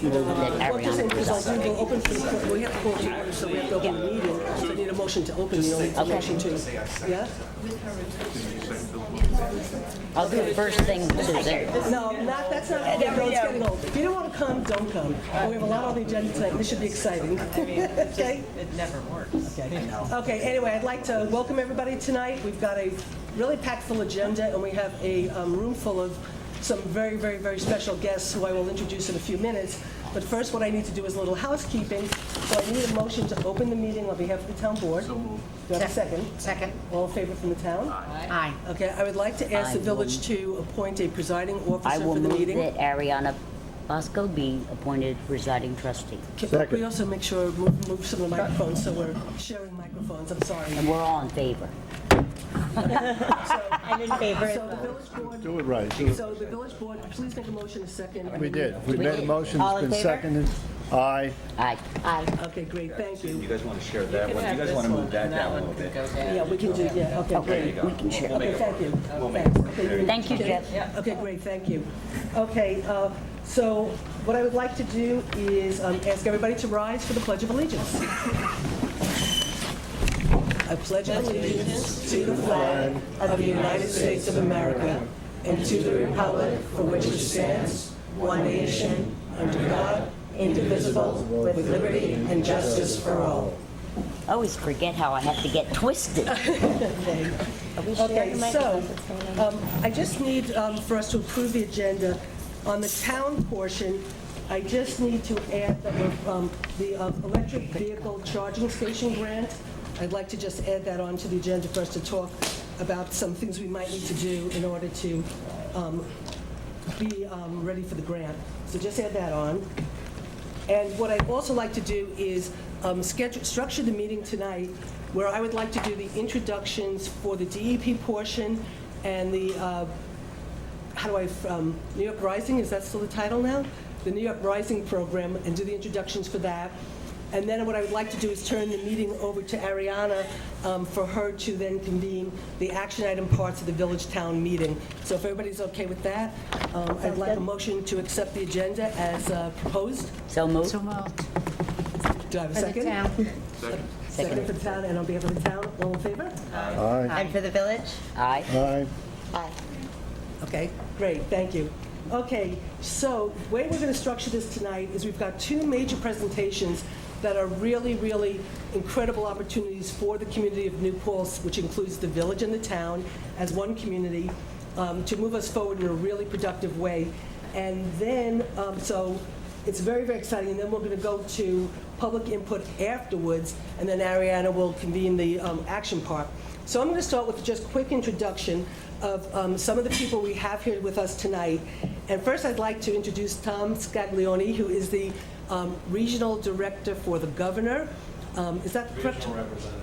move that Well, just Ariana because preside. we'll open for, we have to call to order, so we have to open the meeting. So I need a motion to open, you know, need a motion to, yeah? I'll do the first thing to No, not, that's not, no, it's getting old. If you don't want to come, don't come. We have a lot on the agenda tonight, this should be exciting. Okay? It never works. Okay, anyway, I'd like to welcome everybody tonight. We've got a really packed full agenda, and we have a room full of some very, very, very special guests who I will introduce in a few minutes. But first, what I need to do is a little housekeeping. So I need a motion to open the meeting on behalf of the town board. Do you have a second? Second. All in favor from the town? Aye. Okay, I would like to ask the village to appoint a presiding I officer will for the move meeting. that Ariana Bosco be appointed presiding trustee. Can we also make sure, move some of the microphones, so we're sharing microphones, I'm sorry. And we're all in favor. I'm in favor. So the village board, Do it right. so the village board, please make a motion a second. We did. We made a motion, All it's in been favor? seconded. Aye. Aye. Aye. Okay, great, thank You you. guys want to share that one? You guys want to move that down a little bit? Yeah, we can do, yeah, okay, great. We can share. Okay, thank you. Thanks. Okay, Thank you, okay. Jeff. Okay, great, thank you. Okay, so what I would like to do is ask everybody to rise for the Pledge of Allegiance. I pledge allegiance to the flag of the United States of America and to the republic for which it stands, one nation, under God, indivisible, with liberty and justice for all. I always forget how I have to get twisted. Okay, so I just need for us to approve the agenda. On the town portion, I just need to add that we're, the electric vehicle charging station grant, I'd like to just add that onto the agenda for us to talk about some things we might need to do in order to be ready for the grant. So just add that on. And what I'd also like to do is structure the meeting tonight where I would like to do the introductions for the DEP portion and the, New York Rising, is that still the title now? The New York Rising program, and do the introductions for that. And then what I would like to do is turn the meeting over to Ariana for her to then convene the action item parts of the village town meeting. So if everybody's okay with that, I'd like a motion to accept the agenda as proposed. So moved. So moved. Do I have a For the second? town. Second for the town, and on behalf of the town, all in favor? Aye. And for the village? Aye. Aye. Aye. Okay, great, thank you. Okay, so the way we're going to structure this tonight is we've got two major presentations that are really, really incredible opportunities for the community of New Paltz, which includes the village and the town as one community, to move us forward in a really productive way. And then, so it's very, very exciting. And then we're going to go to public input afterwards, and then Ariana will convene the action part. So I'm going to start with just a quick introduction of some of the people we have here with us tonight. And first, I'd like to introduce Tom Scaglione, who is the Regional Director for the Governor. Is that correct?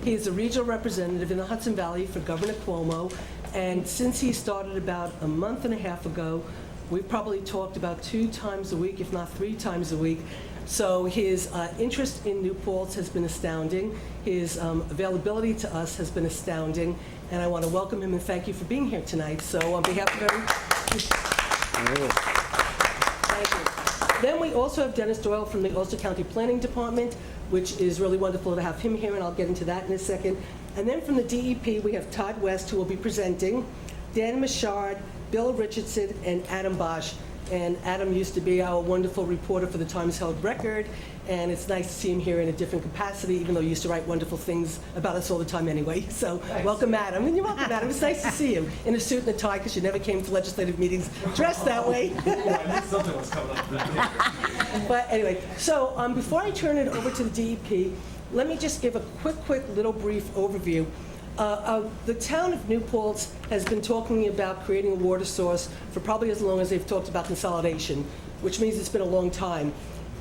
He is the regional representative in the Hudson Valley for Governor Cuomo. And since he started about a month and a half ago, we've probably talked about 2 times a week, if not 3 times a week. So his interest in New Paltz has been astounding. His availability to us has been astounding. And I want to welcome him and thank you for being here tonight. So on behalf of everyone, thank you. Then we also have Dennis Doyle from the Ulster County Planning Department, which is really wonderful to have him here, and I'll get into that in a second. And then from the DEP, we have Todd West, who will be presenting, Dan Michaud, Bill Richardson, and Adam Bosch. And Adam used to be our wonderful reporter for the Times Herald Record, and it's nice to see him here in a different capacity, even though he used to write wonderful things about us all the time anyway. So welcome, Adam. And you're welcome, Adam. It's nice to see you in a suit and a tie, because you never came to legislative meetings dressed that way. But anyway, so before I turn it over to the DEP, let me just give a quick little brief overview. The town of New Paltz has been talking about creating a water source for probably as long as they've talked about consolidation, which means it's been a long time.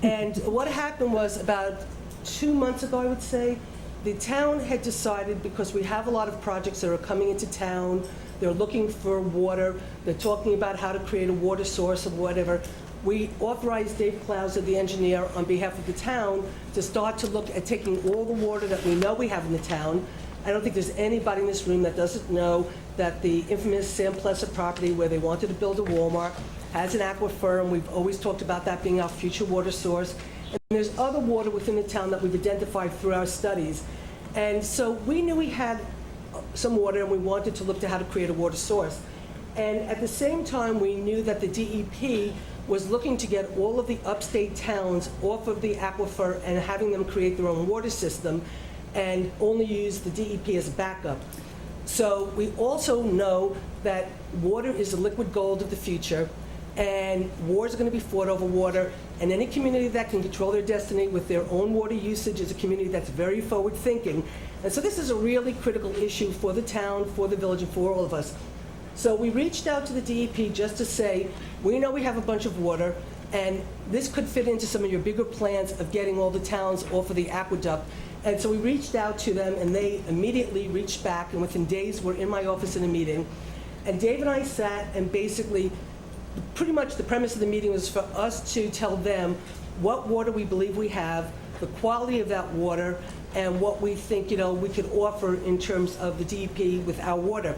And what happened was about 2 months ago, I would say, the town had decided, because we have a lot of projects that are coming into town, they're looking for water, they're talking about how to create a water source or whatever. We authorized Dave Klauser, the engineer, on behalf of the town, to start to look at taking all the water that we know we have in the town. I don't think there's anybody in this room that doesn't know that the infamous Sam Plesser property, where they wanted to build a Walmart, has an aquifer, and we've always talked about that being our future water source. And there's other water within the town that we've identified through our studies. And so we knew we had some water, and we wanted to look to how to create a water source. And at the same time, we knew that the DEP was looking to get all of the upstate towns off of the aquifer and having them create their own water system and only use the DEP as a backup. So we also know that water is the liquid gold of the future, and wars are going to be fought over water, and any community that can control their destiny with their own water usage is a community that's very forward-thinking. And so this is a really critical issue for the town, for the village, and for all of us. So we reached out to the DEP just to say, we know we have a bunch of water, and this could fit into some of your bigger plans of getting all the towns off of the aqueduct. And so we reached out to them, and they immediately reached back, and within days, we're in my office in a meeting. And Dave and I sat, and basically, pretty much the premise of the meeting was for us to tell them what water we believe we have, the quality of that water, and what we think, we could offer in terms of the DEP with our water.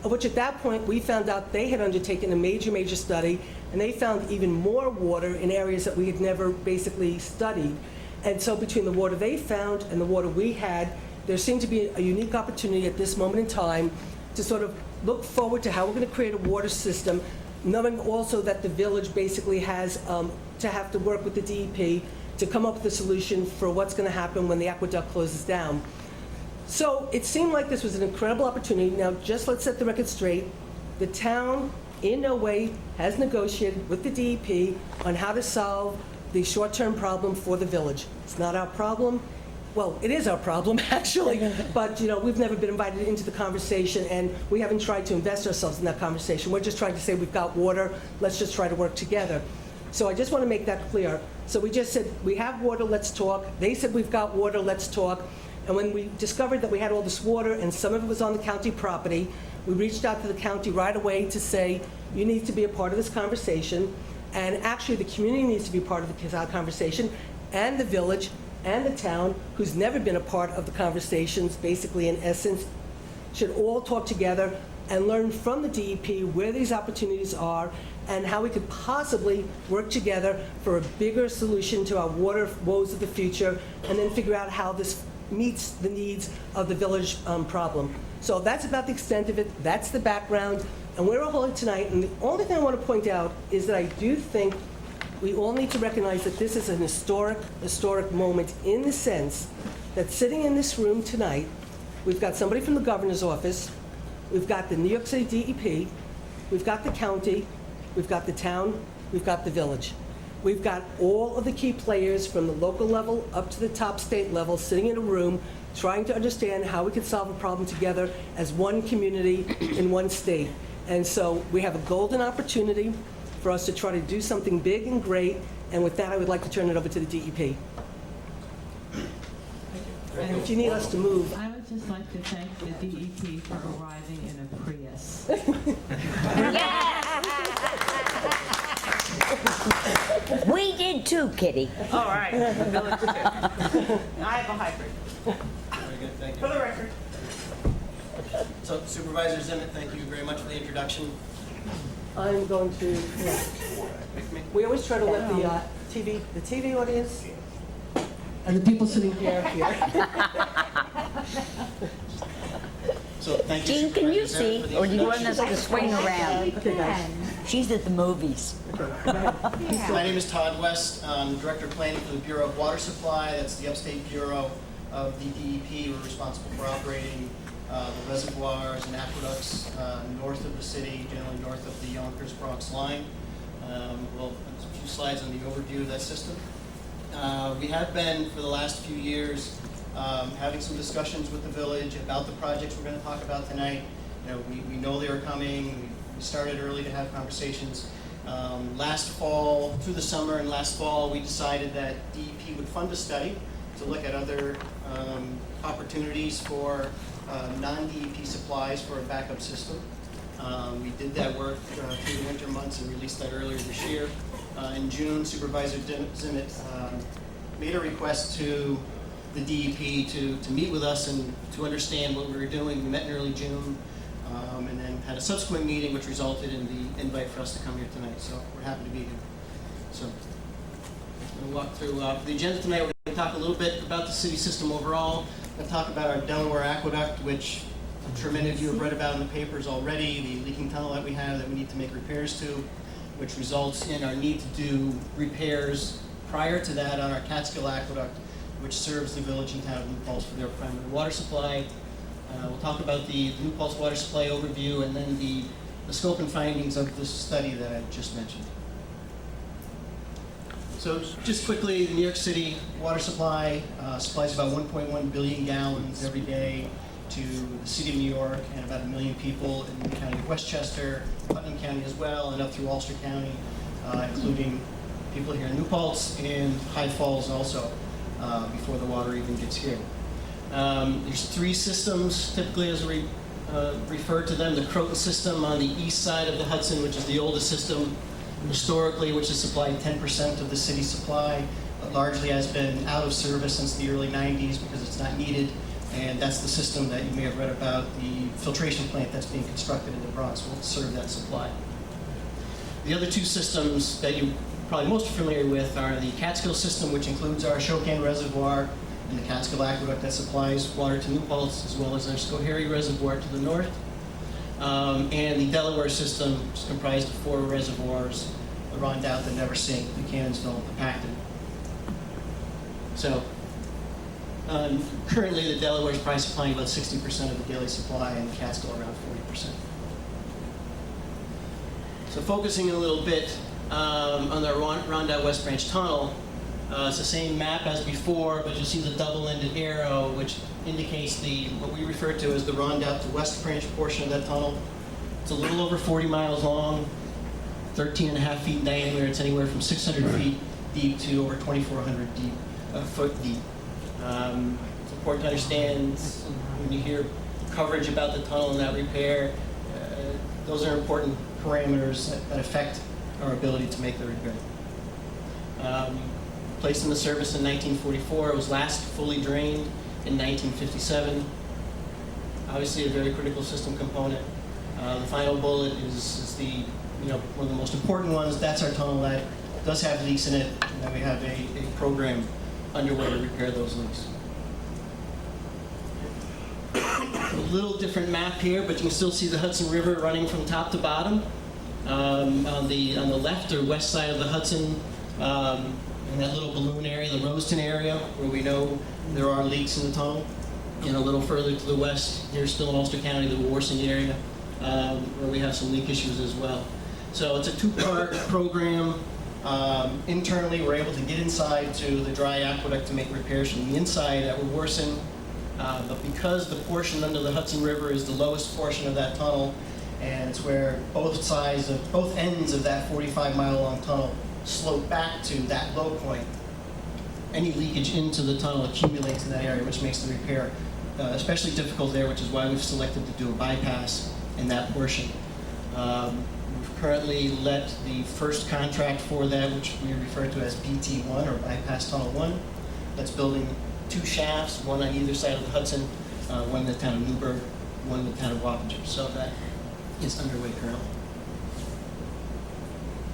Which at that point, we found out they had undertaken a major study, and they found even more water in areas that we had never basically studied. And so between the water they found and the water we had, there seemed to be a unique opportunity at this moment in time to sort of look forward to how we're going to create a water system, knowing also that the village basically has to have to work with the DEP to come up with a solution for what's going to happen when the aqueduct closes down. So it seemed like this was an incredible opportunity. Now, just let's set the record straight. The town in no way has negotiated with the DEP on how to solve the short-term problem for the village. It's not our problem. Well, it is our problem, actually, but, we've never been invited into the conversation, and we haven't tried to invest ourselves in that conversation. We're just trying to say we've got water, let's just try to work together. So I just want to make that clear. So we just said, we have water, let's talk. They said, we've got water, let's talk. And when we discovered that we had all this water and some of it was on the county property, we reached out to the county right away to say, you need to be a part of this conversation. And actually, the community needs to be part of the conversation, and the village and the town, who's never been a part of the conversations, basically, in essence, should all talk together and learn from the DEP where these opportunities are and how we could possibly work together for a bigger solution to our water woes of the future, and then figure out how this meets the needs of the village problem. So that's about the extent of it. That's the background. And we're all here tonight. And the only thing I want to point out is that I do think we all need to recognize that this is an historic moment, in the sense that sitting in this room tonight, we've got somebody from the governor's office, we've got the New York City DEP, we've got the county, we've got the town, we've got the village. We've got all of the key players from the local level up to the top state level sitting in a room trying to understand how we could solve a problem together as one community in one state. And so we have a golden opportunity for us to try to do something big and great. And with that, I would like to turn it over to the DEP. And if you need us to move. I would just like to thank the DEP for arriving in a Prius. We did too, Kitty. All right. Village too. I have a hybrid. Very good, thank For you. the record. So Supervisor Zimmett, thank you very much for the introduction. I'm going to, we always try to let the TV audience and the people sitting here. So thank you. Gene, can you Supervisor Zimmett, see, for the or do you want introduction. us to swing around? Okay, guys. She's at the movies. My name is Todd West. I'm the Director of Planning for the Bureau of Water Supply. That's the upstate bureau of the DEP. We're responsible for operating the reservoirs and aqueducts north of the city, generally north of the Yonkers-Bronx line. Well, there's a few slides on the overview of that system. We have been, for the last few years, having some discussions with the village about the projects we're going to talk about tonight. We know they are coming. We started early to have conversations. Last fall, through the summer and last fall, we decided that DEP would fund a study to look at other opportunities for non-DEP supplies for a backup system. We did that work through the winter months and released that earlier this year. In June, Supervisor Zimmett made a request to the DEP to meet with us and to understand what we were doing. We met in early June. and then had a subsequent meeting which resulted in the invite for us to come here tonight. So we're happy to be here. So I'm going to walk through the agenda tonight. We're going to talk a little bit about the city system overall. We're going to talk about our Delaware Aqueduct, which I'm sure many of you have read about in the papers already, the leaking tunnel that we have that we need to make repairs to, which results in our need to do repairs prior to that on our Catskill Aqueduct, which serves the village and town of New Paltz for their primary water supply. We'll talk about the New Paltz water supply overview and then the scope and findings of the study that I just mentioned. So just quickly, the New York City water supply supplies about 1.1 billion gallons every day to the city of New York and about 1 million people in the county of Westchester, Putnam County as well, and up through Ulster County, including people here in New Paltz and High Falls also, before the water even gets here. There's 3 systems, typically as we refer to them. The Croton system on the east side of the Hudson, which is the oldest system historically, which has supplied 10% of the city's supply, but largely has been out of service since the early 90s because it's not needed. And that's the system that you may have read about, the filtration plant that's being constructed in the Bronx will serve that supply. The other 2 systems that you're probably most familiar with are the Catskill system, which includes our Shokan Reservoir and the Catskill Aqueduct that supplies water to New Paltz, as well as our Schoharie Reservoir to the north. And the Delaware system is comprised of 4 reservoirs, the Rondout, the Neversink, the Cannonsville, the Pacton. So currently the Delaware is probably supplying about 60% of the daily supply and the Catskill around 40%. So focusing a little bit on the Rondout West Branch Tunnel, it's the same map as before, but you'll see the double-ended arrow, which indicates what we refer to as the Rondout to West Branch portion of that tunnel. It's a little over 40 miles long, 13.5 feet in diameter. It's anywhere from 600 feet deep to over 2,400 foot deep. It's important to understand when you hear coverage about the tunnel and that repair, those are important parameters that affect our ability to make the repair. Placed into service in 1944, it was last fully drained in 1957. Obviously a very critical system component. The final bullet is the one of the most important ones. That's our tunnel that does have leaks in it, and then we have a program underway to repair those leaks. A little different map here, but you can still see the Hudson River running from top to bottom. On the left or west side of the Hudson, in that little balloon area, the Rosetown area, where we know there are leaks in the tunnel. And a little further to the west, here still in Ulster County, the Warsing area, where we have some leak issues as well. So it's a 2-part program. Internally, we're able to get inside to the dry aqueduct to make repairs from the inside at Warsing. But because the portion under the Hudson River is the lowest portion of that tunnel, and it's where both ends of that 45-mile-long tunnel slope back to that low point, any leakage into the tunnel accumulates in that area, which makes the repair especially difficult there, which is why we've selected to do a bypass in that portion. We've currently let the first contract for that, which we refer to as BT1, or Bypass Tunnel 1. That's building 2 shafts, one on either side of the Hudson, one in the town of Newburgh, one in the town of Wappinger. So that is underway currently.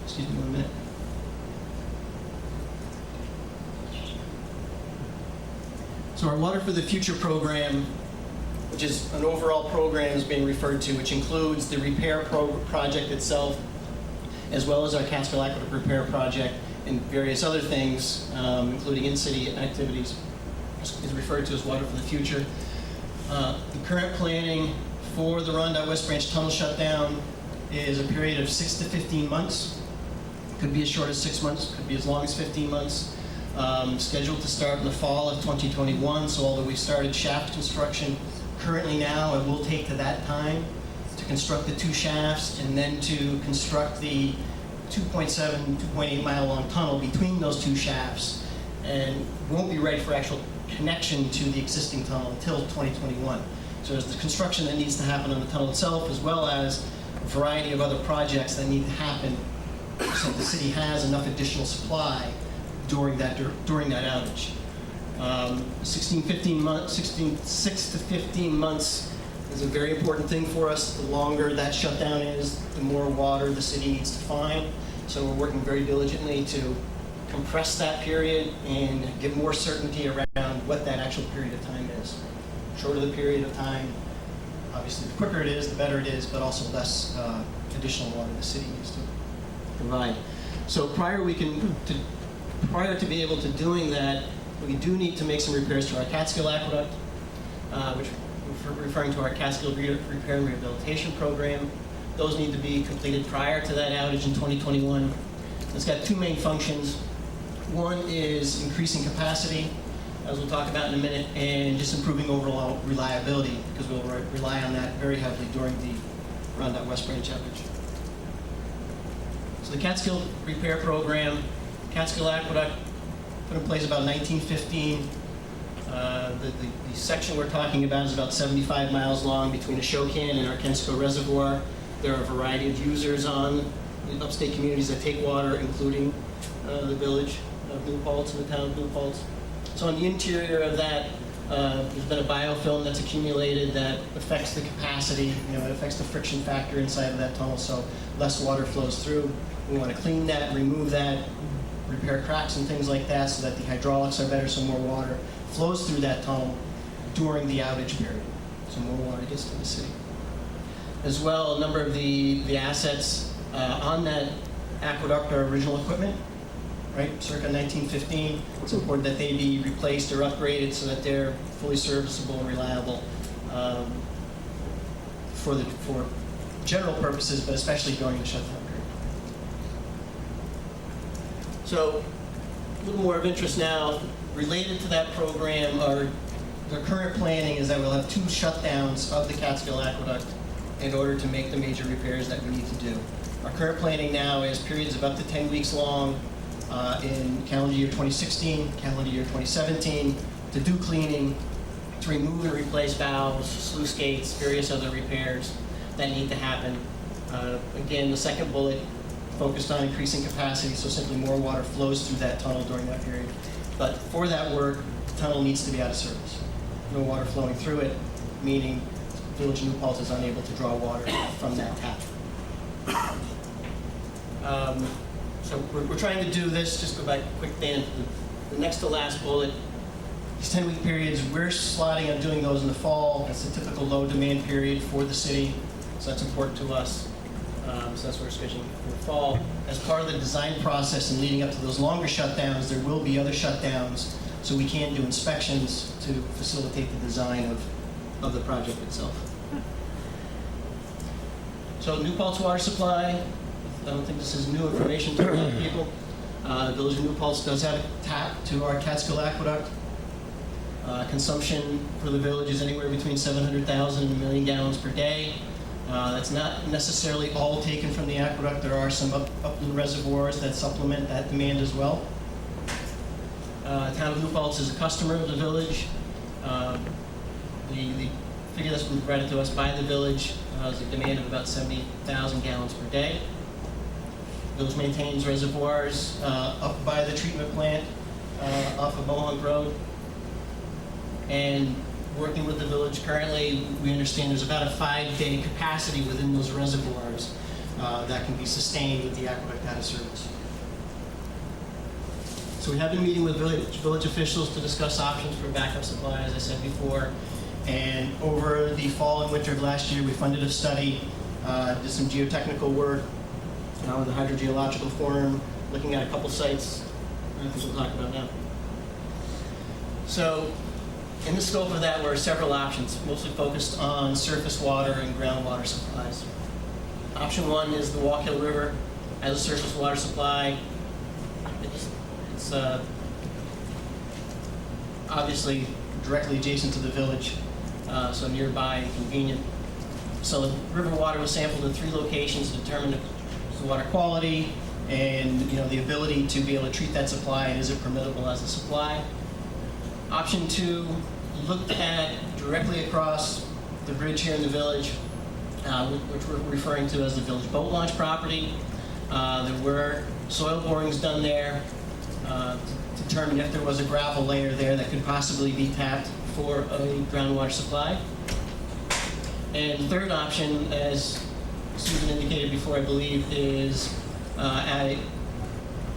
Excuse me 1 minute. So our Water for the Future program, which is an overall program, is being referred to, which includes the repair project itself, as well as our Catskill Aqueduct repair project and various other things, including in-city activities, is referred to as Water for the Future. The current planning for the Rondout West Branch tunnel shutdown is a period of 6 to 15 months. Could be as short as 6 months, could be as long as 15 months. Scheduled to start in the fall of 2021, so although we started shaft construction currently now, it will take to that time to construct the 2 shafts and then to construct the 2.7, 2.8 mile long tunnel between those 2 shafts, and won't be ready for actual connection to the existing tunnel until 2021. So there's the construction that needs to happen on the tunnel itself, as well as a variety of other projects that need to happen so the city has enough additional supply during that outage. 6 to 15 months is a very important thing for us. The longer that shutdown is, the more water the city needs to find. So we're working very diligently to compress that period and give more certainty around what that actual period of time is. Shorter the period of time, obviously the quicker it is, the better it is, but also less additional water the city needs to provide. So prior to be able to doing that, we do need to make some repairs to our Catskill Aqueduct, which we're referring to our Catskill Repair and Rehabilitation Program. Those need to be completed prior to that outage in 2021. It's got two main functions. One is increasing capacity, as we'll talk about in a minute, and just improving overall reliability, because we'll rely on that very heavily during the Rondout West Branch outage. So the Catskill Repair Program, Catskill Aqueduct, put in place about 1915. The section we're talking about is about 75 miles long between Ashokan and our Kensico Reservoir. There are a variety of users on the upstate communities that take water, including the village of New Paltz and the town of New Paltz. So on the interior of that, there's been a biofilm that's accumulated that affects the capacity, it affects the friction factor inside of that tunnel, so less water flows through. We want to clean that, remove that, repair cracks and things like that so that the hydraulics are better, so more water flows through that tunnel during the outage period, so more water gets to the city. As well, a number of the assets on that aqueduct are original equipment, right, circa 1915. It's important that they be replaced or upgraded so that they're fully serviceable and reliable for general purposes, but especially during the shutdown period. So, a little more of interest now related to that program. The current planning is that we'll have 2 shutdowns of the Catskill Aqueduct in order to make the major repairs that we need to do. Our current planning now is periods of up to 10 weeks long in calendar year 2016, calendar year 2017, to do cleaning, to remove and replace valves, sluice gates, various other repairs that need to happen. Again, the second bullet focused on increasing capacity, so simply more water flows through that tunnel during that period. But for that work, the tunnel needs to be out of service. No water flowing through it, meaning Village of New Paltz is unable to draw water from that tap. So we're trying to do this, just go back quick, Dan, the next to last bullet. These 10-week periods, we're slotting on doing those in the fall. That's a typical low demand period for the city, so that's important to us. So that's what we're scheduling for the fall. As part of the design process and leading up to those longer shutdowns, there will be other shutdowns, so we can do inspections to facilitate the design of the project itself. So New Paltz water supply, I don't think this is new information to a lot of people. The Village of New Paltz does have a tap to our Catskill Aqueduct. Consumption for the village is anywhere between 700,000 and 1 million gallons per day. That's not necessarily all taken from the aqueduct. There are some upland reservoirs that supplement that demand as well. The town of New Paltz is a customer of the village. The figure that's been provided to us by the village is a demand of about 70,000 gallons per day. Those maintains reservoirs up by the treatment plant off of Mohawk Road. And working with the village currently, we understand there's about a 5-day capacity within those reservoirs that can be sustained with the aqueduct out of service. So we have been meeting with village officials to discuss options for backup supply, as I said before. And over the fall and winter of last year, we funded a study, did some geotechnical work with the Hydrogeological Forum, looking at a couple sites I think we'll talk about now. So in the scope of that were several options, mostly focused on surface water and groundwater supplies. Option 1 is the Walk-Hill River as a surface water supply. It's obviously directly adjacent to the village, so nearby and convenient. So the river water was sampled in 3 locations to determine the water quality and the ability to be able to treat that supply, and is it permittable as a supply. Option 2 looked at directly across the bridge here in the village, which we're referring to as the village boat launch property. There were soil borings done there to determine if there was a gravel layer there that could possibly be tapped for a groundwater supply. And the third option, as Susan indicated before, I believe, is a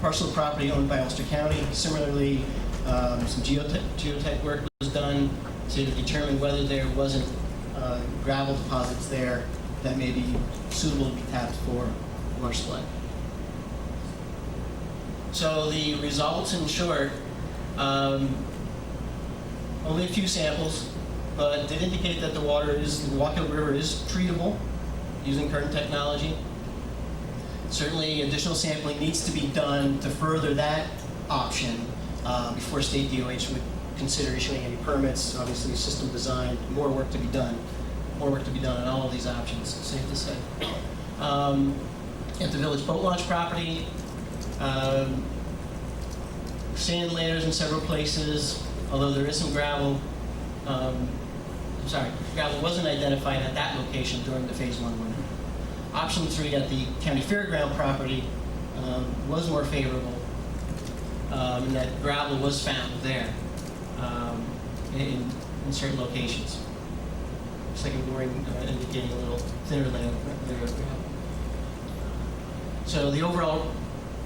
parcel of property owned by Ulster County. Similarly, some geotech work was done to determine whether there wasn't gravel deposits there that may be suitable to be tapped for water supply. So the results, in short, only a few samples, but did indicate that the Wallkill River is treatable using current technology. Certainly, additional sampling needs to be done to further that option before State DOH would consider issuing any permits. Obviously, system design, more work to be done. More work to be done on all of these options, safe to say. At the Village Boat Launch property, sand layers in several places, although there is some gravel. Gravel wasn't identified at that location during the Phase 1 winter. Option 3 at the County Fairground property was more favorable, in that gravel was found there in certain locations. Second boring indicating a little thinner layer of gravel. So the overall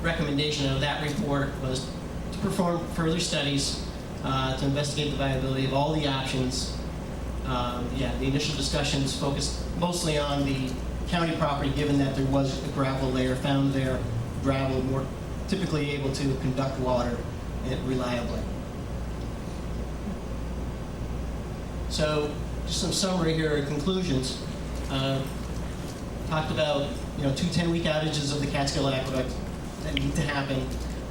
recommendation of that report was to perform further studies to investigate the viability of all the options. The initial discussions focused mostly on the county property, given that there was a gravel layer found there, gravel more typically able to conduct water reliably. So just some summary here, conclusions. Talked about 2 10-week outages of the Catskill Aqueduct that need to happen.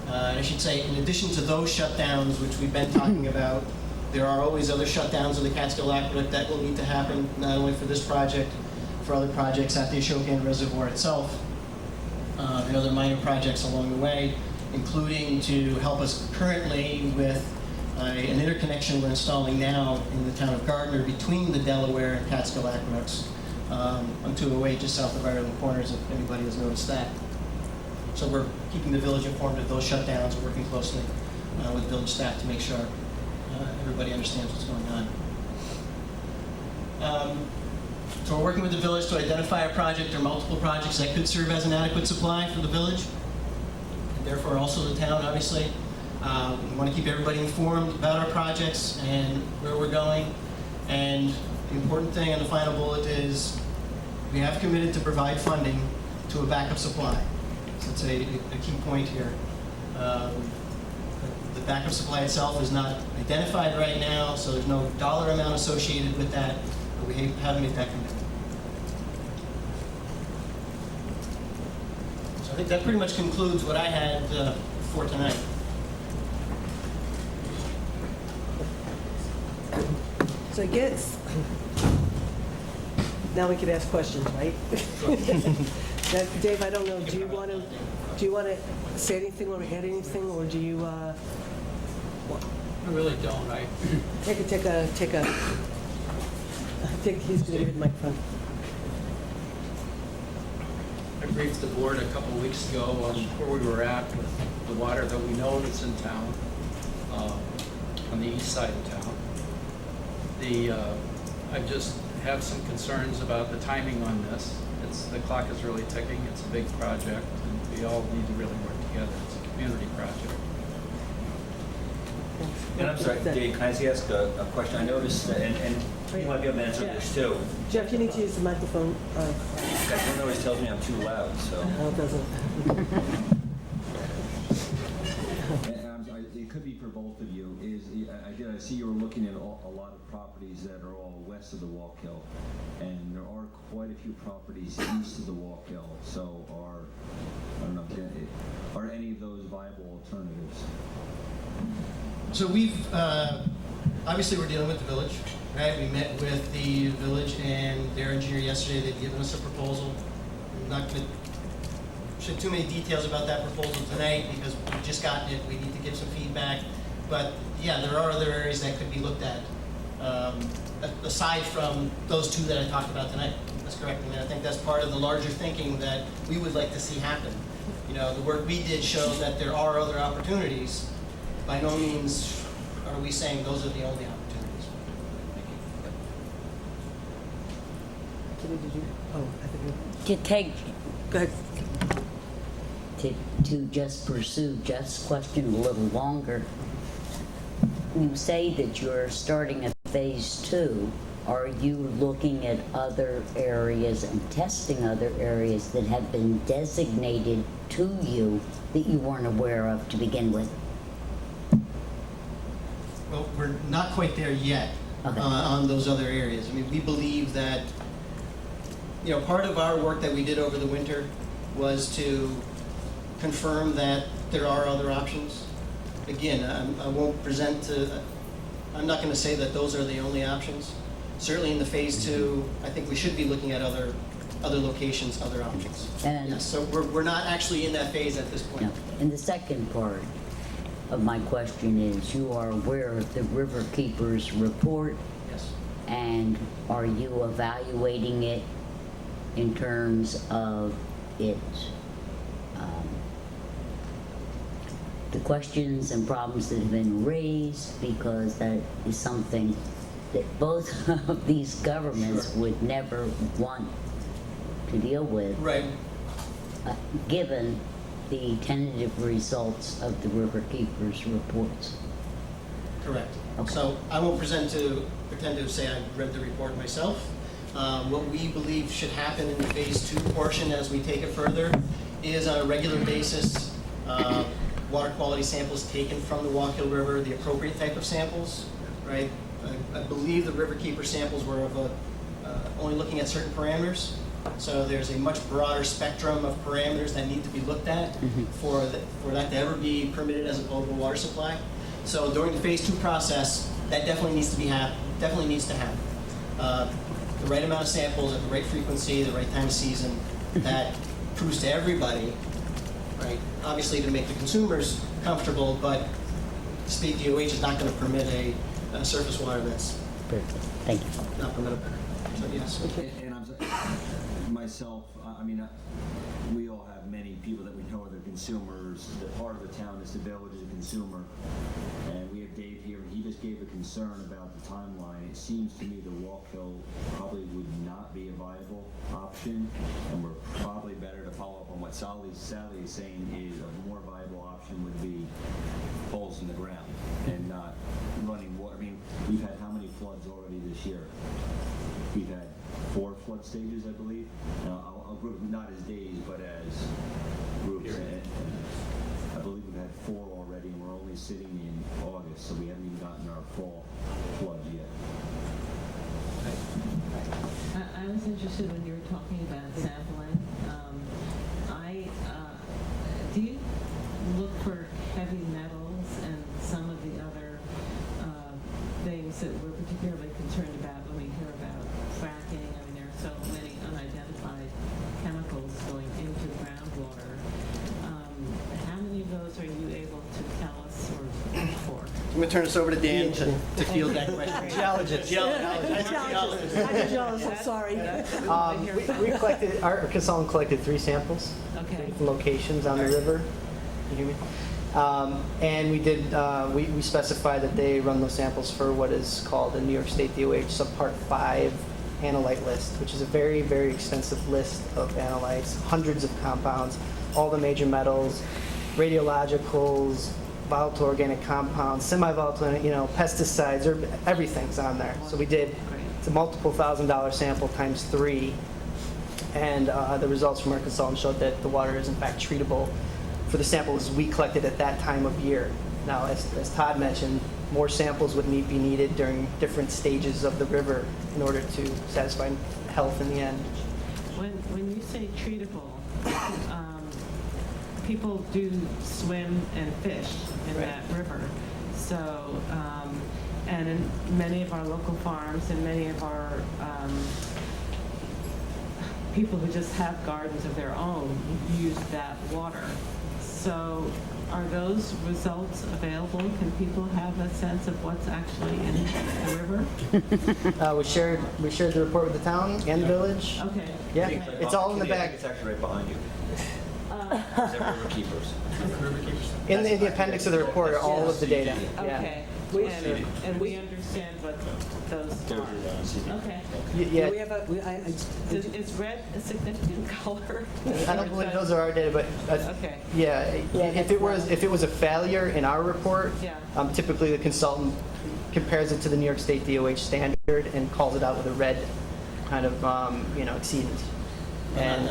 I should say, in addition to those shutdowns, which we've been talking about, there are always other shutdowns of the Catskill Aqueduct that will need to happen, not only for this project, for other projects at the Ashokan Reservoir itself, and other minor projects along the way, including to help us currently with an interconnection we're installing now in the town of Gardner between the Delaware and Catskill Aqueducts on 208 just south of Ireland Corners, if anybody has noticed that. So we're keeping the village informed of those shutdowns, working closely with village staff to make sure everybody understands what's going on. So we're working with the village to identify a project or multiple projects that could serve as an adequate supply for the village, and therefore also the town, obviously. We want to keep everybody informed about our projects and where we're going. And the important thing on the final bullet is we have committed to provide funding to a backup supply. So it's a key point here. The backup supply itself is not identified right now, so there's no dollar amount associated with that, but we have made that commitment. So I think that pretty much concludes what I had for tonight. So I guess, now we can ask questions, right? Now, Dave, I don't know, do you want to say anything or add anything, or do you, I really don't. he's going to give the microphone. I briefed the board a couple of weeks ago on where we were at with the water that we know that's in town, on the east side of town. I just have some concerns about the timing on this. The clock is really ticking. It's a big project, and we all need to really work together. It's a community project. And I'm sorry, Dave, can I ask a question? I noticed, and you might be able to answer this too. Jeff, you need to use the microphone. Everyone always tells me I'm too loud, so. No, it doesn't. It could be for both of you. I see you were looking at a lot of properties that are all west of the Wallkill, and there are quite a few properties east of the Wallkill. So are any of those viable alternatives? So we've, obviously we're dealing with the village, right? We met with the village and their engineer yesterday. They've given us a proposal. I'm not going to shed too many details about that proposal tonight because we've just gotten it. We need to give some feedback. But yeah, there are other areas that could be looked at, aside from those two that I talked about tonight. That's correct. I mean, I think that's part of the larger thinking that we would like to see happen. The work we did shows that there are other opportunities. By no means are we saying those are the only opportunities. Julie, did you? Oh, I think To take, go ahead. to just pursue Jeff's question a little longer, you say that you're starting at phase 2. Are you looking at other areas and testing other areas that have been designated to you that you weren't aware of to begin with? Well, we're not quite there yet Okay. on those other areas. I mean, we believe that, you know, part of our work that we did over the winter was to confirm that there are other options. Again, I won't present to, I'm not going to say that those are the only options. Certainly in the phase 2, I think we should be looking at other locations, other options. And- Yes, so we're not actually in that phase at this point. No. And the second part of my question is, you are aware of the Riverkeeper's report, Yes. and are you evaluating it in terms of its, the questions and problems that have been raised, because that is something that both of these governments would never want to deal with, Right. Given the tentative results of the Riverkeeper's reports. Correct. Okay. So I won't pretend to say I've read the report myself. What we believe should happen in the phase 2 portion as we take it further is on a regular basis, water quality samples taken from the Wallkill River, the appropriate type of samples, right? I believe the Riverkeeper samples were of only looking at certain parameters. So there's a much broader spectrum of parameters that need to be looked at for that to ever be permitted as a potable water supply. So during the phase 2 process, that definitely needs to happen. The right amount of samples at the right frequency, the right time of season, that proves to everybody, right? Obviously to make the consumers comfortable, but the state DOH is not going to permit a surface water that's Perfect. Thank you. not permittable. So yes. And myself, I mean, we all have many people that we know are the consumers. The part of the town is the village is a consumer. And we have Dave here, and he just gave a concern about the timeline. It seems to me the Wallkill probably would not be a viable option, and we're probably better to follow up on what Sally is saying is a more viable option would be holes in the ground and not running water. I mean, we've had how many floods already this year? We've had 4 flood stages, I believe. I'll group not as days, but as groups. And I believe we've had 4 already, and we're only sitting in August, so we haven't even gotten our fall flood yet. I was interested when you were talking about sampling. Do you look for heavy metals and some of the other things that we're particularly concerned about when we hear about fracking? I mean, there are so many unidentified chemicals going into groundwater. How many of those are you able to tell us or look for? I'm going to turn this over to Dan to field that question. Geologist. I'm jealous, I'm sorry. We collected, our consultant collected 3 samples, Okay. 3 different locations on the river. You hear me? And we did, we specified that they run those samples for what is called the New York State DOH Subpart 5 analyte list, which is a very, very extensive list of analytes, hundreds of compounds, all the major metals, radiologicals, volatile organic compounds, semi-volatile, pesticides, or everything's on there. So we did, it's a multiple $1,000 sample times 3, and the results from our consultant showed that the water is in fact treatable for the samples we collected at that time of year. Now, as Todd mentioned, more samples would be needed during different stages of the river in order to satisfy health in the end. When you say treatable, people do swim and fish in that river. So, and in many of our local farms and many of our people who just have gardens of their own use that water. So are those results available? Can people have a sense of what's actually in the river? We shared the report with the town and the village. Okay. Yeah, it's all in the bag. It's actually right behind you. Is that Riverkeepers? In the appendix of the report are all of the data. Yeah. Okay, and we understand what those are. Okay. Yeah, We have a, Is red a significant color? I don't believe those are our data, but Okay, yeah, if it was a failure in our report, yeah. typically the consultant compares it to the New York State DOH standard and calls it out with a red kind of, exceedant. And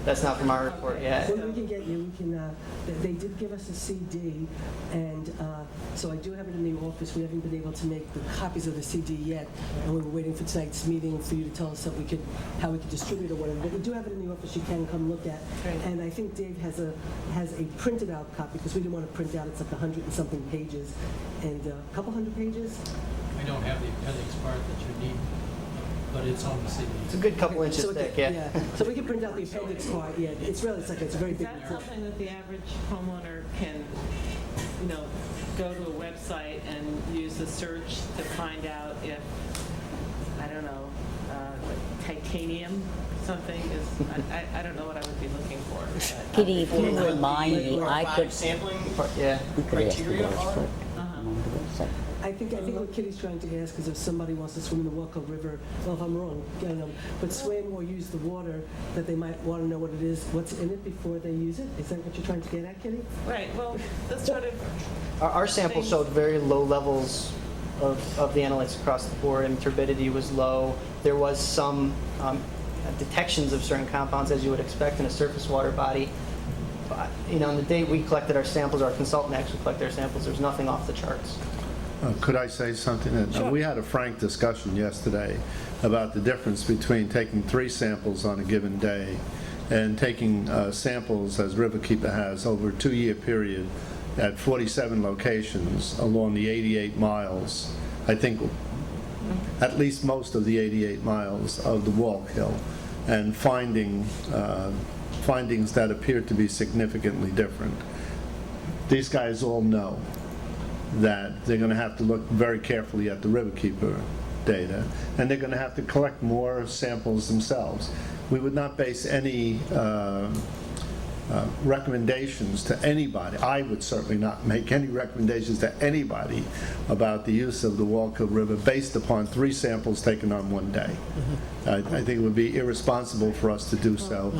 that's not from our report, yeah. well, we can get you, they did give us a CD, and so I do have it in the office. We haven't been able to make the copies of the CD yet, and we were waiting for tonight's meeting for you to tell us how we could distribute or whatever. But we do have it in the office you can come look at. Great. And I think Dave has a printed out copy, because we didn't want to print out, it's like 100 and something pages, and a couple hundred pages. I don't have the appendix part that you need, but it's on the CD. It's a good couple inches So thick, yeah. So we can print out the appendix part, yeah. It's really, it's a very Is big that report. something that the average homeowner can, go to a website and use the search to find out if, I don't know, titanium something is, I don't know what I would be looking for. but- Kitty, if you remind me, I could, Sampling Yeah. we could ask the criteria village are- clerk Uh-huh. on the website. I think what Kitty's trying to ask is if somebody wants to swim in the Walker River, well, if I'm wrong, but swim or use the water, that they might want to know what it is, what's in it before they use it? Is that what you're trying to get at, Kitty? Right, well, this sort of, Our sample showed very low levels of the analytes across the board, and turbidity was low. There was some detections of certain compounds, as you would expect in a surface water body. But, on the day we collected our samples, our consultant actually collected our samples, there was nothing off the charts. Could I say something? We had a frank discussion yesterday about the difference between taking 3 samples on a given day and taking samples, as Riverkeeper has, over a 2-year period at 47 locations along the 88 miles, I think at least most of the 88 miles of the Wallkill, and findings that appear to be significantly different. These guys all know that they're going to have to look very carefully at the Riverkeeper data, and they're going to have to collect more samples themselves. We would not base any recommendations to anybody. I would certainly not make any recommendations to anybody about the use of the Wallkill River based upon 3 samples taken on one day. I think it would be irresponsible for us to do so.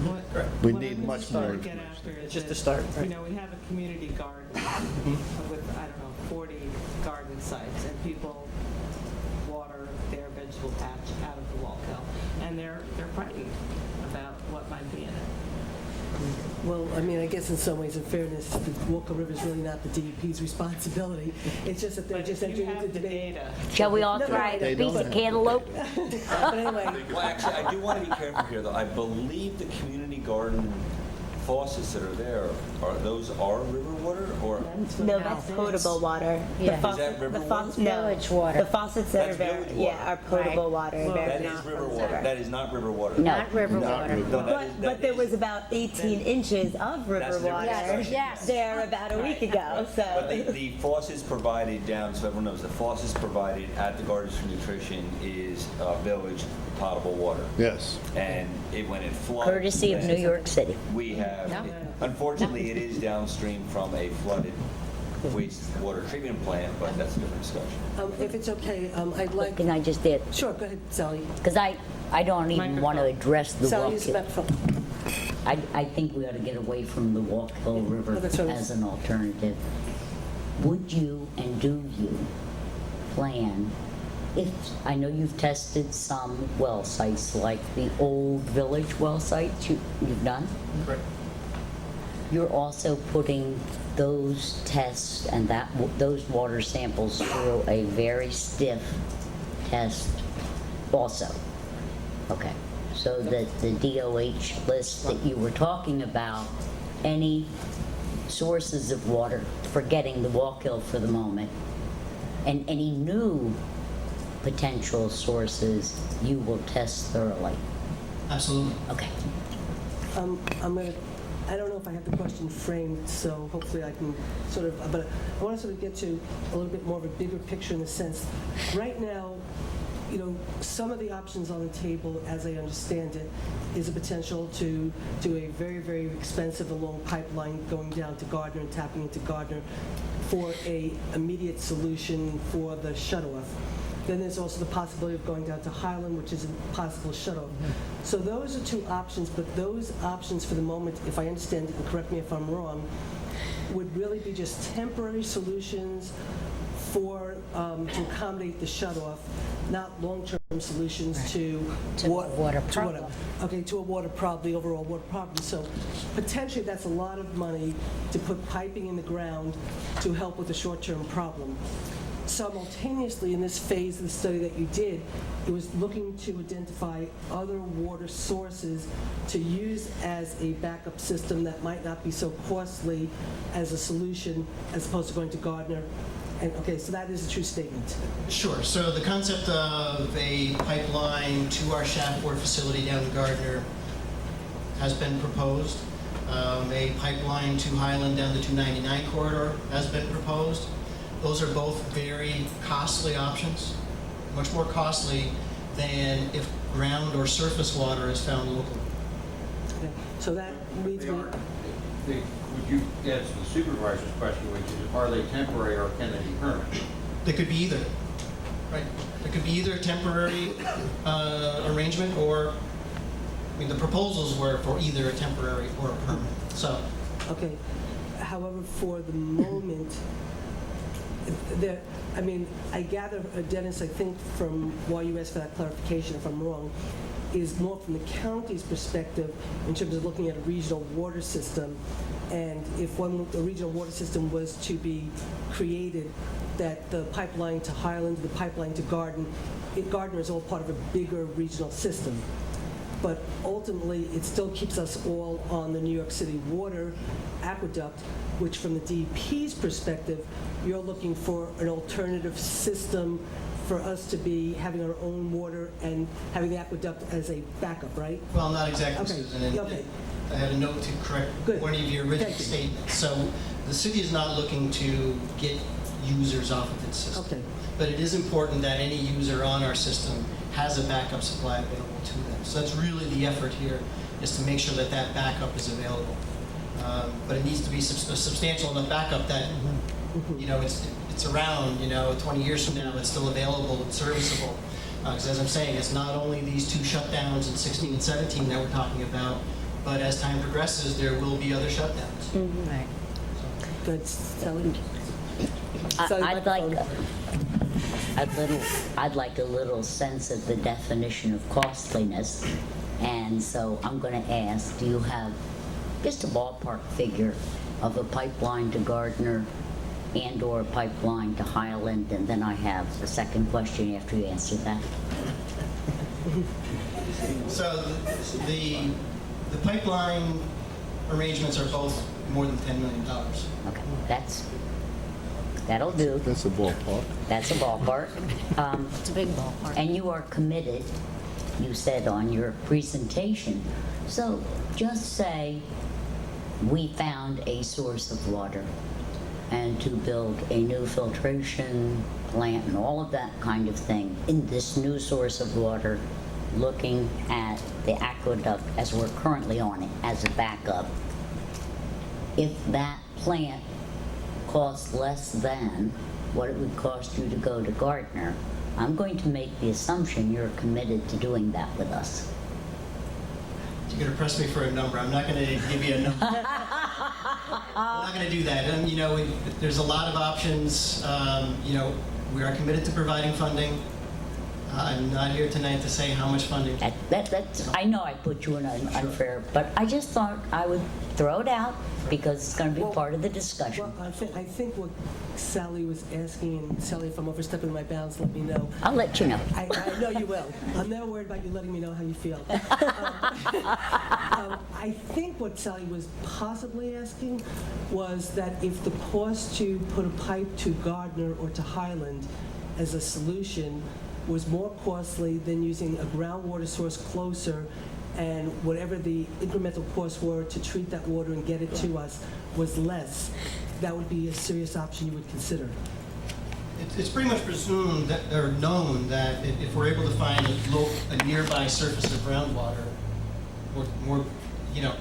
We what need I'm much just more trying to get information. after is Just to that, start, right. we have a community garden with, 40 garden sites, and people water their vegetable patch out of the Wallkill, and they're frightened about what might be in it. Well, I guess in some ways, in fairness, the Walker River is really not the DEP's responsibility. It's just that they're But just if you entering into have the debate. data, Shall we No, authorize they a piece don't of have- cantaloupe? But anyway, Well, actually, I do want to be careful here, though. I believe the community garden faucets that are there, are those river water, or? No, that's potable water. The Is that river water? No, Village water. the faucets that That's are very, village water. are potable water. They're That not is river from water. river. That is not river water. No. Not river Not water. river No, that is- But there was about 18 inches of river That's a different water discussion. there about a week ago, But so. the faucets provided down, so everyone knows, the faucets provided at the Gardens for Nutrition is village potable water. Yes. And when it floods. Courtesy of New York City. We have, unfortunately, it is downstream from a flooded wastewater treatment plant, but that's a different discussion. if it's okay, I'd like, Can I just add, sure, go ahead, Sally. because I don't even want to address the Sally, use the Wallkill. microphone. I think we ought to get away from the Wallkill River Oh, that's what I was- as an alternative. Would you and do you plan, I know you've tested some well sites, like the old village well sites you've done? Correct. You're also putting those tests and those water samples through a very stiff test also. Okay, so that the DOH list that you were talking about, any sources of water, forgetting the Wallkill for the moment, and any new potential sources, you will test thoroughly. Absolutely. Okay. I don't know if I have the question framed, so hopefully I can sort of, but I want to sort of get to a little bit more of a bigger picture in the sense, right now, some of the options on the table, as I understand it, is a potential to do a very, very expensive and long pipeline going down to Gardner and tapping into Gardner for a immediate solution for the shutoff. Then there's also the possibility of going down to Highland, which is a possible shutoff. So those are two options, but those options for the moment, if I understand it, and correct me if I'm wrong, would really be just temporary solutions for, to accommodate the shutoff, not long-term solutions to water problem. Okay, to a water problem, the overall water problem. So potentially, that's a lot of money to put piping in the ground to help with the short-term problem. Simultaneously, in this phase of the study that you did, it was looking to identify other water sources to use as a backup system that might not be so costly as a solution as opposed to going to Gardner. And, okay, so that is a true statement. Sure. So the concept of a pipeline to our shaft board facility down in Gardner has been proposed. A pipeline to Highland down the 299 corridor has been proposed. Those are both very costly options, much more costly than if ground or surface water is found locally. Okay, so that leads me... Would you answer the supervisor's question, which is, are they temporary or can they be permanent? They could be either, right? It could be either a temporary arrangement or, I mean, the proposals were for either a temporary or a permanent, so. Okay, however, for the moment, there, I mean, I gather, Dennis, I think from why you asked for that clarification, if I'm wrong, is more from the county's perspective in terms of looking at a regional water system, and if a regional water system was to be created, that the pipeline to Highland, the pipeline to Gardner is all part of a bigger regional system. But ultimately, it still keeps us all on the New York City water aqueduct, which from the DEP's perspective, you're looking for an alternative system for us to be having our own water and having the aqueduct as a backup, right? Well, not exactly, Okay. Susan. And Okay. I had a note to correct Good. one of your original Thank you. statements. So the city is not looking to get users off of its system. Okay. But it is important that any user on our system has a backup supply available to them. So that's really the effort here, is to make sure that that backup is available. But it needs to be a substantial enough backup that, it's around, 20 years from now, it's still available and serviceable. Because as I'm saying, it's not only these two shutdowns in 16 and 17 that we're talking about, but as time progresses, there will be other shutdowns. Right. Good. So, Sorry, I'd like microphone. I'd like a little sense of the definition of costliness, and so I'm going to ask, do you have just a ballpark figure of a pipeline to Gardner and/or a pipeline to Highland? And then I have a second question after you answer that. So the pipeline arrangements are both more than $10 million. Okay, that'll do. That's a ballpark. That's a ballpark. It's a big ballpark. And you are committed, you said on your presentation. So just say we found a source of water and to build a new filtration plant and all of that kind of thing in this new source of water, looking at the aqueduct as we're currently on it as a backup. If that plant costs less than what it would cost you to go to Gardner, I'm going to make the assumption you're committed to doing that with us. You're going to press me for a number. I'm not going to give you a number. I'm not going to do that. And, there's a lot of options. We are committed to providing funding. I'm not here tonight to say how much funding. That's, I know I put you in an unfair, but I just thought I would throw it out because it's going to be part of the discussion. Well, I think what Sally was asking, and Sally, if I'm overstepping my bounds, let me know. I'll let you know. I know you will. I'm never worried about you letting me know how you feel. I think what Sally was possibly asking was that if the cost to put a pipe to Gardner or to Highland as a solution was more costly than using a groundwater source closer, and whatever the incremental costs were to treat that water and get it to us was less, that would be a serious option you would consider. It's pretty much presumed that, or known that if we're able to find a nearby surface of groundwater, or more, you know,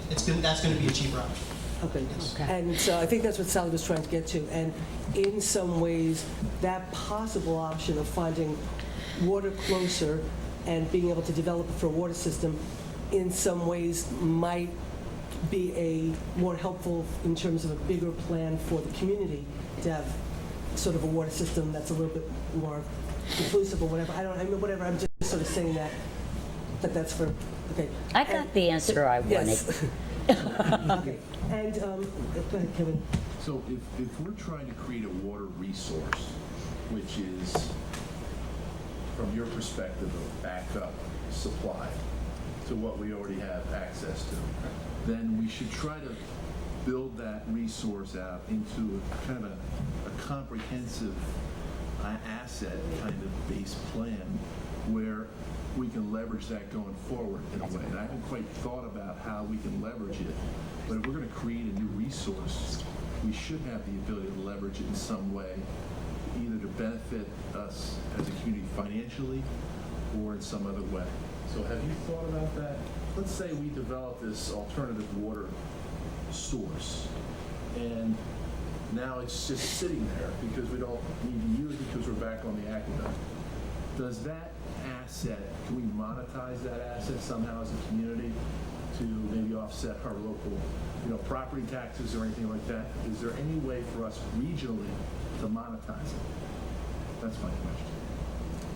that's going to be a cheaper option. Okay. Yes. And so I think that's what Sally was trying to get to. And in some ways, that possible option of finding water closer and being able to develop it for a water system, in some ways might be a more helpful in terms of a bigger plan for the community to have sort of a water system that's a little bit more inclusive or whatever. I mean, whatever, I'm just sort of saying that that's for, okay. I got the answer I wanted. Yes. Okay. And, go ahead, Kevin. So if we're trying to create a water resource, which is, from your perspective, a backup supply to what we already have access to, then we should try to build that resource out into a kind of a comprehensive asset kind of base plan where we can leverage that going forward in a way. And I haven't quite thought about how we can leverage it, but if we're going to create a new resource, we should have the ability to leverage it in some way, either to benefit us as a community financially or in some other way. So have you thought about that? Let's say we develop this alternative water source, and now it's just sitting there because we don't need to use it because we're back on the aqueduct. Does that asset, can we monetize that asset somehow as a community to maybe offset our local, property taxes or anything like that? Is there any way for us regionally to monetize it? That's my question.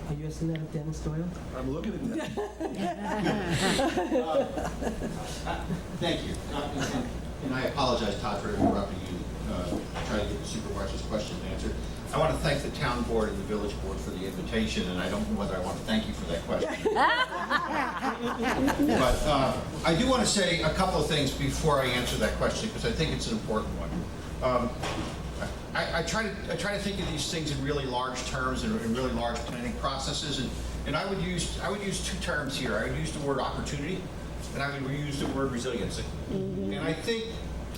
Are you asking that of Dennis Doyle? I'm looking at that. Thank you. And I apologize, Todd, for interrupting you, trying to get the supervisor's question answered. I want to thank the town board and the village board for the invitation, and I don't know whether I want to thank you for that question. But I do want to say a couple of things before I answer that question, because I think it's an important one. I try to think of these things in really large terms and in really large planning processes, and I would use two terms here. I would use the word opportunity, and I would use the word resiliency. Mm-hmm. And I think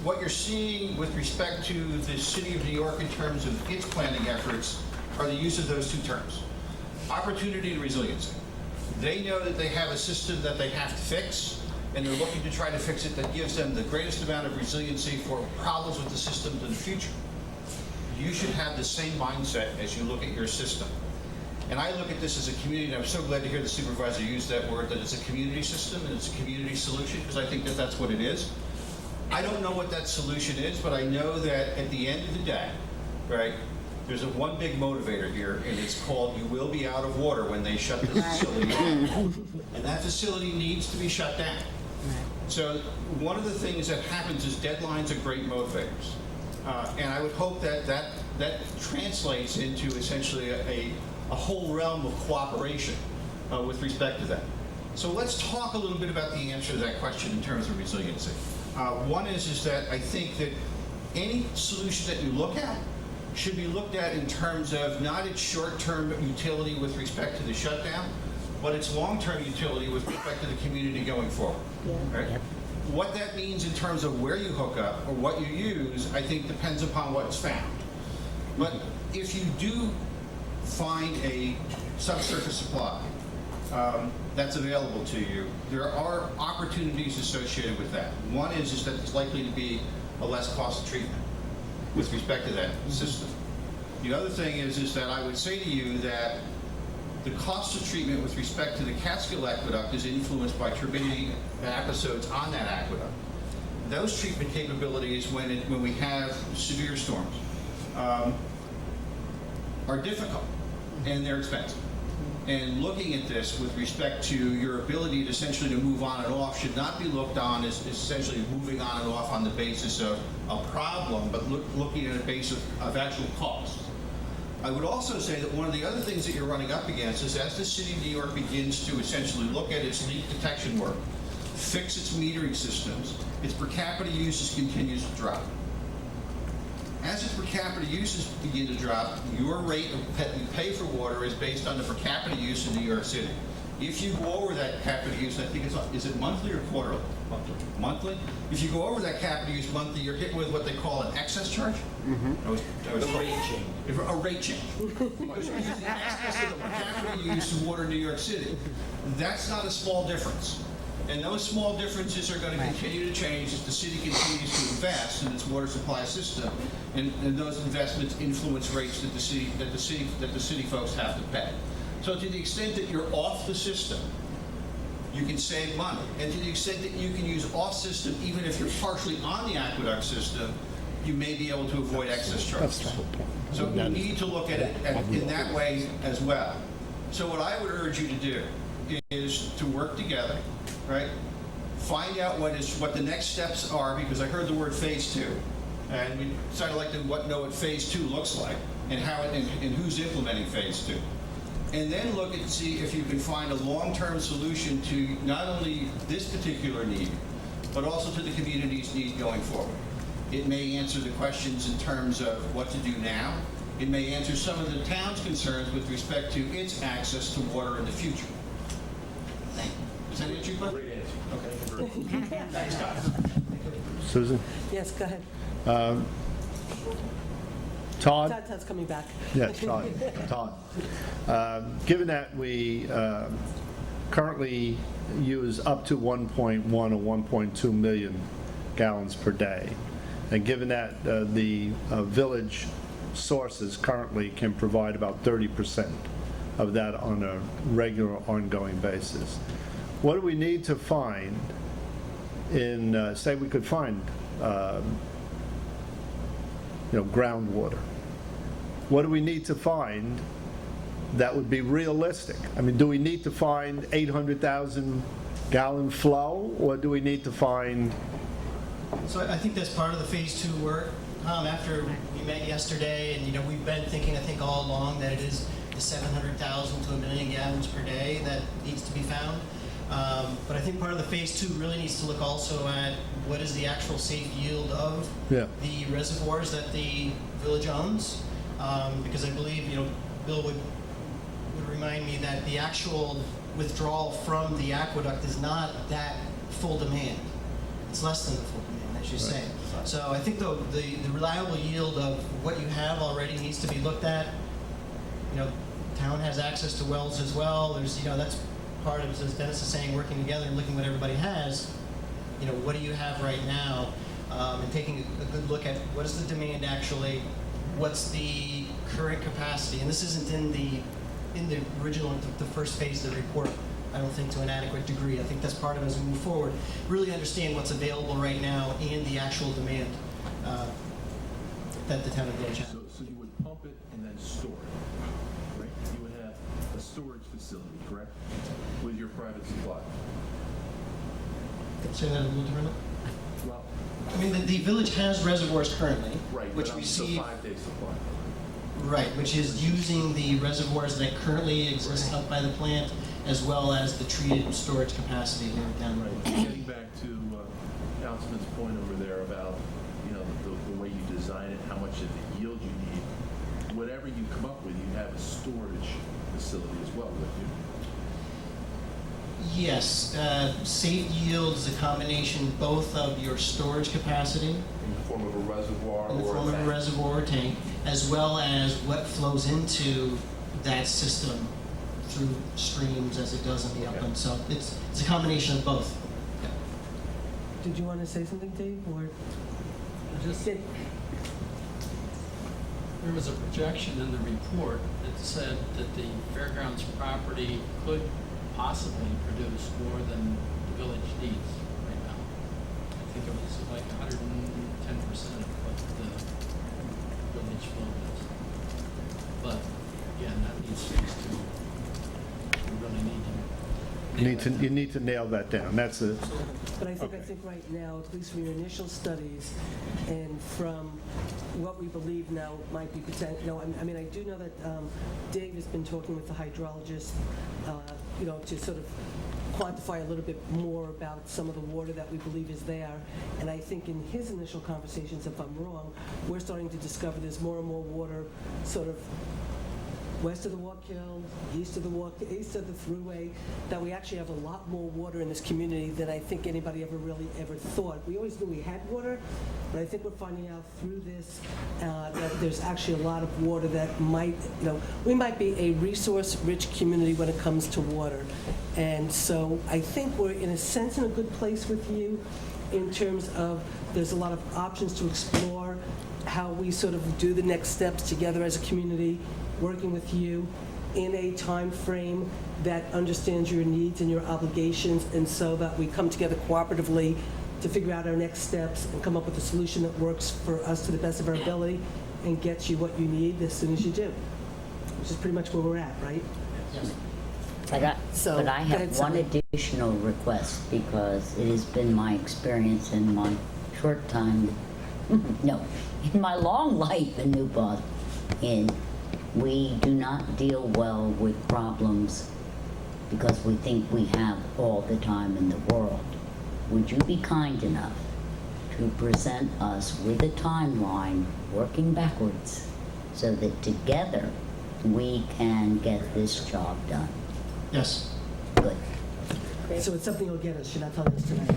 what you're seeing with respect to the City of New York in terms of its planning efforts are the use of those two terms, opportunity and resiliency. They know that they have a system that they have to fix, and they're looking to try to fix it that gives them the greatest amount of resiliency for problems with the system in the future. You should have the same mindset as you look at your system. And I look at this as a community, and I'm so glad to hear the supervisor use that word, that it's a community system and it's a community solution, because I think that that's what it is. I don't know what that solution is, but I know that at the end of the day, right, there's one big motivator here, and it's called you will be out of water when they shut the facility down. And that facility needs to be shut down. So one of the things that happens is deadlines are great motivators. And I would hope that translates into essentially a whole realm of cooperation with respect to that. So let's talk a little bit about the answer to that question in terms of resiliency. One is that I think that any solution that you look at should be looked at in terms of not its short-term utility with respect to the shutdown, but its long-term utility with respect to the community going forward. Yeah. Right? Yep. What that means in terms of where you hook up or what you use, I think depends upon what's found. But if you do find a subsurface supply that's available to you, there are opportunities associated with that. One is that it's likely to be a less cost of treatment with respect to that system. The other thing is that I would say to you that the cost of treatment with respect to the Catskill Aqueduct is influenced by turbidity episodes on that aqueduct. Those treatment capabilities, when we have severe storms, are difficult and they're expensive. And looking at this with respect to your ability to essentially to move on and off should not be looked on as essentially moving on and off on the basis of a problem, but looking at a basis of actual cost. I would also say that one of the other things that you're running up against is as the City of New York begins to essentially look at its leak detection work, fix its metering systems, its per capita uses continues to drop. As its per capita uses begin to drop, your rate of you pay for water is based on the per capita use in New York City. If you go over that capital use, I think is it monthly or quarterly? Monthly. If you go over that capital use monthly, you're hit with what they call an excess charge. I was The rate change. a rate change. Because it's in excess of the capital use of water in New York City. That's not a small difference. And those small differences are going to continue to change as the city continues to invest in its water supply system, and those investments influence rates that the city folks have to pay. So to the extent that you're off the system, you can save money. And to the extent that you can use off-system, even if you're partially on the aqueduct system, you may be able to avoid excess charges. So you need to look at it in that way as well. So what I would urge you to do is to work together, right? Find out what the next steps are, because I heard the word phase 2, and we decided like to know what phase 2 looks like and how and who's implementing phase 2. And then look and see if you can find a long-term solution to not only this particular need, but also to the community's need going forward. It may answer the questions in terms of what to do now. It may answer some of the town's concerns with respect to its access to water in the future. Thank you. Does that answer your question? Great answer. Okay. Thanks, guys. Susan? Yes, go ahead. Todd? Todd's coming back. Yes, Todd. Given that we currently use up to 1.1 or 1.2 million gallons per day, and given that the village sources currently can provide about 30% of that on a regular, ongoing basis, what do we need to find in, say we could find, groundwater? What do we need to find that would be realistic? I mean, do we need to find 800,000 gallon flow, or do we need to find? So I think that's part of the phase 2 work. After we met yesterday, and we've been thinking, I think all along, that it is the 700,000 to 1 million gallons per day that needs to be found. But I think part of the phase 2 really needs to look also at what is the actual safe yield of the reservoirs that the village owns. Because I believe, Bill would remind me that the actual withdrawal from the aqueduct is not that full demand. It's less than the full demand, as you say. So I think the reliable yield of what you have already needs to be looked at. Town has access to wells as well. There's, that's part of, as Dennis is saying, working together and looking what everybody has. What do you have right now? And taking a good look at what is the demand actually, what's the current capacity, and this isn't in the original, the first phase of the report, I don't think, to an adequate degree. I think that's part of it as we move forward. Really understand what's available right now and the actual demand that the town of Village has. So you would pump it and then store it, right? You would have a storage facility, correct? With your private supply. Say that a little differently? Well, I mean, the village has reservoirs currently, right, which but receive, the 5-day supply. right, which is using the reservoirs that currently exist up by the plant, as well as the treated storage capacity here down the road. Getting back to Councilman's point over there about, the way you design it, how much of the yield you need, whatever you come up with, you have a storage facility as well, wouldn't you? Yes, safe yield is a combination both of your storage capacity In the form of a reservoir in the form of a reservoir or tank, as well as what flows into that system through streams as it does in the upland. So it's a combination of both. Did you want to say something, Dave, or? Just, there was a projection in the report that said that the fairgrounds property could possibly produce more than the village needs right now. I think it was like 110% of what the village flow is. But again, that needs phase 2. We really need to. You need to nail that down. That's a. But I think right now, at least from your initial studies and from what we believe now might be potential, I mean, I do know that Dave has been talking with the hydrologist, to sort of quantify a little bit more about some of the water that we believe is there. And I think in his initial conversations, if I'm wrong, we're starting to discover there's more and more water sort of west of the Wallkill, east of the Thruway, that we actually have a lot more water in this community than I think anybody ever thought. We always knew we had water, but I think we're finding out through this that there's actually a lot of water that might, we might be a resource-rich community when it comes to water. And so I think we're, in a sense, in a good place with you in terms of there's a lot of options to explore how we sort of do the next steps together as a community, working with you in a time frame that understands your needs and your obligations, and so that we come together cooperatively to figure out our next steps and come up with a solution that works for us to the best of our ability and gets you what you need as soon as you do, which is pretty much where we're at, right? Yes. But I So, go ahead, have one Sally. additional request, because it has been my experience in my short time, no, in my long life in New Paltz, we do not deal well with problems because we think we have all the time in the world. Would you be kind enough to present us with a timeline working backwards so that together we can get this job done? Yes. Good. So it's something you'll get us, you're not telling us tonight.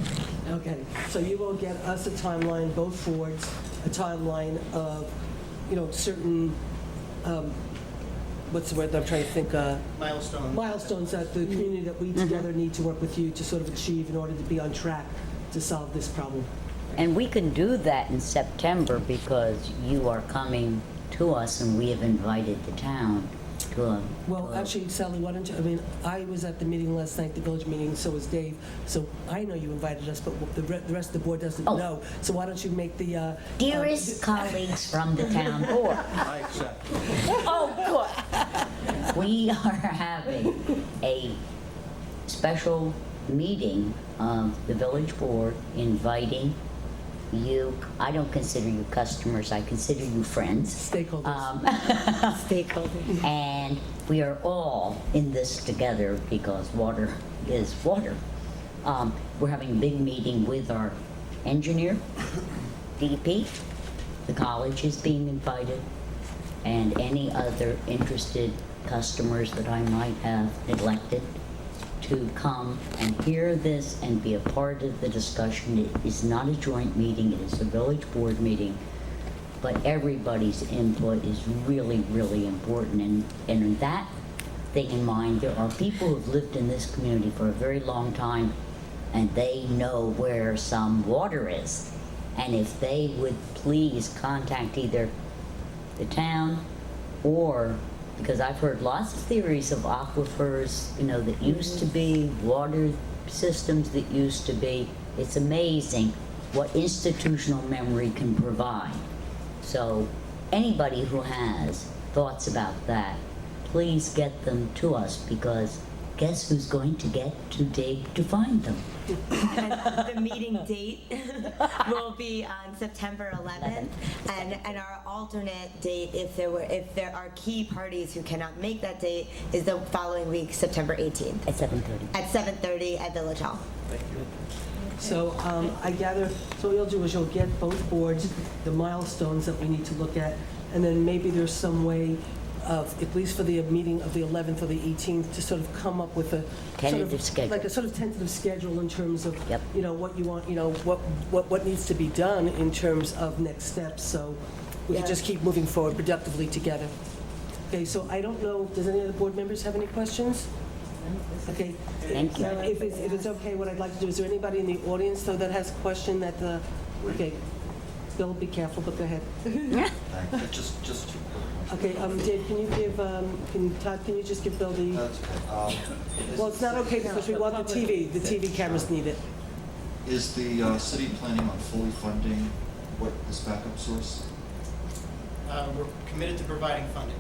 Okay, so you will get us a timeline, both boards, a timeline of, certain, what's the word that I'm trying to think, milestones that the community that we together need to work with you to sort of achieve in order to be on track to solve this problem. And we can do that in September because you are coming to us and we have invited the town to a... Well, actually, Sally, why don't you, I was at the meeting last night, the village meeting, so was Dave, so I know you invited us, but the rest of the board doesn't know. So why don't you make the... Dearest colleagues from the town board. I accept. Oh, good. We are having a special meeting of the village board inviting you. I don't consider you customers, I consider you friends. Stakeholders. Stakeholders. And we are all in this together because water is water. We're having a big meeting with our engineer, DP. The college is being invited, and any other interested customers that I might have neglected to come and hear this and be a part of the discussion. It is not a joint meeting, it is a village board meeting, but everybody's input is really, really important. And with that thing in mind, there are people who've lived in this community for a very long time, and they know where some water is. And if they would please contact either the town or, because I've heard lots of theories of aquifers, that used to be, water systems that used to be. It's amazing what institutional memory can provide. So anybody who has thoughts about that, please get them to us, because guess who's going to get to dig to find them? And the meeting date will be on September 11th, and our alternate date, if there are key parties who cannot make that date, is the following week, September 18th. At 7:30. At 7:30 at Village Hall. So I gather, so what you'll do is you'll get both boards the milestones that we need to look at, and then maybe there's some way of, at least for the meeting of the 11th or the 18th, to sort of come up with a Tentative schedule. like a sort of tentative schedule in terms of, Yep. what you want, what needs to be done in terms of next steps, so we can just keep moving forward productively together. Okay, so I don't know, does any of the board members have any questions? Okay. Thank you. If it's okay, what I'd like to do, is there anybody in the audience, though, that has a question that okay, Bill, be careful, but go ahead. Just two. Okay, Dave, can you give, Todd, can you just give Bill the, That's okay. well, it's not okay because we want the TV cameras need it. Is the city planning on fully funding this backup source? We're committed to providing funding.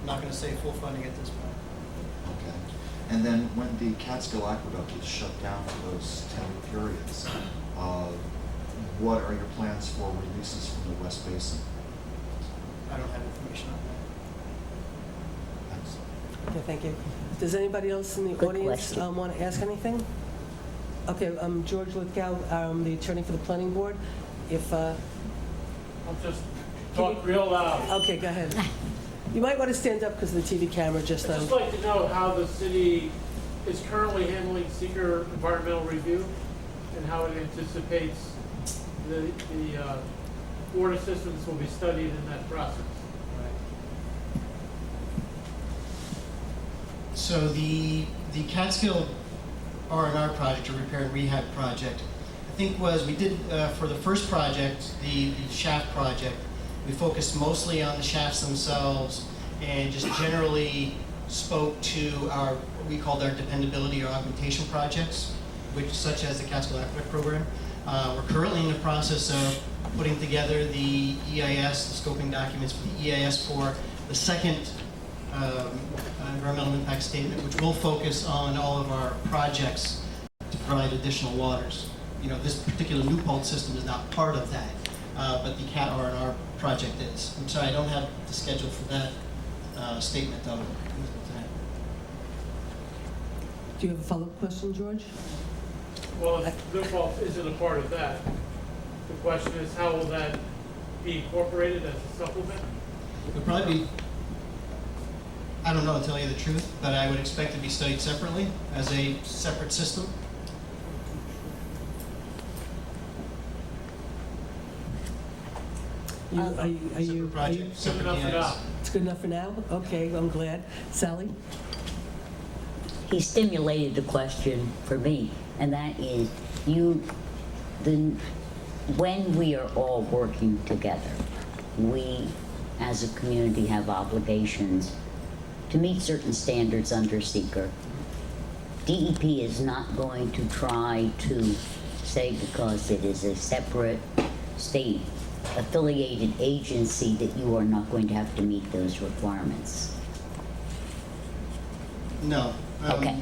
I'm not going to say full funding at this point. Okay. And then when the Catskill Aqueduct is shut down for those 10 periods, what are your plans for releases from the West Basin? I don't have information on that. Thanks. Okay, thank you. Does anybody else in the Good audience question. want to ask anything? Okay, George Lithgow, the attorney for the planning board, if, I'll just talk real loud. okay, go ahead. You might want to stand up because of the TV camera, just I'd just like to know how the city is currently handling seeker environmental review and how it anticipates the water systems will be studied in that process. So the Catskill R&R project, or repair and rehab project, I think we did, for the first project, the shaft project, we focused mostly on the shafts themselves and just generally spoke to what we called our dependability or augmentation projects, such as the Catskill Aqueduct program. We're currently in the process of putting together the EIS, the scoping documents for the EIS for the second environmental impact statement, which will focus on all of our projects to provide additional waters. This particular New Paltz system is not part of that, but the CAT R&R project is. I'm sorry, I don't have the schedule for that statement though. Do you have a follow-up question, George? Well, if New Paltz isn't a part of that, the question is how will that be incorporated as a supplement? It would probably be, I don't know to tell you the truth, but I would expect it to be studied separately as a separate system. Are you? Project, separate enough for EIS. now. It's good enough for now? Okay, I'm glad. Sally? He stimulated the question for me, and that is, when we are all working together, we as a community have obligations to meet certain standards under seeker. DEP is not going to try to say, because it is a separate state affiliated agency, that you are not going to have to meet those requirements. No. Okay.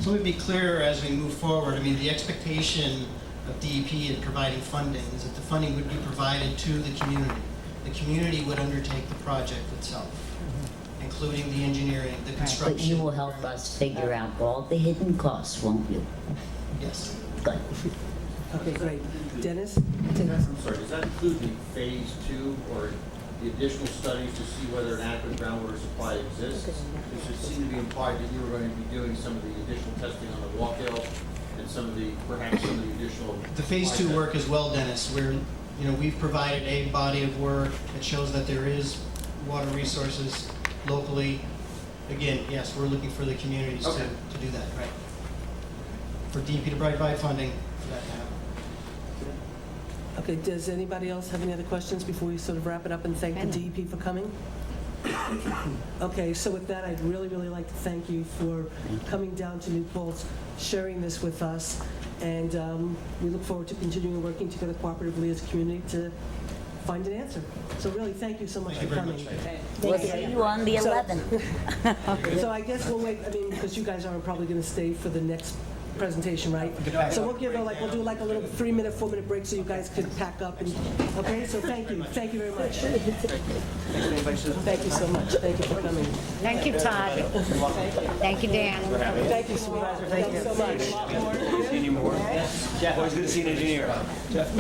So let me be clear as we move forward. I mean, the expectation of DEP in providing funding is that the funding would be provided to the community. The community would undertake the project itself, including the engineering, the construction. But you will help us figure out all the hidden costs, won't you? Yes. Good. Okay, great. Dennis? I'm sorry, does that include the phase 2 or the additional studies to see whether an adequate groundwater supply exists? Because it seemed to be implied that you were going to be doing some of the additional testing on the walk hill and perhaps some of the additional. The phase 2 work as well, Dennis, where we've provided a body of work that shows that there is water resources locally. Again, yes, we're looking for the communities to do that, right? For DEP to provide funding for that to happen. Okay, does anybody else have any other questions before we sort of wrap it up and thank the DEP for coming? Okay, so with that, I'd really, really like to thank you for coming down to New Paltz, sharing this with us, and we look forward to continuing working together cooperatively as a community to find an answer. So really, thank you so much for coming. We'll see you on the 11th. So I guess we'll wait, because you guys aren't probably going to stay for the next presentation, right? So we'll do a little 3-minute, 4-minute break so you guys could pack up and, okay? So thank you very much. Thank you so much. Thank you for coming. Thank you, Todd. Thank you, Dan. Thank you, sweetheart. Thank you so much. See any more? Jeff, always good to see an engineer. Jeff,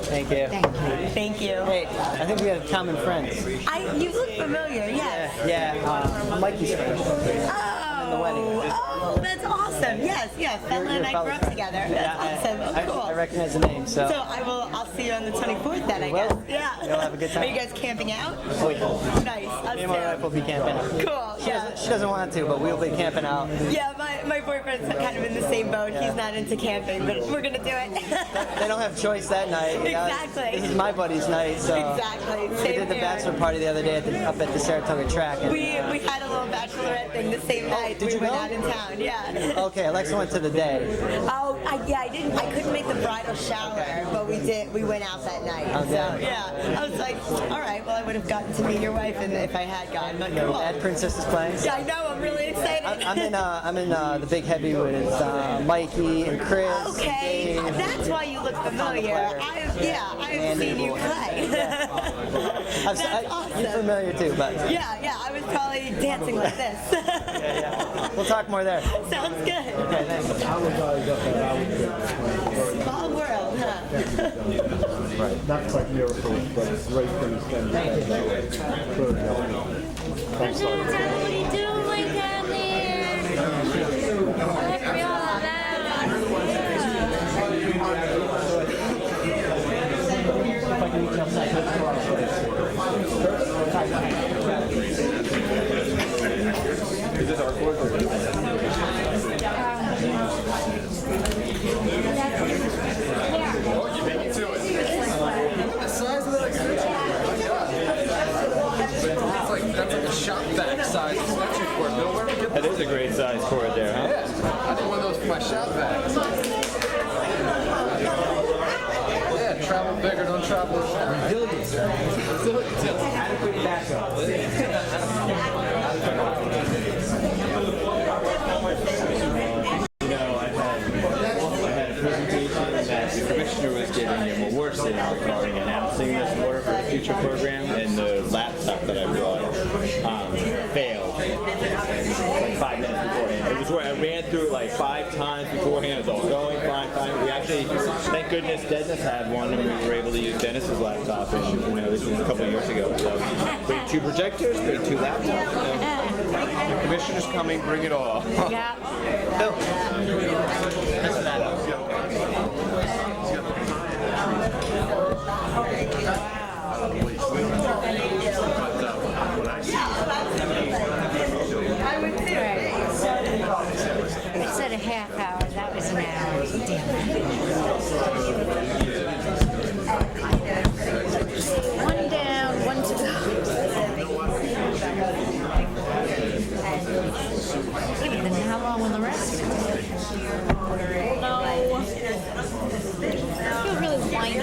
Thank you. Thank you. Hey, I think we have common friends. You look familiar, yes. Yeah, Mikey's friend. The wedding. Oh, that's awesome. Yes. Fenla and I grew up together. That's awesome. Cool. I recognize the name, so. So I'll see you on the 24th then, I guess. Yeah. You'll have a good time. Are you guys camping out? Oh, yeah. Nice. Me and my wife will be camping out. Cool, yeah. She doesn't want to, but we'll be camping out. Yeah, my boyfriend's kind of in the same boat. Yeah. He's not into camping, but we're going to do it. They don't have choice that night. Exactly. This is my buddy's night, so. Exactly. We Same did the here. bachelor party the other day up at the Saratoga track. And, We had a little bachelorette thing the same night. did we you went go? out in town, yeah. Okay, Alexa went to the day. Oh, I didn't. I couldn't make the bridal shower, but we did. We went out that night. Okay. So yeah, I was like, all right. Well, I would have gotten to meet your wife, and if I had gone, but cool. At Princess is playing. Yeah, I know. I'm really excited. I'm in the big heavy with Mikey and Chris. Okay, and Dave. that's why you look familiar. Yeah, I've seen you play. That's awesome. You're familiar too, but Yeah, I was probably dancing like this. we'll talk more there. Sounds good. Okay, thanks. Small world, huh? Right. Not quite miracles, but great things can be done. Thanks, Lord. What are you doing down there? Let me all Is this our course or? Oh, you beat me to it. The size of that extension that's like a shop vac size extension cord. Bill, where we get That is a great size cord there, huh? Yeah, I need one of those for my shop vacs. Yeah, travel big or don't travel at all. Resilience. Adequate backup. I had a presentation that the commissioner was giving, and what we're sitting recording, announcing this Water for the Future program, and the laptop that I brought failed like 5 minutes beforehand. It was where I ran through it like 5 times beforehand. It was all going fine. We actually, thank goodness, Dennis had one, and we were able to use Dennis's laptop. And this was a couple of years ago. So bring 2 projectors, bring 2 laptops. The commissioner's coming. Bring it all. Yeah. I said a half hour, that was an hour. Damn it. One down, one to go. Then how long will the rest be? No. I feel really whiny.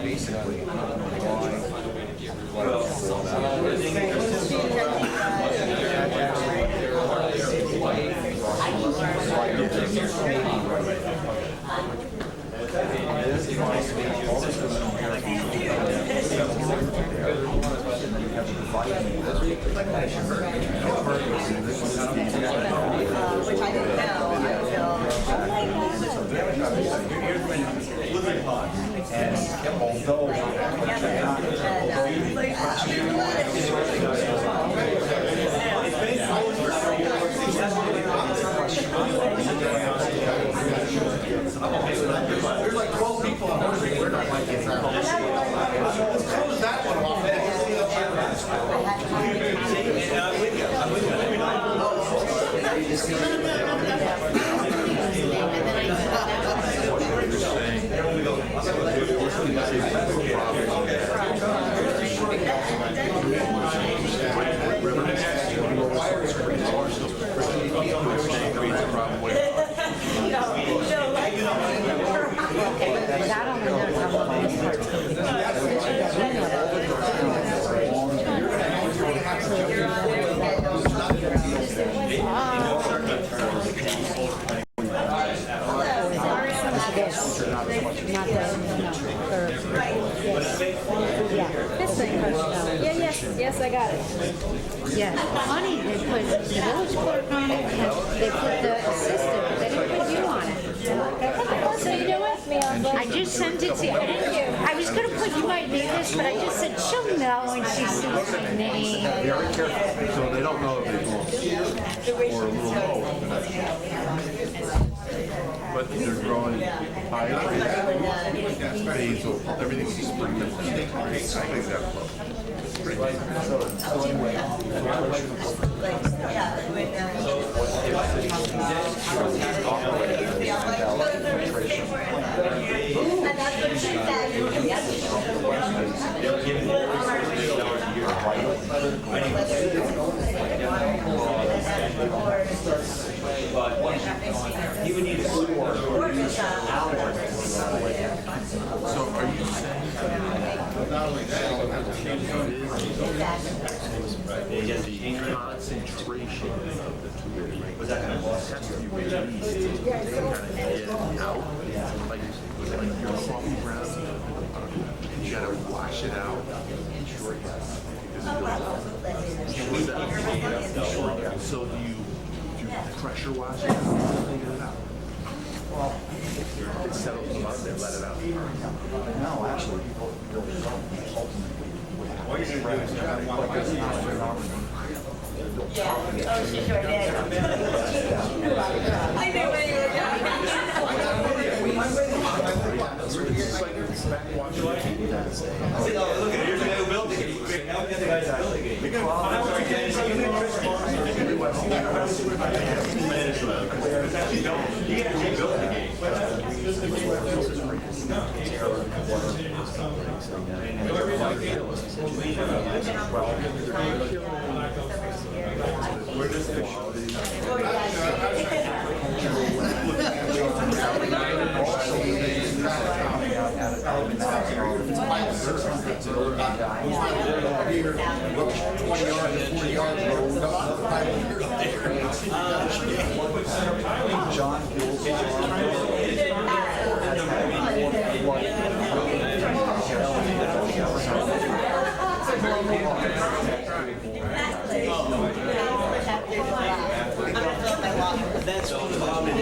Basically, Which I didn't There's like 12 people on Horse We're not like it. Let's close that one off. Yes, I got it. Yeah, funny, they put the village clerk on it, and they put the assistant, but they didn't put you on it. So you know what? I just sent it to you. I was gonna put you might need this, but I just said she'll know when she sees my name. Very careful, so they don't know if it's or a little low. But they're growing higher, basil, everything's spring. I think that's low. You would need a So are you saying not only that, the concentration of the fluid has to be released to kind of get out? Like your coffee ground, you gotta wash it out. So do you pressure wash it out or take it out? Well, it settles them up, they let it out. No, actually, What you're going to do is Yeah. Oh, she sure did. I knew where you were going. Look at here's the guy who built the game. Now we got the guys that built the game. You're going John That's all about it.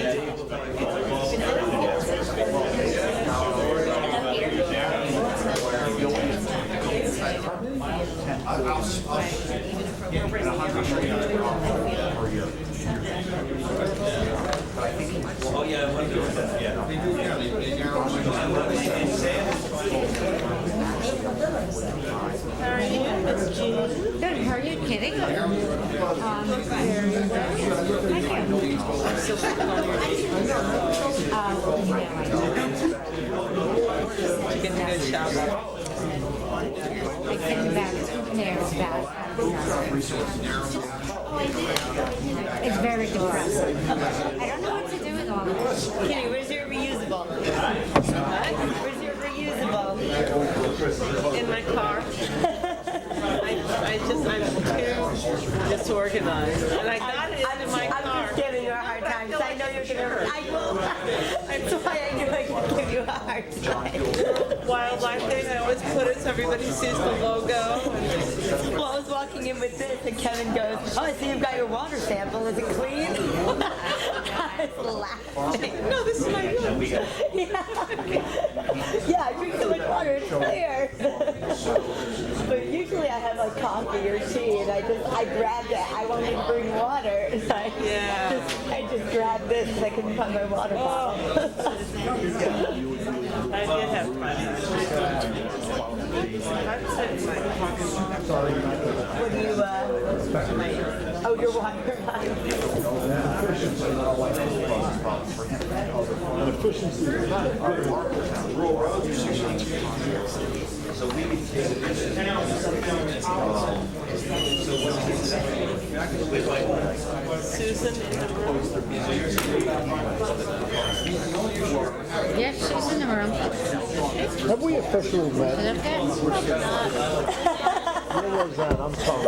Oh, yeah, one good. Yeah. How are you? It's Jude. Good, how are you? Kidding? Very well. Get a good shower. I think about 2 pairs back. Oh, I did. It's very depressing. I don't know what to do with all this. Kenny, where's your reusable? Where's your reusable? In my car. I'm too disorganized. And I got it in my car. I'm just giving you a hard time because I know you're I will. That's why I knew I could give you a hard time. Wildlife thing, I always put it so everybody sees the logo. Well, I was walking in with this, and Kevin goes, "Oh, I see you've got your water sample. Is it clean?" I was laughing. No, this is my good. Yeah, I drink so much water, it's clear. But usually I have like coffee or tea, and I grabbed it. I won't even bring water. And I just grabbed this so I couldn't find my water bottle. I did have fun. What do you, oh, your water. So we can take Susan in the room. Yes, she's in the room. Have we officially met? Is it okay? Where was that? I'm sorry.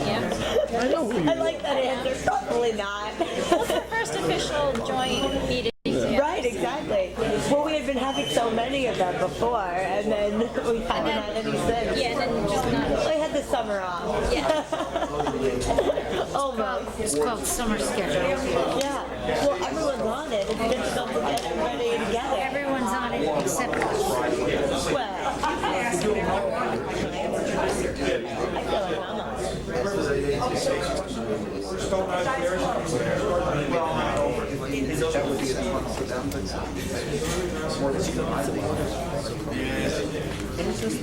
Yeah. I know who you I like that answer. Probably not. What's our first official joint meeting? Right, exactly. Well, we had been having so many of them before, and then we haven't had any since. Yeah, and then just not. We had the summer off. Yeah. Almost. It's called summer schedule. Yeah. Well, everyone's on it. It's difficult to get everybody together. Everyone's on it except us. Well, I feel like I'm on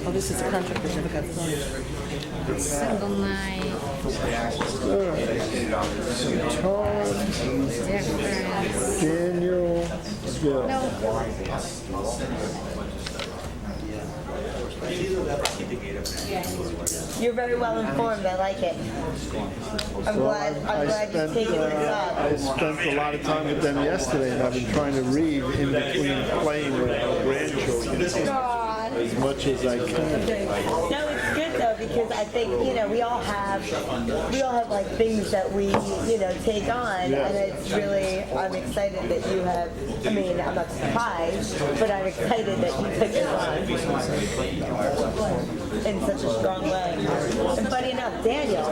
Oh, this is a contract that never got signed. Single night. Todd, Difference. Daniel, Bill. No. You're very well informed. I like it. I'm glad you've taken this up. I spent a lot of time with them yesterday, and I've been trying to read in between playing with our grandchildren as much as I can. No, it's good though because I think we all have like things that we take on, Yes. and it's really I'm excited that you have. I mean, I'm not surprised, but I'm excited that you took this on in such a strong way. And funny enough, Daniel,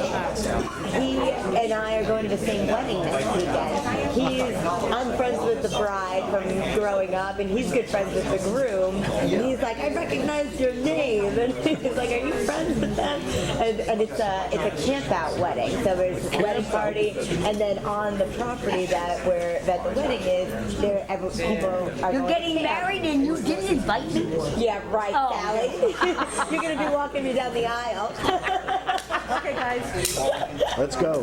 he and I are going to the same wedding this weekend. I'm friends with the bride from growing up, and he's good friends with the groom. And he's like, I recognize your name, and he's like, are you friends with them? And it's a camp out wedding. So there's this wedding party, and then on the property that the wedding is, people are You're getting married and you didn't invite me? Yeah, right, Sally. You're gonna be walking me down the aisle. Okay, guys. Let's go.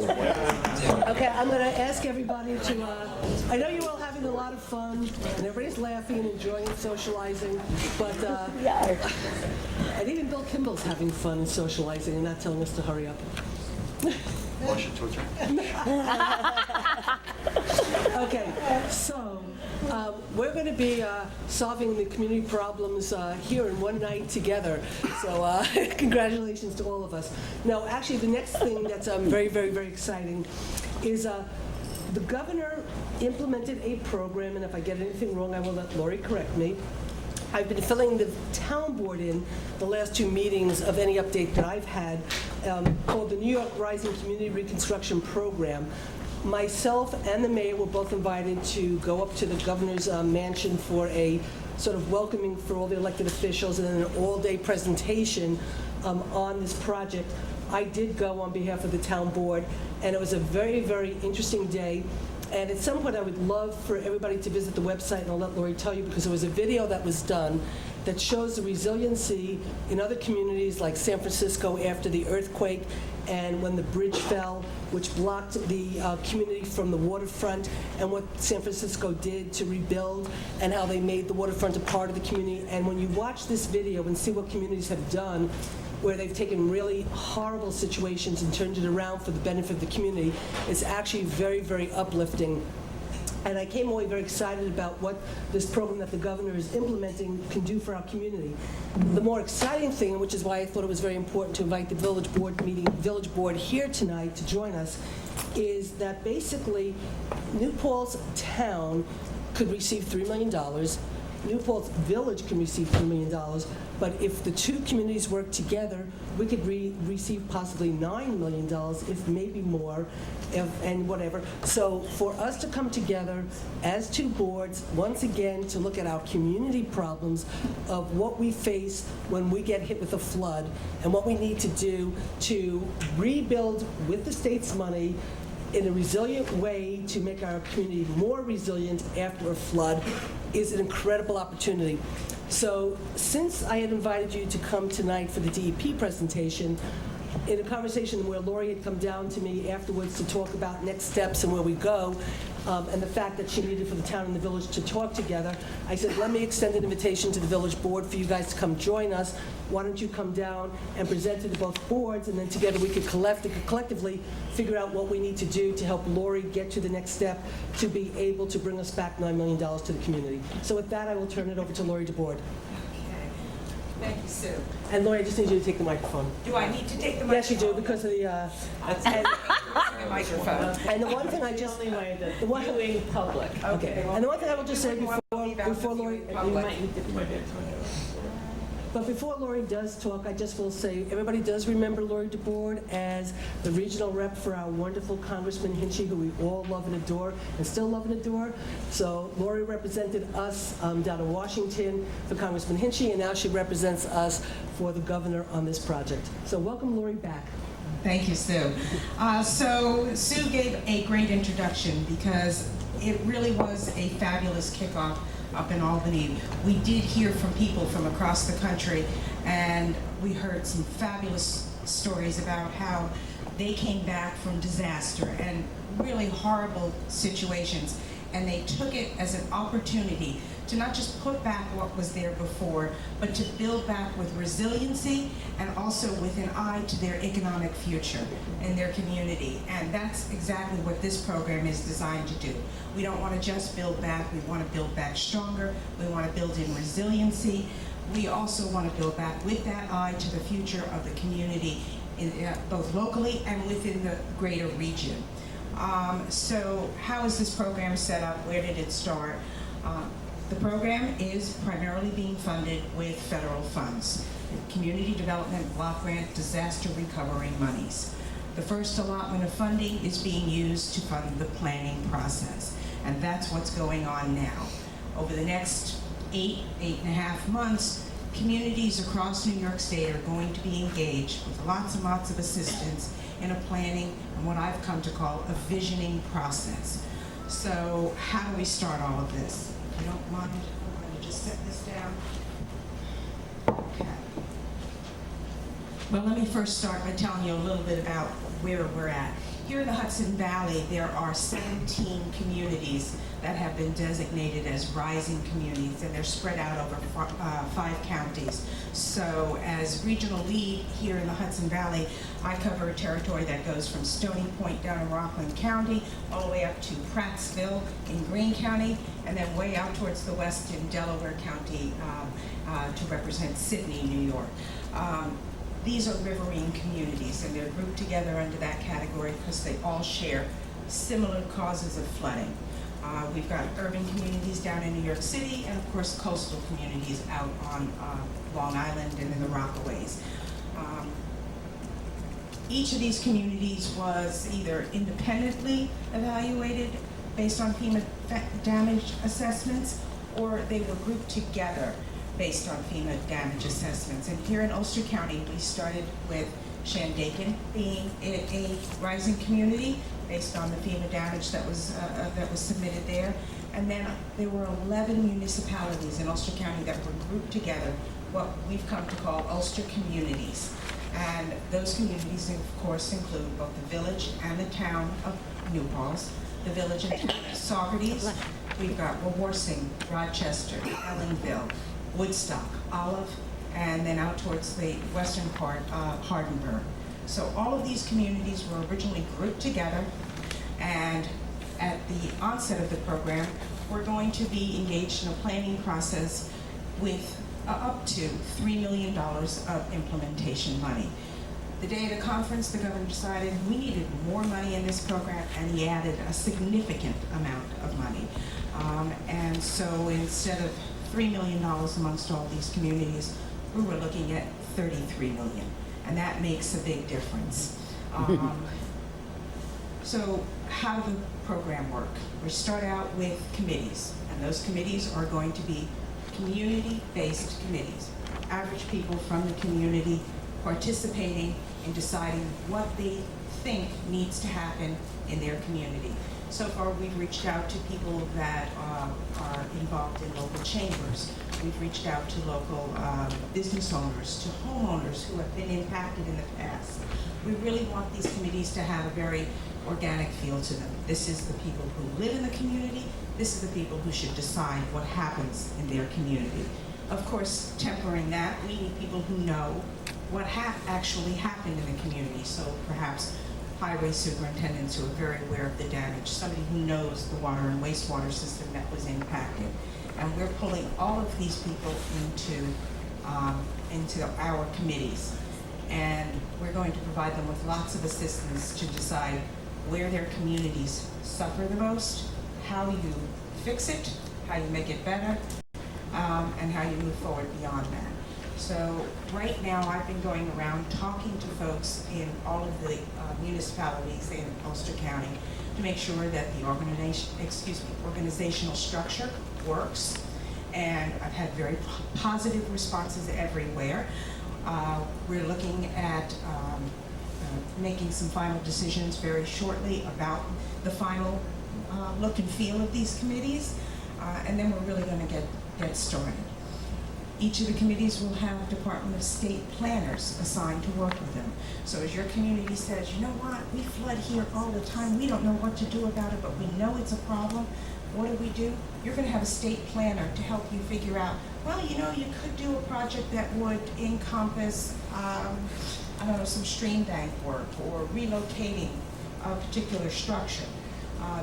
Okay, I'm going to ask everybody to, I know you're all having a lot of fun, and everybody's laughing and enjoying and socializing, but, and even Bill Kimball's having fun and socializing and not telling us to hurry up. Motion to adjourn. Okay, so we're going to be solving the community problems here in one night together. So congratulations to all of us. Now, actually, the next thing that's very, very, very exciting is the governor implemented a program, and if I get anything wrong, I will let Lori correct me. I've been filling the town board in the last two meetings of any update that I've had, called the New York Rising Community Reconstruction Program. Myself and the mayor were both invited to go up to the governor's mansion for a sort of welcoming for all the elected officials and then an all-day presentation on this project. I did go on behalf of the town board, and it was a very, very interesting day. And at some point, I would love for everybody to visit the website, and I'll let Lori tell you, because there was a video that was done that shows the resiliency in other communities like San Francisco after the earthquake and when the bridge fell, which blocked the community from the waterfront, and what San Francisco did to rebuild and how they made the waterfront a part of the community. And when you watch this video and see what communities have done, where they've taken really horrible situations and turned it around for the benefit of the community, it's actually very, very uplifting. And I came away very excited about what this program that the governor is implementing can do for our community. The more exciting thing, which is why I thought it was very important to invite the village board here tonight to join us, is that basically New Paltz Town could receive $3 million. New Paltz Village can receive $3 million, but if the two communities work together, we could receive possibly $9 million, if maybe more, and whatever. So for us to come together as two boards, once again, to look at our community problems of what we face when we get hit with a flood, and what we need to do to rebuild with the state's money in a resilient way to make our community more resilient after a flood, is an incredible opportunity. So since I had invited you to come tonight for the DEP presentation, in a conversation where Lori had come down to me afterwards to talk about next steps and where we go, and the fact that she needed for the town and the village to talk together, I said, let me extend an invitation to the village board for you guys to come join us. Why don't you come down and present it to both boards, and then together we could collectively figure out what we need to do to help Lori get to the next step to be able to bring us back $9 million to the community. So with that, I will turn it over to Lori DeBoard. Thank you, Sue. And Lori, I just need you to take the microphone. Do I need to take the microphone? Yes, you do, because of the, The microphone. and the one thing I just, the one, Viewing public. okay, and the one thing I will just say before Lori, but before Lori does talk, I just will say, everybody does remember Lori DeBoard as the regional rep for our wonderful Congressman Hinchey, who we all love and adore, and still love and adore. So Lori represented us down in Washington for Congressman Hinchey, and now she represents us for the governor on this project. So welcome Lori back. Thank you, Sue. So Sue gave a great introduction because it really was a fabulous kickoff up in Albany. We did hear from people from across the country, and we heard some fabulous stories about how they came back from disaster and really horrible situations, and they took it as an opportunity to not just put back what was there before, but to build back with resiliency and also with an eye to their economic future in their community. And that's exactly what this program is designed to do. We don't want to just build back, we want to build back stronger, we want to build in resiliency. We also want to build back with that eye to the future of the community, both locally and within the greater region. So how is this program set up? Where did it start? The program is primarily being funded with federal funds, Community Development Block Grant Disaster Recovery monies. The first allotment of funding is being used to fund the planning process, and that's what's going on now. Over the next 8.5 months, communities across New York State are going to be engaged with lots and lots of assistance in a planning and what I've come to call a visioning process. So how do we start all of this? If you don't mind, I'm going to just set this down. Okay. Well, let me first start by telling you a little bit about where we're at. Here in the Hudson Valley, there are 17 communities that have been designated as rising communities, and they're spread out over 5 counties. So as regional lead here in the Hudson Valley, I cover a territory that goes from Stony Point down in Rockland County, all the way up to Prattsville in Greene County, and then way out towards the west in Delaware County to represent Sydney, New York. These are riverine communities, and they're grouped together under that category because they all share similar causes of flooding. We've got urban communities down in New York City, and of course coastal communities out on Long Island and in the Rockaways. Each of these communities was either independently evaluated based on FEMA damage assessments, or they were grouped together based on FEMA damage assessments. And here in Ulster County, we started with Shandaken being a rising community based on the FEMA damage that was submitted there. And then there were 11 municipalities in Ulster County that were grouped together, what we've come to call Ulster communities. And those communities, of course, include both the village and the town of New Paltz, the village and town of Saugerties. We've got Wawarsing, Rochester, Ellingville, Woodstock, Olive, and then out towards the western part, Hardenburg. So all of these communities were originally grouped together, and at the onset of the program, we're going to be engaged in a planning process with up to $3 million of implementation money. The day of the conference, the governor decided we needed more money in this program, and he added a significant amount of money. And so instead of $3 million amongst all these communities, we were looking at $33 million, and that makes a big difference. So how does the program work? We start out with committees, and those committees are going to be community-based committees. Average people from the community participating in deciding what they think needs to happen in their community. So far, we've reached out to people that are involved in local chambers. We've reached out to local business owners, to homeowners who have been impacted in the past. We really want these committees to have a very organic feel to them. This is the people who live in the community. This is the people who should decide what happens in their community. Of course, tempering that, we need people who know what actually happened in the community. So perhaps highway superintendents who are very aware of the damage, somebody who knows the water and wastewater system that was impacted. And we're pulling all of these people into our committees. And we're going to provide them with lots of assistance to decide where their communities suffer the most, how you fix it, how you make it better, and how you move forward beyond that. So right now, I've been going around talking to folks in all of the municipalities in Ulster County to make sure that the organizational structure works. And I've had very positive responses everywhere. We're looking at making some final decisions very shortly about the final look and feel of these committees, and then we're really going to get started. Each of the committees will have Department of State planners assigned to work with them. So as your community says, you know what, we flood here all the time, we don't know what to do about it, but we know it's a problem, what do? You're going to have a state planner to help you figure out, well, you know, you could do a project that would encompass, I don't know, some stream bank work or relocating a particular structure.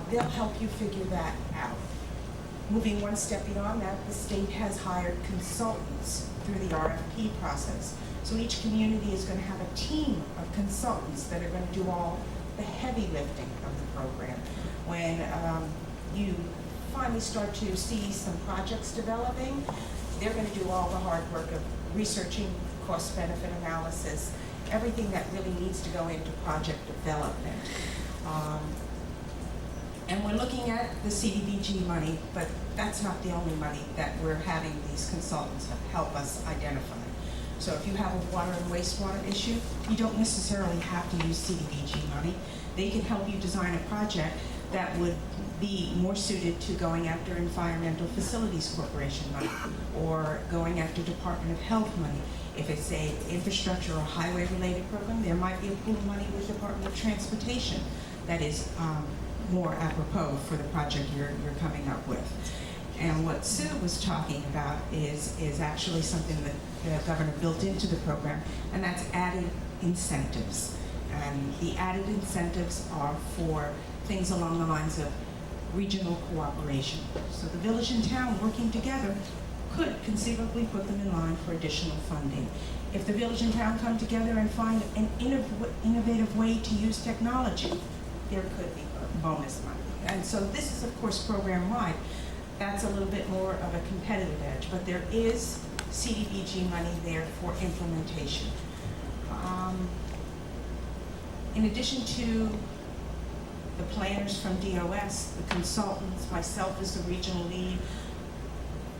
They'll help you figure that out. Moving one step beyond that, the state has hired consultants through the RFP process. So each community is going to have a team of consultants that are going to do all the heavy lifting of the program. When you finally start to see some projects developing, they're going to do all the hard work of researching cost-benefit analysis, everything that really needs to go into project development. And we're looking at the CDBG money, but that's not the only money that we're having these consultants help us identify. So if you have a water and wastewater issue, you don't necessarily have to use CDBG money. They can help you design a project that would be more suited to going after Environmental Facilities Corporation money or going after Department of Health money. If it's a infrastructure or highway-related program, there might be a pool of money with Department of Transportation that is more apropos for the project you're coming up with. And what Sue was talking about is actually something that the governor built into the program, and that's added incentives. And the added incentives are for things along the lines of regional cooperation. So the village and town working together could conceivably put them in line for additional funding. If the village and town come together and find an innovative way to use technology, there could be bonus money. And so this is, of course, program-wide. That's a little bit more of a competitive edge, but there is CDBG money there for implementation. In addition to the planners from DOS, the consultants, myself as the regional lead,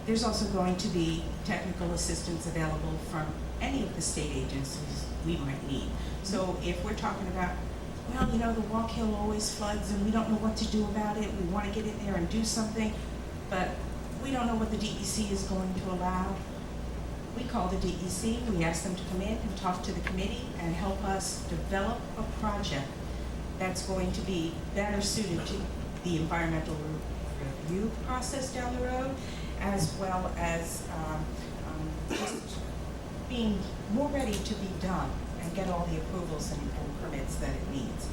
there's also going to be technical assistance available from any of the state agencies we might need. So if we're talking about, well, you know, the Walk Hill always floods and we don't know what to do about it, we want to get in there and do something, but we don't know what the DEC is going to allow. We call the DEC, we ask them to come in and talk to the committee and help us develop a project that's going to be better suited to the environmental review process down the road, as well as just being more ready to be done and get all the approvals and permits that it needs.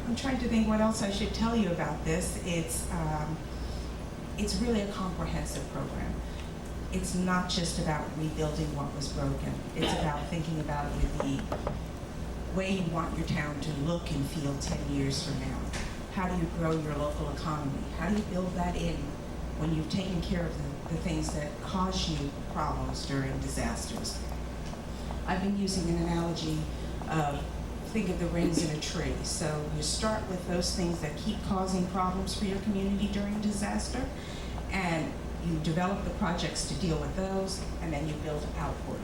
I'm trying to think what else I should tell you about this. It's really a comprehensive program. it's not just about rebuilding what was broken. It's about thinking about the way you want your town to look and feel 10 years from now. How do you grow your local economy? How do you build that in when you've taken care of the things that cause you problems during disasters? I've been using an analogy of think of the rings in a tree. So you start with those things that keep causing problems for your community during disaster, and you develop the projects to deal with those, and then you build outward.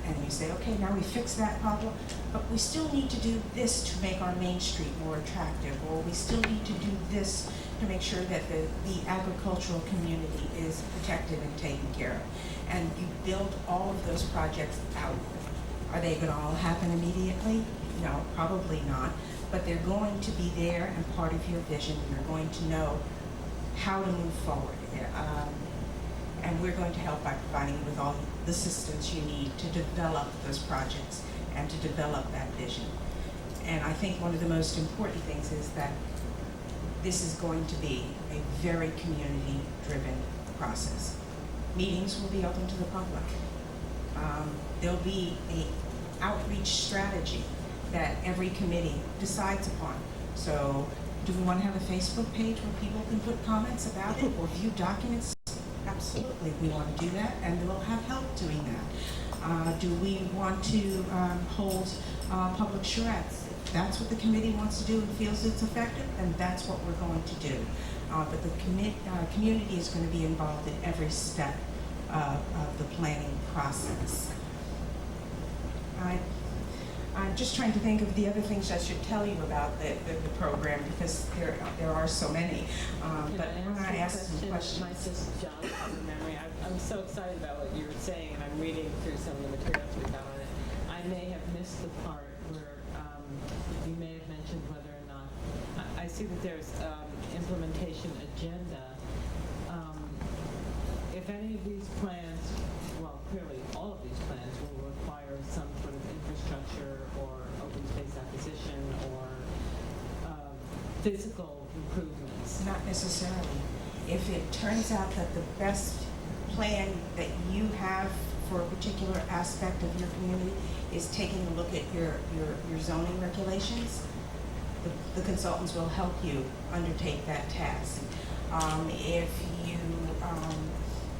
And you say, okay, now we fix that problem, but we still need to do this to make our main street more attractive, or we still need to do this to make sure that the agricultural community is protected and taken care of. And you build all of those projects outward. Are they going to all happen immediately? No, probably not. But they're going to be there and part of your vision. You're going to know how to move forward. And we're going to help by providing you with all the systems you need to develop those projects and to develop that vision. And I think one of the most important things is that this is going to be a very community-driven process. Meetings will be open to the public. There'll be an outreach strategy that every committee decides upon. So do we want to have a Facebook page where people can put comments about it or view documents? Absolutely, we want to do that, and we'll have help doing that. Do we want to hold public charrettes? If that's what the committee wants to do and feels it's effective, then that's what we're going to do. But the community is going to be involved in every step of the planning process. I'm just trying to think of the other things I should tell you about the program, because there are so many. But when I ask some questions. My sister John from memory. I'm so excited about what you were saying, and I'm reading through some of the materials we got on it. I may have missed the part where you may have mentioned whether or not I see that there's implementation agenda. If any of these plans, well, clearly all of these plans will require some sort of infrastructure or open space acquisition or physical improvements. Not necessarily. If it turns out that the best plan that you have for a particular aspect of your community is taking a look at your zoning regulations, the consultants will help you undertake that task. If you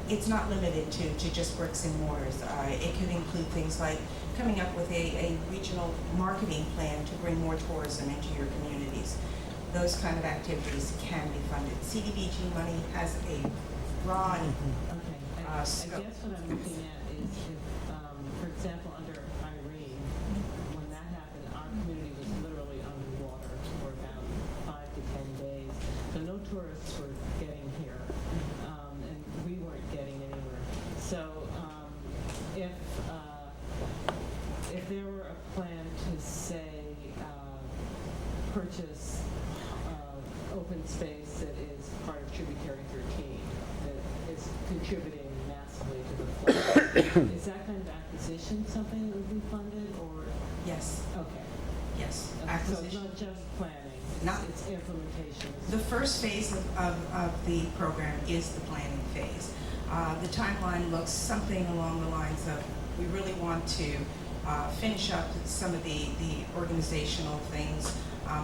it's not limited to just bricks and mortars. It could include things like coming up with a regional marketing plan to bring more tourism into your communities. Those kind of activities can be funded. CDBG money has a broad I scope. guess what I'm looking at is if, for example, under Irene, when that happened, our community was literally underwater for about 5 to 10 days. So no tourists were getting here, and we weren't getting anywhere. So if there were a plan to say purchase open space that is part of Tributary 13 that is contributing massively to the flood, is that kind of acquisition something that would be funded, or? Yes. Okay. Yes. Okay, so Acquisition. it's not just planning, it's implementation. The first phase of the program is the planning phase. The timeline looks something along the lines of, we really want to finish up some of the organizational things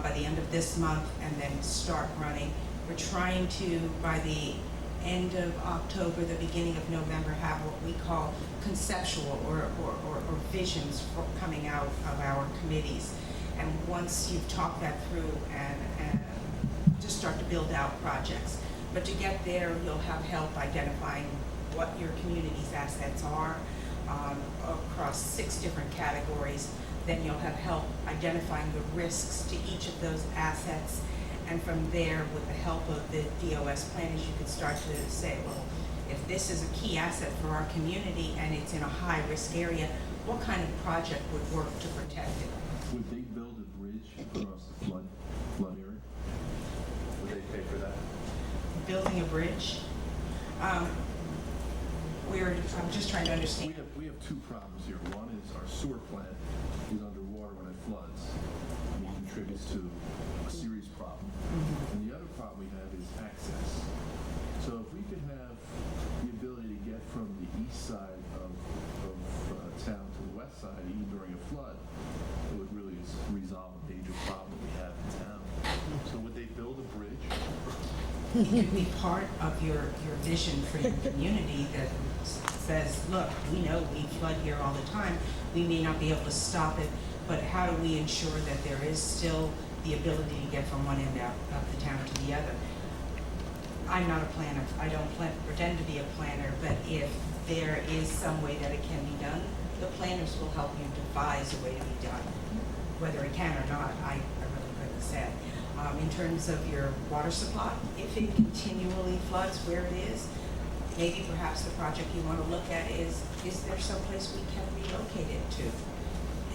by the end of this month and then start running. We're trying to, by the end of October, the beginning of November, have what we call conceptual or visions for coming out of our committees. And once you've talked that through and just start to build out projects. But to get there, you'll have help identifying what your community's assets are across 6 different categories. Then you'll have help identifying the risks to each of those assets. And from there, with the help of the DOS planners, you can start to say, well, if this is a key asset for our community and it's in a high-risk area, what kind of project would work to protect it? Would they build a bridge across the flood area? Would they pay for that? Building a bridge? I'm just trying to understand. We have 2 problems here. One is our sewer plant is underwater when it floods, and it contributes to a serious problem. And the other problem we have is access. So if we could have the ability to get It could be part of your vision for your community that says, look, we know we flood here all the time. We may not be able to stop it, but how do we ensure that there is still the ability to get from one end of the town to the other? I'm not a planner. I don't pretend to be a planner, but if there is some way that it can be done, the planners will help you devise a way to be done. Whether it can or not, I really couldn't say. In terms of your water supply, if it continually floods where it is, maybe perhaps the project you want to look at is there someplace we can relocate it to?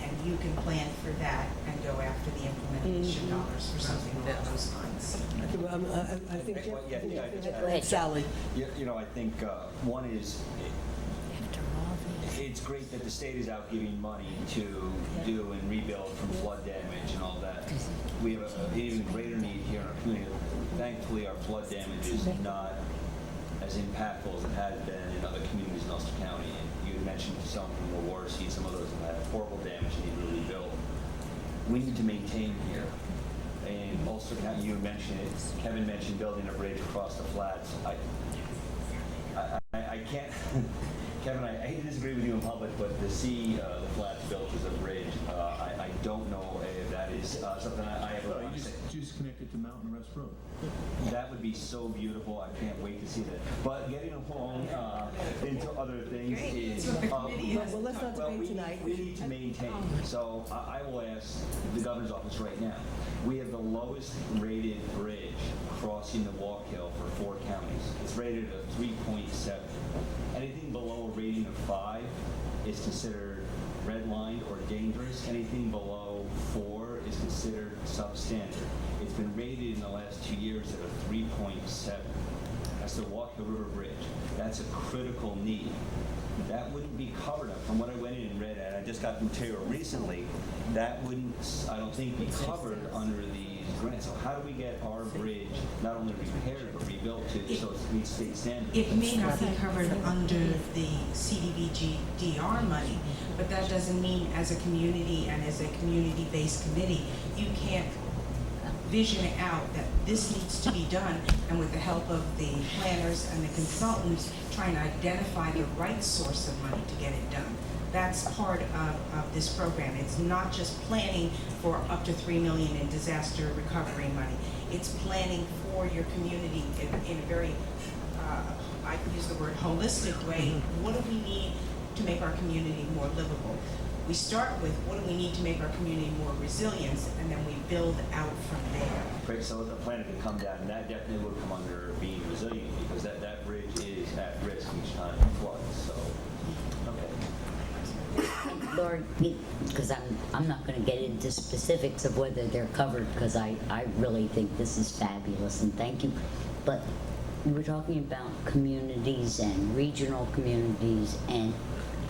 And you can plan for that and go after the implementation dollars for something along those lines. I think, Go ahead, Sally. You know, I think one is, it's great that the state is out giving money to do and rebuild from flood damage and all that. We have an even greater need here in our community. Thankfully, our flood damage is not as impactful as it has been in other communities in Ulster County. And you had mentioned some from Warseed, some of those have had horrible damage and need to rebuild. We need to maintain here. In Ulster County, you mentioned it, Kevin mentioned building a bridge across the flats. I can't, Kevin, I hate to disagree with you in public, but to see the flats built as a bridge, I don't know if that is something I have a You just connect it to Mountain Rest Road. That would be so beautiful. I can't wait to see that. But getting along into other things is... Well, let's not debate tonight. We need to maintain. So I will ask the governor's office right now. We have the lowest rated bridge crossing the Walk Hill for 4 counties. It's rated a 3.7. Anything below a rating of 5 is considered redlined or dangerous. Anything below 4 is considered substandard. It's been rated in the last 2 years at a 3.7. That's the Walk Hill River Bridge. That's a critical need. That wouldn't be covered up. From what I went in and read, and I just got material recently, that wouldn't, I don't think, be covered under these grants. So how do we get our bridge not only repaired but rebuilt so it meets state standards? It may not be covered under the CDBG-DR money, but that doesn't mean as a community and as a community-based committee, you can't vision out that this needs to be done, and with the help of the planners and the consultants, trying to identify the right source of money to get it done. That's part of this program. It's not just planning for up to $3 million in disaster recovery money. It's planning for your community in a very, I use the word holistic way. What do we need to make our community more livable? We start with what do we need to make our community more resilient, and then we build out from there. Great, so the plan could come down, and that definitely would come under being resilient, because that bridge is at risk each time it floods, so, okay. Laura, because I'm not going to get into specifics of whether they're covered, because I really think this is fabulous, and thank you. But we were talking about communities and regional communities, and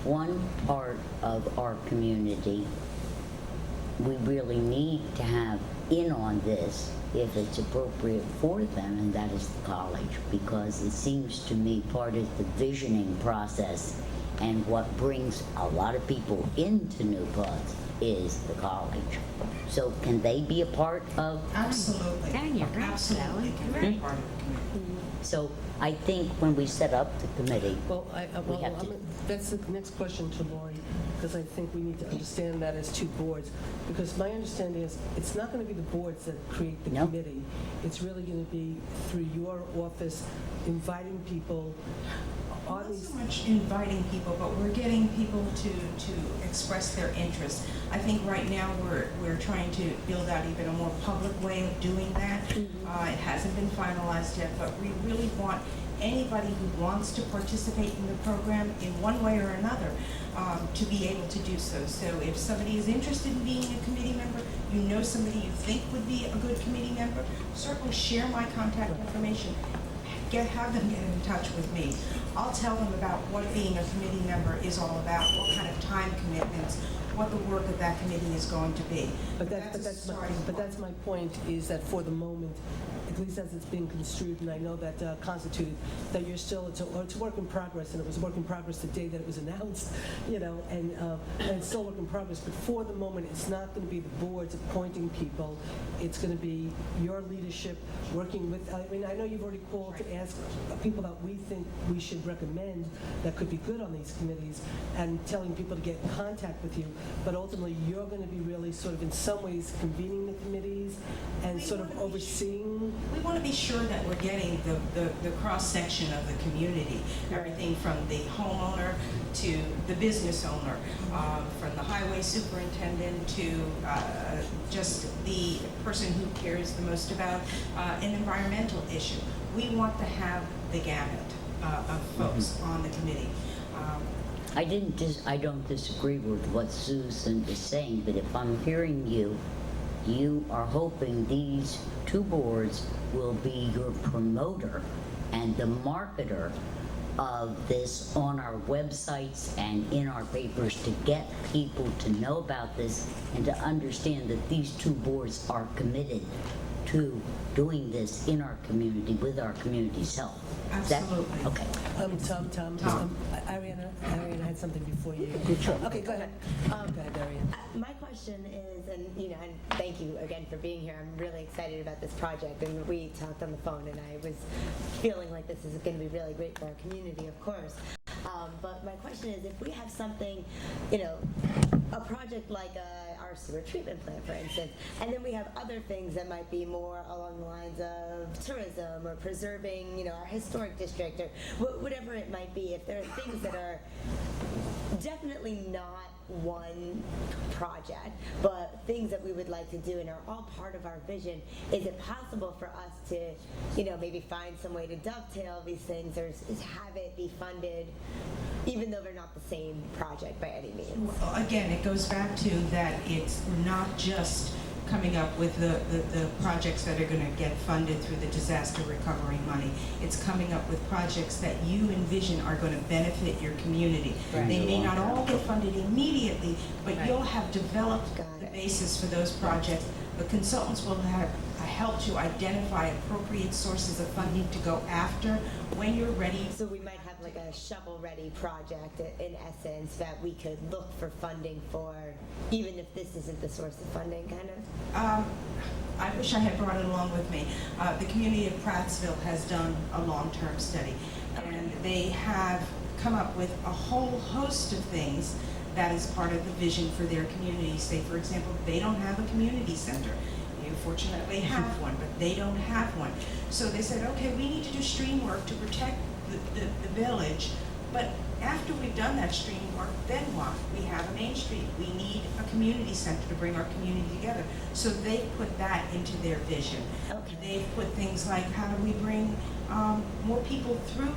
one part of our community we really need to have in on this if it's appropriate for them, and that is the college, because it seems to me part of the visioning process and what brings a lot of people into New Paltz is the college. So can they be a part of? Absolutely. Absolutely can be a part of the community. So I think when we set up the committee, Well, we have to. that's the next question to Lori, because I think we need to understand that as 2 boards. Because my understanding is, it's not going to be the boards that create the committee. It's really going to be through your office, inviting people on Not these. so much inviting people, but we're getting people to express their interest. I think right now we're trying to build out even a more public way of doing that. It hasn't been finalized yet, but we really want anybody who wants to participate in the program in one way or another to be able to do so. So if somebody is interested in being a committee member, you know somebody you think would be a good committee member, certainly share my contact information. Have them get in touch with me. I'll tell them about what being a committee member is all about, what kind of time commitments, what the work of that committee is going to be. But that's my point, is that for the moment, at least as it's being construed, and I know that constituted, that you're still, it's a work in progress, and it was a work in progress the day that it was announced, and it's still a work in progress, but for the moment, it's not going to be the boards appointing people, it's going to be your leadership working with, I know you've already called to ask people that we think we should recommend that could be good on these committees, and telling people to get in contact with you, but ultimately, you're going to be really sort of in some ways convening the committees and sort of overseeing. We want to be sure that we're getting the cross-section of the community, everything from the homeowner to the business owner, from the highway superintendent to just the person who cares the most about an environmental issue. We want to have the gamut of folks on the committee. I don't disagree with what Susan is saying, but if I'm hearing you, you are hoping these two boards will be your promoter and the marketer of this on our websites and in our papers to get people to know about this and to understand that these two boards are committed to doing this in our community with our community's help. Absolutely. Okay. Tom. Ariana had something before you. Good job. Okay, go ahead. Go ahead, Ariana. My question is, and thank you again for being here. I'm really excited about this project, and we talked on the phone, and I was feeling like this is going to be really great for our community, of course. But my question is, if we have something, a project like our sewer treatment plant, for instance, and then we have other things that might be more along the lines of tourism or preserving, our historic district or whatever it might be, if there are things that are definitely not one project, but things that we would like to do and are all part of our vision, is it possible for us to, maybe find some way to dovetail these things or have it be funded even though they're not the same project by any means? Well, again, it goes back to that it's not just coming up with the projects that are going to get funded through the disaster recovery money. It's coming up with projects that you envision are going to benefit your community. Right. They may not all get funded immediately, but you'll have developed the basis for those projects. The consultants will have helped you identify appropriate sources of funding to go after when you're ready. So we might have like a shovel-ready project in essence that we could look for funding for, even if this isn't the source of funding, kind of? I wish I had brought it along with me. The community of Prattsville has done a long-term study, and they have come up with a whole host of things that is part of the vision for their community. Say, for example, they don't have a community center. You fortunately have one, but they don't have one. So they said, okay, we need to do stream work to protect the village, but after we've done that stream work, then what? We have a Main Street. We need a community center to bring our community together. So they put that into their vision. Okay. They've put things like, how do we bring more people through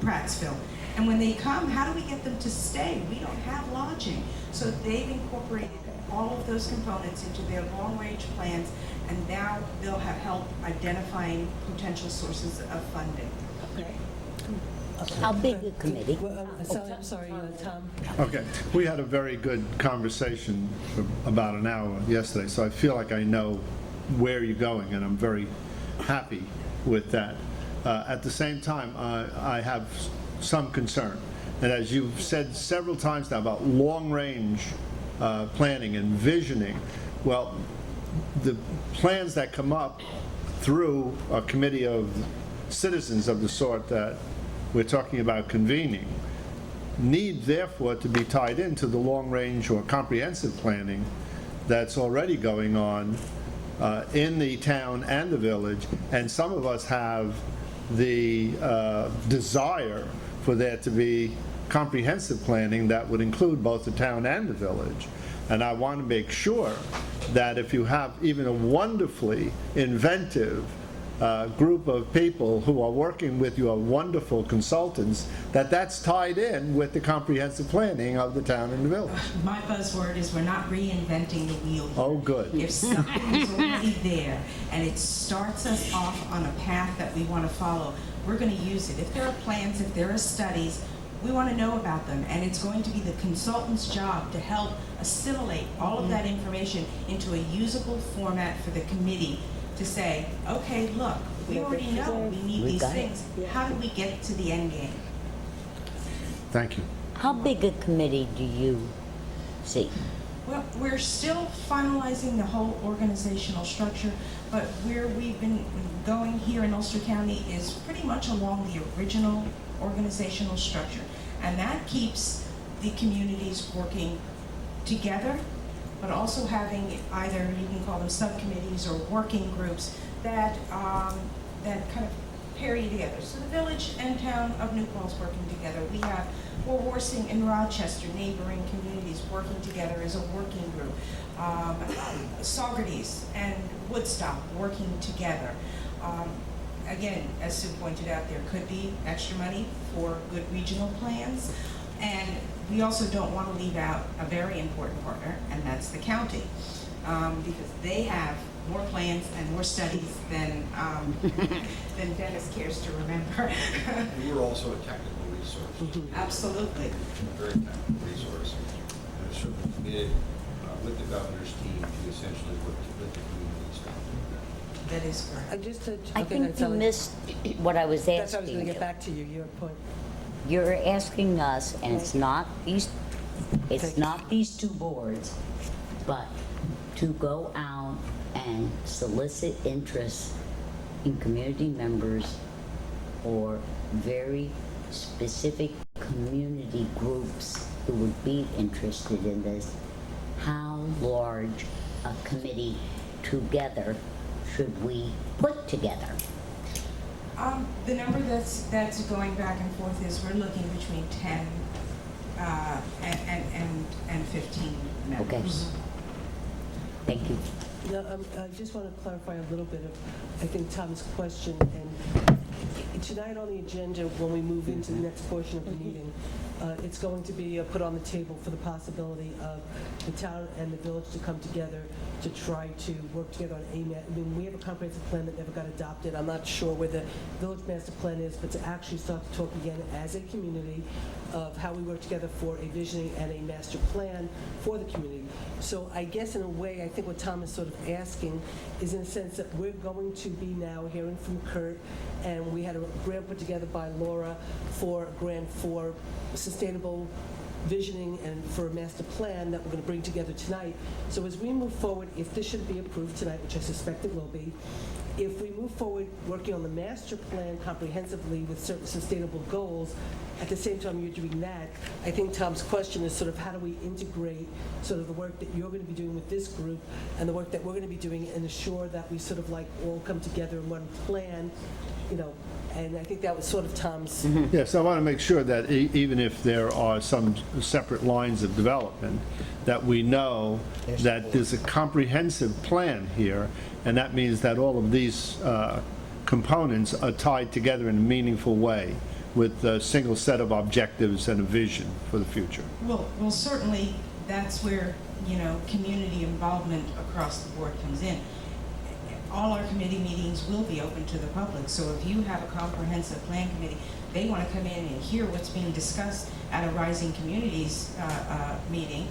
Prattsville? And when they come, how do we get them to stay? We don't have lodging. So they've incorporated all of those components into their long-range plans, and now they'll have help identifying potential sources of funding. Okay. How big a committee? I'm sorry, Tom. Okay, we had a very good conversation for about an hour yesterday, so I feel like I know where you're going, and I'm very happy with that. At the same time, I have some concern, and as you've said several times now about long-range planning and visioning, well, the plans that come up through a committee of citizens of the sort that we're talking about convening need therefore to be tied into the long-range or comprehensive planning that's already going on in the town and the village, and some of us have the desire for there to be comprehensive planning that would include both the town and the village. And I want to make sure that if you have even a wonderfully inventive group of people who are working with your wonderful consultants, that's tied in with the comprehensive planning of the town and the village. My buzzword is we're not reinventing the wheel here. Oh, good. If something is already there and it starts us off on a path that we want to follow, we're going to use it. If there are plans, if there are studies, we want to know about them, and it's going to be the consultant's job to help assimilate all of that information into a usable format for the committee to say, okay, look, we already know we need We these got it. things. How do we get to the end game? Thank you. How big a committee do you see? Well, we're still finalizing the whole organizational structure, but where we've been going here in Ulster County is pretty much along the original organizational structure. And that keeps the communities working together, but also having either, you can call them subcommittees or working groups that, that kind of pair you together. So the village and town of New Paltz working together. We have Warwarsing and Rochester, neighboring communities, working together as a working group. Saugerties and Woodstock working together. Again, as Sue pointed out, there could be extra money for good regional plans. And we also don't want to leave out a very important partner, and that's the county. Because they have more plans and more studies than Dennis cares to remember. And we're also a technical resource. Absolutely. A very technical resource. And it's certainly committed with the governor's team to essentially work with the communities. That is correct. Just to, I think you missed what I was That's how I was asking going to you. get back to you, your point. You're asking us, and it's not these two boards, but to go out and solicit interest in community members or very specific community groups who would be interested in this. How large a committee together should we put together? The number that's going back and forth is we're looking between 10 and 15 members. Okay. Thank you. No, I just want to clarify a little bit of, I think, Tom's question. And tonight on the agenda, when we move into the next portion of the meeting, it's going to be put on the table for the possibility of the town and the village to come together to try to work together on we have a comprehensive plan that never got adopted. I'm not sure where the village master plan is, but to actually start to talk again as a community of how we work together for a visioning and a master plan for the community. So I guess in a way, I think what Tom is sort of asking is in a sense that we're going to be now hearing from Kurt, and we had a grant put together by Laura for a grant for sustainable visioning and for a master plan that we're going to bring together tonight. So as we move forward, if this should be approved tonight, which I suspect it will be, if we move forward working on the master plan comprehensively with certain sustainable goals, at the same time you're doing that, I think Tom's question is sort of how do we integrate sort of the work that you're going to be doing with this group and the work that we're going to be doing and ensure that we sort of like all come together in one plan, and I think that was sort of Tom's. Yes, I want to make sure that even if there are some separate lines of development, that we know that there's a comprehensive plan here, and that means that all of these components are tied together in a meaningful way with a single set of objectives and a vision for the future. Well, certainly that's where, community involvement across the board comes in. All our committee meetings will be open to the public, so if you have a comprehensive plan committee, they want to come in and hear what's being discussed at a Rising Communities meeting,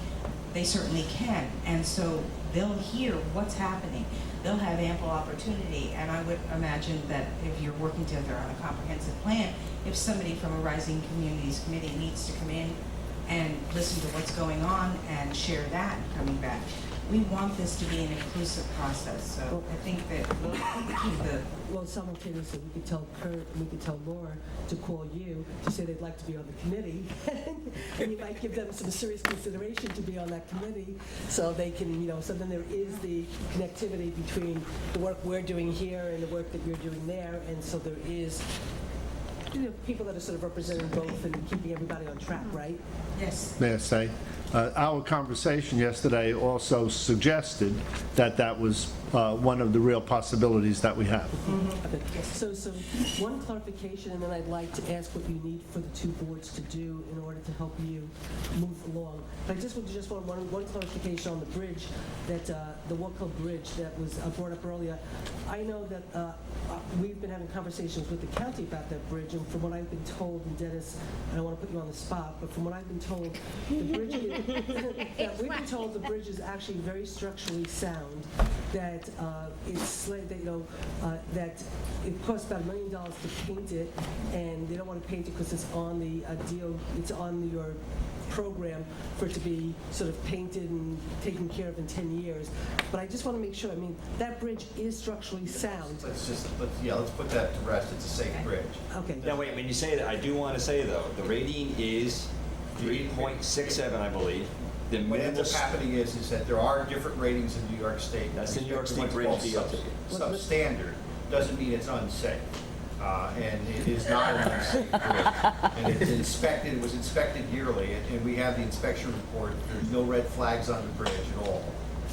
they certainly can. And so they'll hear what's happening. They'll have ample opportunity, and I would imagine that if you're working together on a comprehensive plan, if somebody from a Rising Communities committee needs to come in and listen to what's going on and share that coming back, we want this to be an inclusive process, so I think that we'll keep the... Well, simultaneously, we could tell Kurt and we could tell Laura to call you to say they'd like to be on the committee. And you might give them some serious consideration to be on that committee so they can, so then there is the connectivity between the work we're doing here and the work that you're doing there. And so there is, people that are sort of representing both and keeping everybody on track, right? Yes. May I say? Our conversation yesterday also suggested that that was one of the real possibilities that we have. Okay. So one clarification, and then I'd like to ask what you need for the two boards to do in order to help you move along. But I just want one clarification on the bridge, that the Walkill Bridge that was brought up earlier. I know that we've been having conversations with the county about that bridge, and from what I've been told, and Dennis, I don't want to put you on the spot, but from what I've been told, the bridge we've been told the bridge is actually very structurally sound. That that it costs about $1 million to paint it, and they don't want to paint it because it's on the it's on your program for it to be sort of painted and taken care of in 10 years. But I just want to make sure. I mean, that bridge is structurally sound. Let's put that to rest. It's a safe bridge. Okay. Now, wait, when you say that, I do want to say, though, the rating is 3.67, I believe. What ends up happening is that there are different ratings in New York State. That's the New York State What's Bridge called DOT. Substandard doesn't mean it's unsafe. And it is not an unsafe bridge. And it's inspected, it was inspected yearly, and we have the inspection report. There's no red flags on the bridge at all.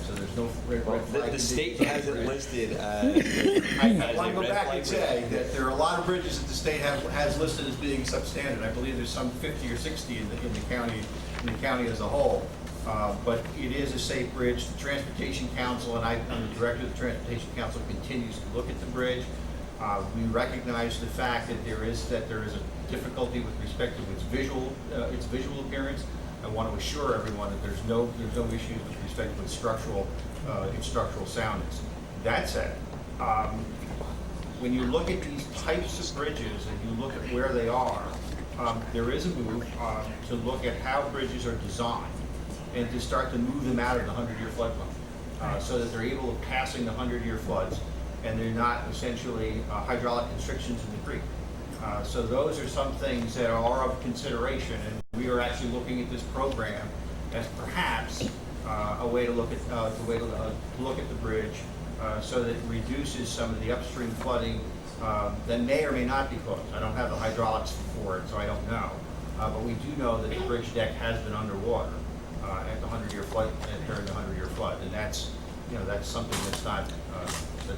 So there's no red flags. The state has it listed as I want to go back and say that there are a lot of bridges that the state has listed as being substandard. I believe there's some 50 or 60 in the county as a whole. But it is a safe bridge. The Transportation Council, and I'm the director of the Transportation Council, continues to look at the bridge. We recognize the fact that there is a difficulty with respect to its visual appearance. I want to assure everyone that there's no issues with respect to its structural soundness. That said, when you look at these types of bridges and you look at where they are, there is a move to look at how bridges are designed and to start to move them out of the 100-year floodplain so that they're able to passing the 100-year floods and they're not essentially hydraulic constrictions in the creek. So those are some things that are of consideration, and we are actually looking at this program as perhaps a way to look at the bridge so that it reduces some of the upstream flooding that may or may not be caused. I don't have the hydraulics for it, so I don't know. But we do know that the bridge deck has been underwater at the 100-year flood, during the 100-year flood, and that's something that's not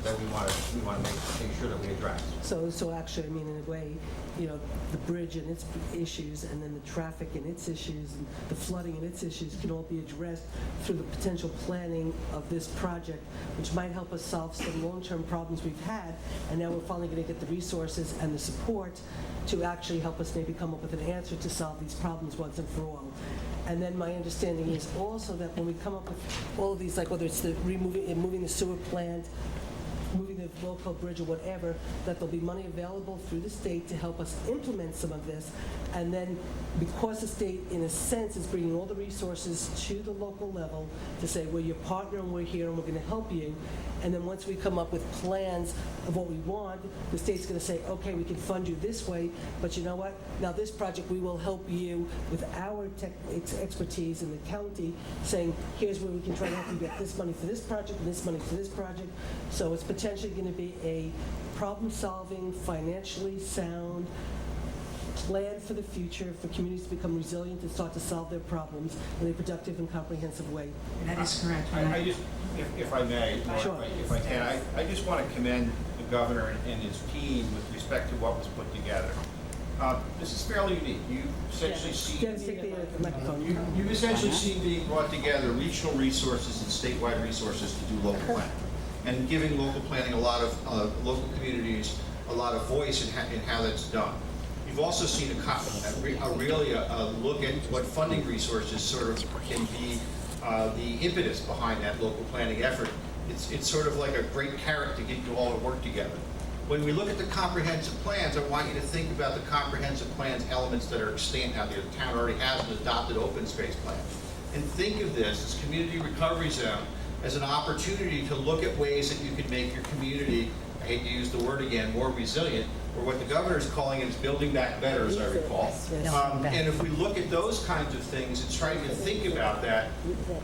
that we want to make sure that we address. So actually, I mean, in a way, the bridge and its issues, and then the traffic and its issues, and the flooding and its issues can all be addressed through the potential planning of this project, which might help us solve some long-term problems we've had, and now we're finally going to get the resources and the support to actually help us maybe come up with an answer to solve these problems once and for all. And then my understanding is also that when we come up with all of these, like whether it's moving the sewer plant, moving the Walkill Bridge or whatever, that there'll be money available through the state to help us implement some of this. And then because the state, in a sense, is bringing all the resources to the local level to say, we're your partner and we're here and we're going to help you. And then once we come up with plans of what we want, the state's going to say, okay, we can fund you this way, but you know what? Now this project, we will help you with our expertise in the county, saying, here's where we can try to help you get this money for this project and this money for this project. So it's potentially going to be a problem-solving, financially sound plan for the future for communities to become resilient and start to solve their problems in a productive and comprehensive way. That is correct. I just, if I may, Sure. if I can, I just want to commend the governor and his team with respect to what was put together. This is fairly unique. You essentially see you've essentially seen being brought together regional resources and statewide resources to do local planning, and giving local planning a lot of local communities a lot of voice in how that's done. You've also seen a look at what funding resources sort of can be the impetus behind that local planning effort. It's sort of like a great carrot to get you all to work together. When we look at the comprehensive plans, I want you to think about the comprehensive plans elements that are extant out there. The town already has an adopted open space plan. And think of this as community recovery zone as an opportunity to look at ways that you could make your community, I hate to use the word again, more resilient, or what the governor is calling is building back better, as I recall. And if we look at those kinds of things and try to think about that,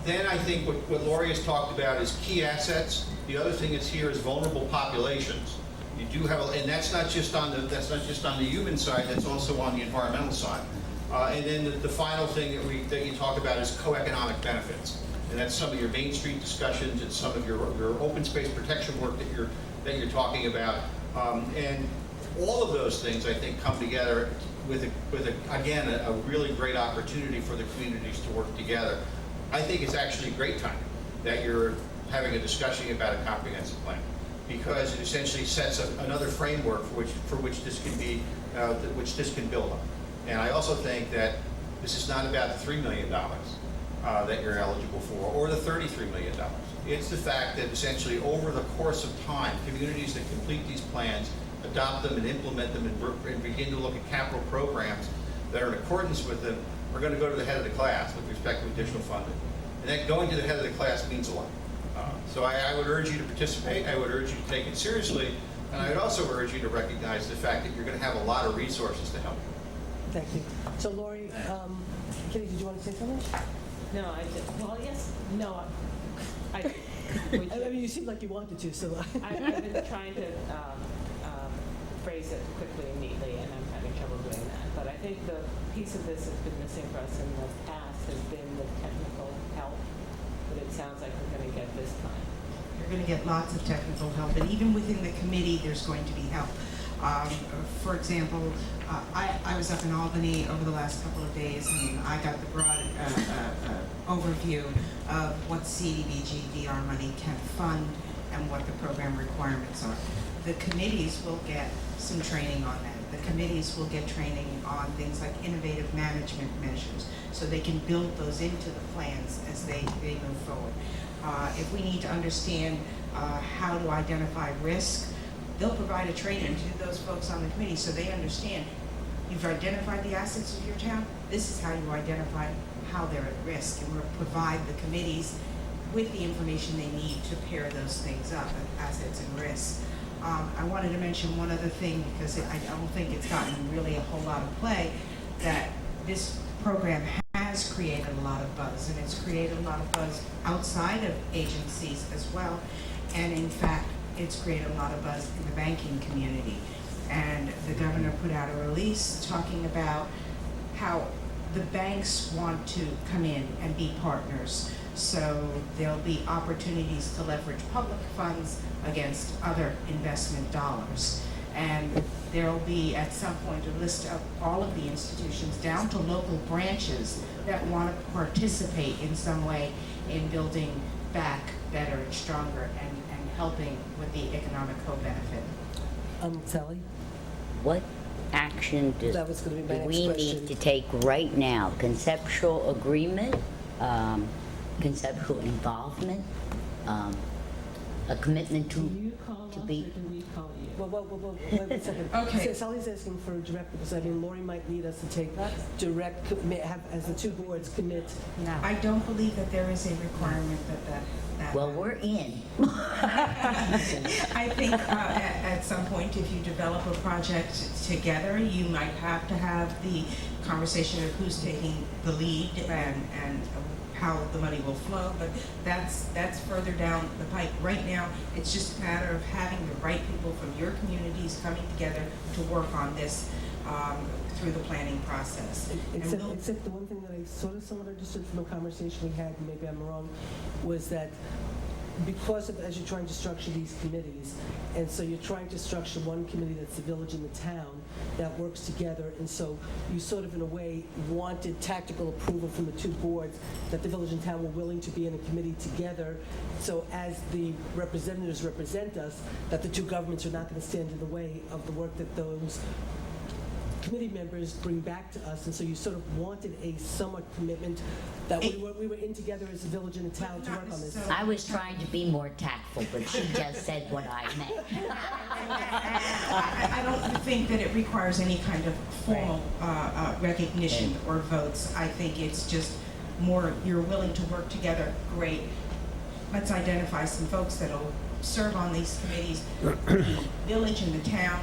then I think what Lori has talked about is key assets. The other thing that's here is vulnerable populations. You do have, and that's not just on the human side. That's also on the environmental side. And then the final thing that you talk about is co-economic benefits. And that's some of your Main Street discussions and some of your open space protection work that you're talking about. And all of those things, I think, come together with again, a really great opportunity for the communities to work together. I think it's actually a great time that you're having a discussion about a comprehensive plan, because it essentially sets another framework for which this can be, which this can build on. And I also think that this is not about the $3 million that you're eligible for, or the $33 million. It's the fact that essentially over the course of time, communities that complete these plans, adopt them and implement them and begin to look at capital programs that are in accordance with them, are going to go to the head of the class with respect to additional funding. And that going to the head of the class means a lot. So I would urge you to participate. I would urge you to take it seriously. And I would also urge you to recognize the fact that you're going to have a lot of resources to help you. Thank you. So Lori, Kitty, did you want to say something? No, I just, well, yes, no, I I mean, you seem like you wanted to, so. I've been trying to phrase it quickly and neatly, and I'm having trouble doing that. But I think the piece of this that's been missing for us in the past has been the technical help, but it sounds like we're going to get this time. You're going to get lots of technical help, and even within the committee, there's going to be help. For example, I was up in Albany over the last couple of days, and I got the broad overview of what CDBG VR money can fund and what the program requirements are. The committees will get some training on that. The committees will get training on things like innovative management measures, so they can build those into the plans as they move forward. If we need to understand how to identify risk, they'll provide a training to those folks on the committee so they understand you've identified the assets of your town. This is how you identify how they're at risk, and we'll provide the committees with the information they need to pair those things up, assets and risks. I wanted to mention one other thing, because I don't think it's gotten really a whole lot of play, that this program has created a lot of buzz, and it's created a lot of buzz outside of agencies as well. And in fact, it's created a lot of buzz in the banking community. And the governor put out a release talking about how the banks want to come in and be partners. So there'll be opportunities to leverage public funds against other investment dollars. And there'll be at some point a list of all of the institutions down to local branches that want to participate in some way in building back better and stronger and helping with the economic co-benefit. Sally? What action do That was gonna be my next we question. need to take right now? Conceptual agreement, conceptual involvement, a commitment Do you call us or be. do we call you? Well, wait a second. Okay. So Sally's asking for direct, because I mean, Lori might need us to take direct, have, as the two boards commit. I don't believe that there is a requirement that Well, we're in. I think at some point, if you develop a project together, you might have to have the conversation of who's taking the lead and how the money will flow, but that's further down the pike. Right now, it's just a matter of having the right people from your communities coming together to work on this through the planning process. Except the one thing that I sort of somewhat understood from a conversation we had, and maybe I'm wrong, was that because of, as you're trying to structure these committees, and so you're trying to structure one committee that's the village and the town that works together, and so you sort of in a way wanted tactical approval from the two boards that the village and town were willing to be in a committee together, so as the representatives represent us, that the two governments are not going to stand in the way of the work that those committee members bring back to us, and so you sort of wanted a somewhat commitment that we were in together as a village and a town to work on this. I was trying to be more tactful, but she just said what I meant. I don't think that it requires any kind of formal recognition or votes. I think it's just more, you're willing to work together, great. Let's identify some folks that'll serve on these committees, the village and the town,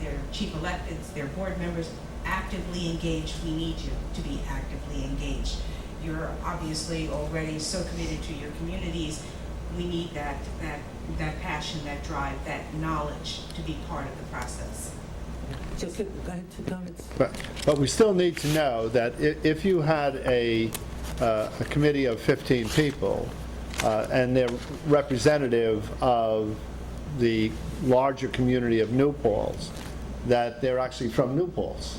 their chief electeds, their board members, actively engaged. We need you to be actively engaged. You're obviously already so committed to your communities. We need that passion, that drive, that knowledge to be part of the process. So, go ahead, But we still need to know that if you had a a committee of 15 people, and they're representative of the larger community of New Paltz, that they're actually from New Paltz,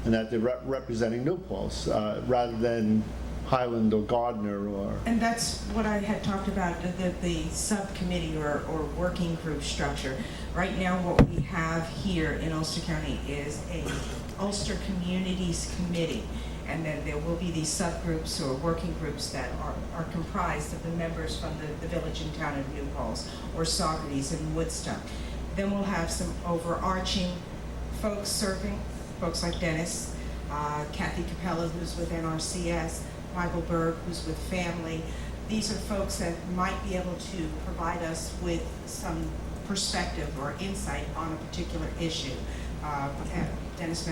and that they're representing New Paltz, rather than Highland or Gardner or... And that's what I had talked about, the subcommittee or working group structure. Right now, what we have here in Ulster County is a Ulster Communities Committee, and then there will be these subgroups or working groups that are comprised of the members from the village and town of New Paltz, or Saugerties and Woodstock. Then we'll have some overarching folks serving, folks like Dennis, Kathy Capella, who's with NRCS, Michael Berg, who's with Family. These are folks that might be able to provide us with some perspective or insight on a particular issue. Dennis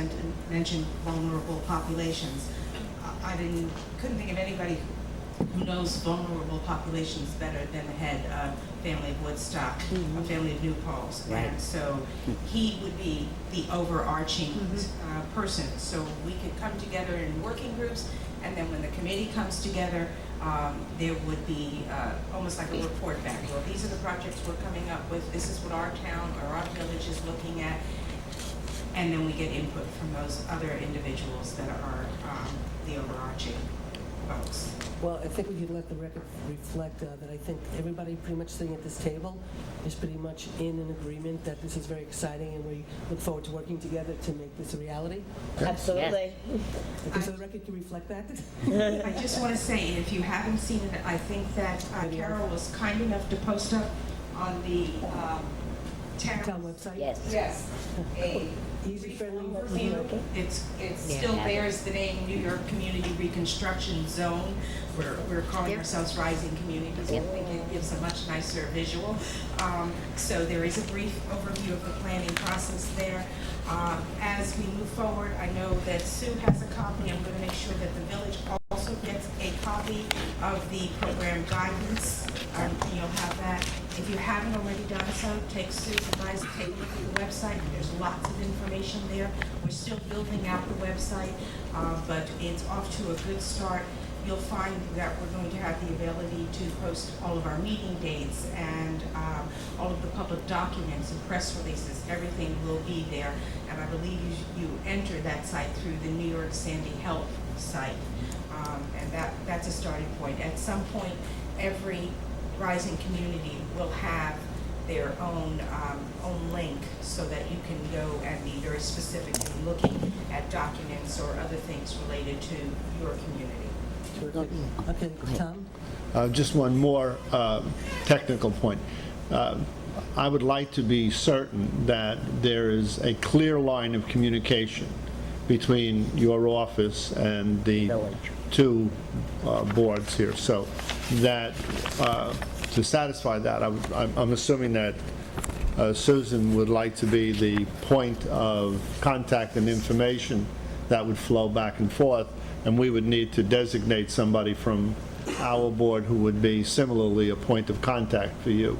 mentioned vulnerable populations. I couldn't think of anybody who knows vulnerable populations better than the head of Family of Woodstock, a Family of New Paltz. Right. And so he would be the overarching person. So we could come together in working groups, and then when the committee comes together, there would be almost like a report back. Well, these are the projects we're coming up with. This is what our town or our village is looking at. And then we get input from those other individuals that are the overarching folks. Well, I think we could let the record reflect that I think everybody pretty much sitting at this table is pretty much in an agreement that this is very exciting, and we look forward to working together to make this a reality. Absolutely. Okay, so the record can reflect that? I just want to say, if you haven't seen it, I think that Carol was kind enough to post up on the Town website? Yes. A Easy, friendly, overview. It's Yeah, still have it. bears the name New York Community Reconstruction Zone. We're calling ourselves Rising Communities. I think it gives a much nicer visual. So there is a brief overview of the planning process there. As we move forward, I know that Sue has a copy. I'm going to make sure that the village also gets a copy of the program guidance. You'll have that. If you haven't already done so, take Sue's advice, take a look at the website. There's lots of information there. We're still building out the website, but it's off to a good start. You'll find that we're going to have the ability to post all of our meeting dates and all of the public documents and press releases. Everything will be there. And I believe you enter that site through the New York Sandy Health site. And that's a starting point. At some point, every Rising community will have their own link so that you can go and be very specifically looking at documents or other things related to your community. Okay, Tom? Just one more technical point. I would like to be certain that there is a clear line of communication between your office and the two boards here, so that to satisfy that, I'm assuming that Susan would like to be the point of contact and information that would flow back and forth, and we would need to designate somebody from our board who would be similarly a point of contact for you.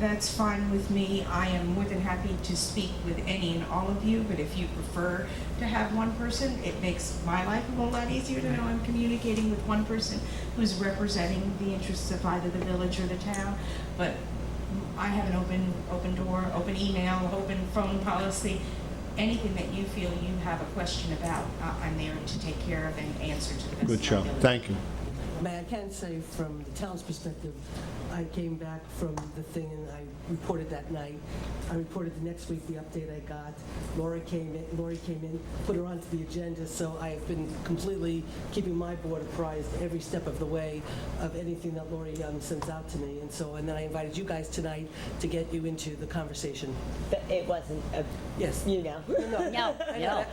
That's fine with me. I am more than happy to speak with any and all of you, but if you prefer to have one person, it makes my life a whole lot easier to know I'm communicating with one person who's representing the interests of either the village or the town. But I have an open door, open email, open phone policy. Anything that you feel you have a question about, I'm there to take care of and answer to the best Good of my show. ability. Thank you. I can say from the town's perspective, I came back from the thing and I reported that night. I reported the next week the update I got. Lori came in, put her onto the agenda, so I have been completely keeping my board apprised every step of the way of anything that Lori sends out to me. And then I invited you guys tonight to get you into the conversation. But it wasn't a, yes. You know. No.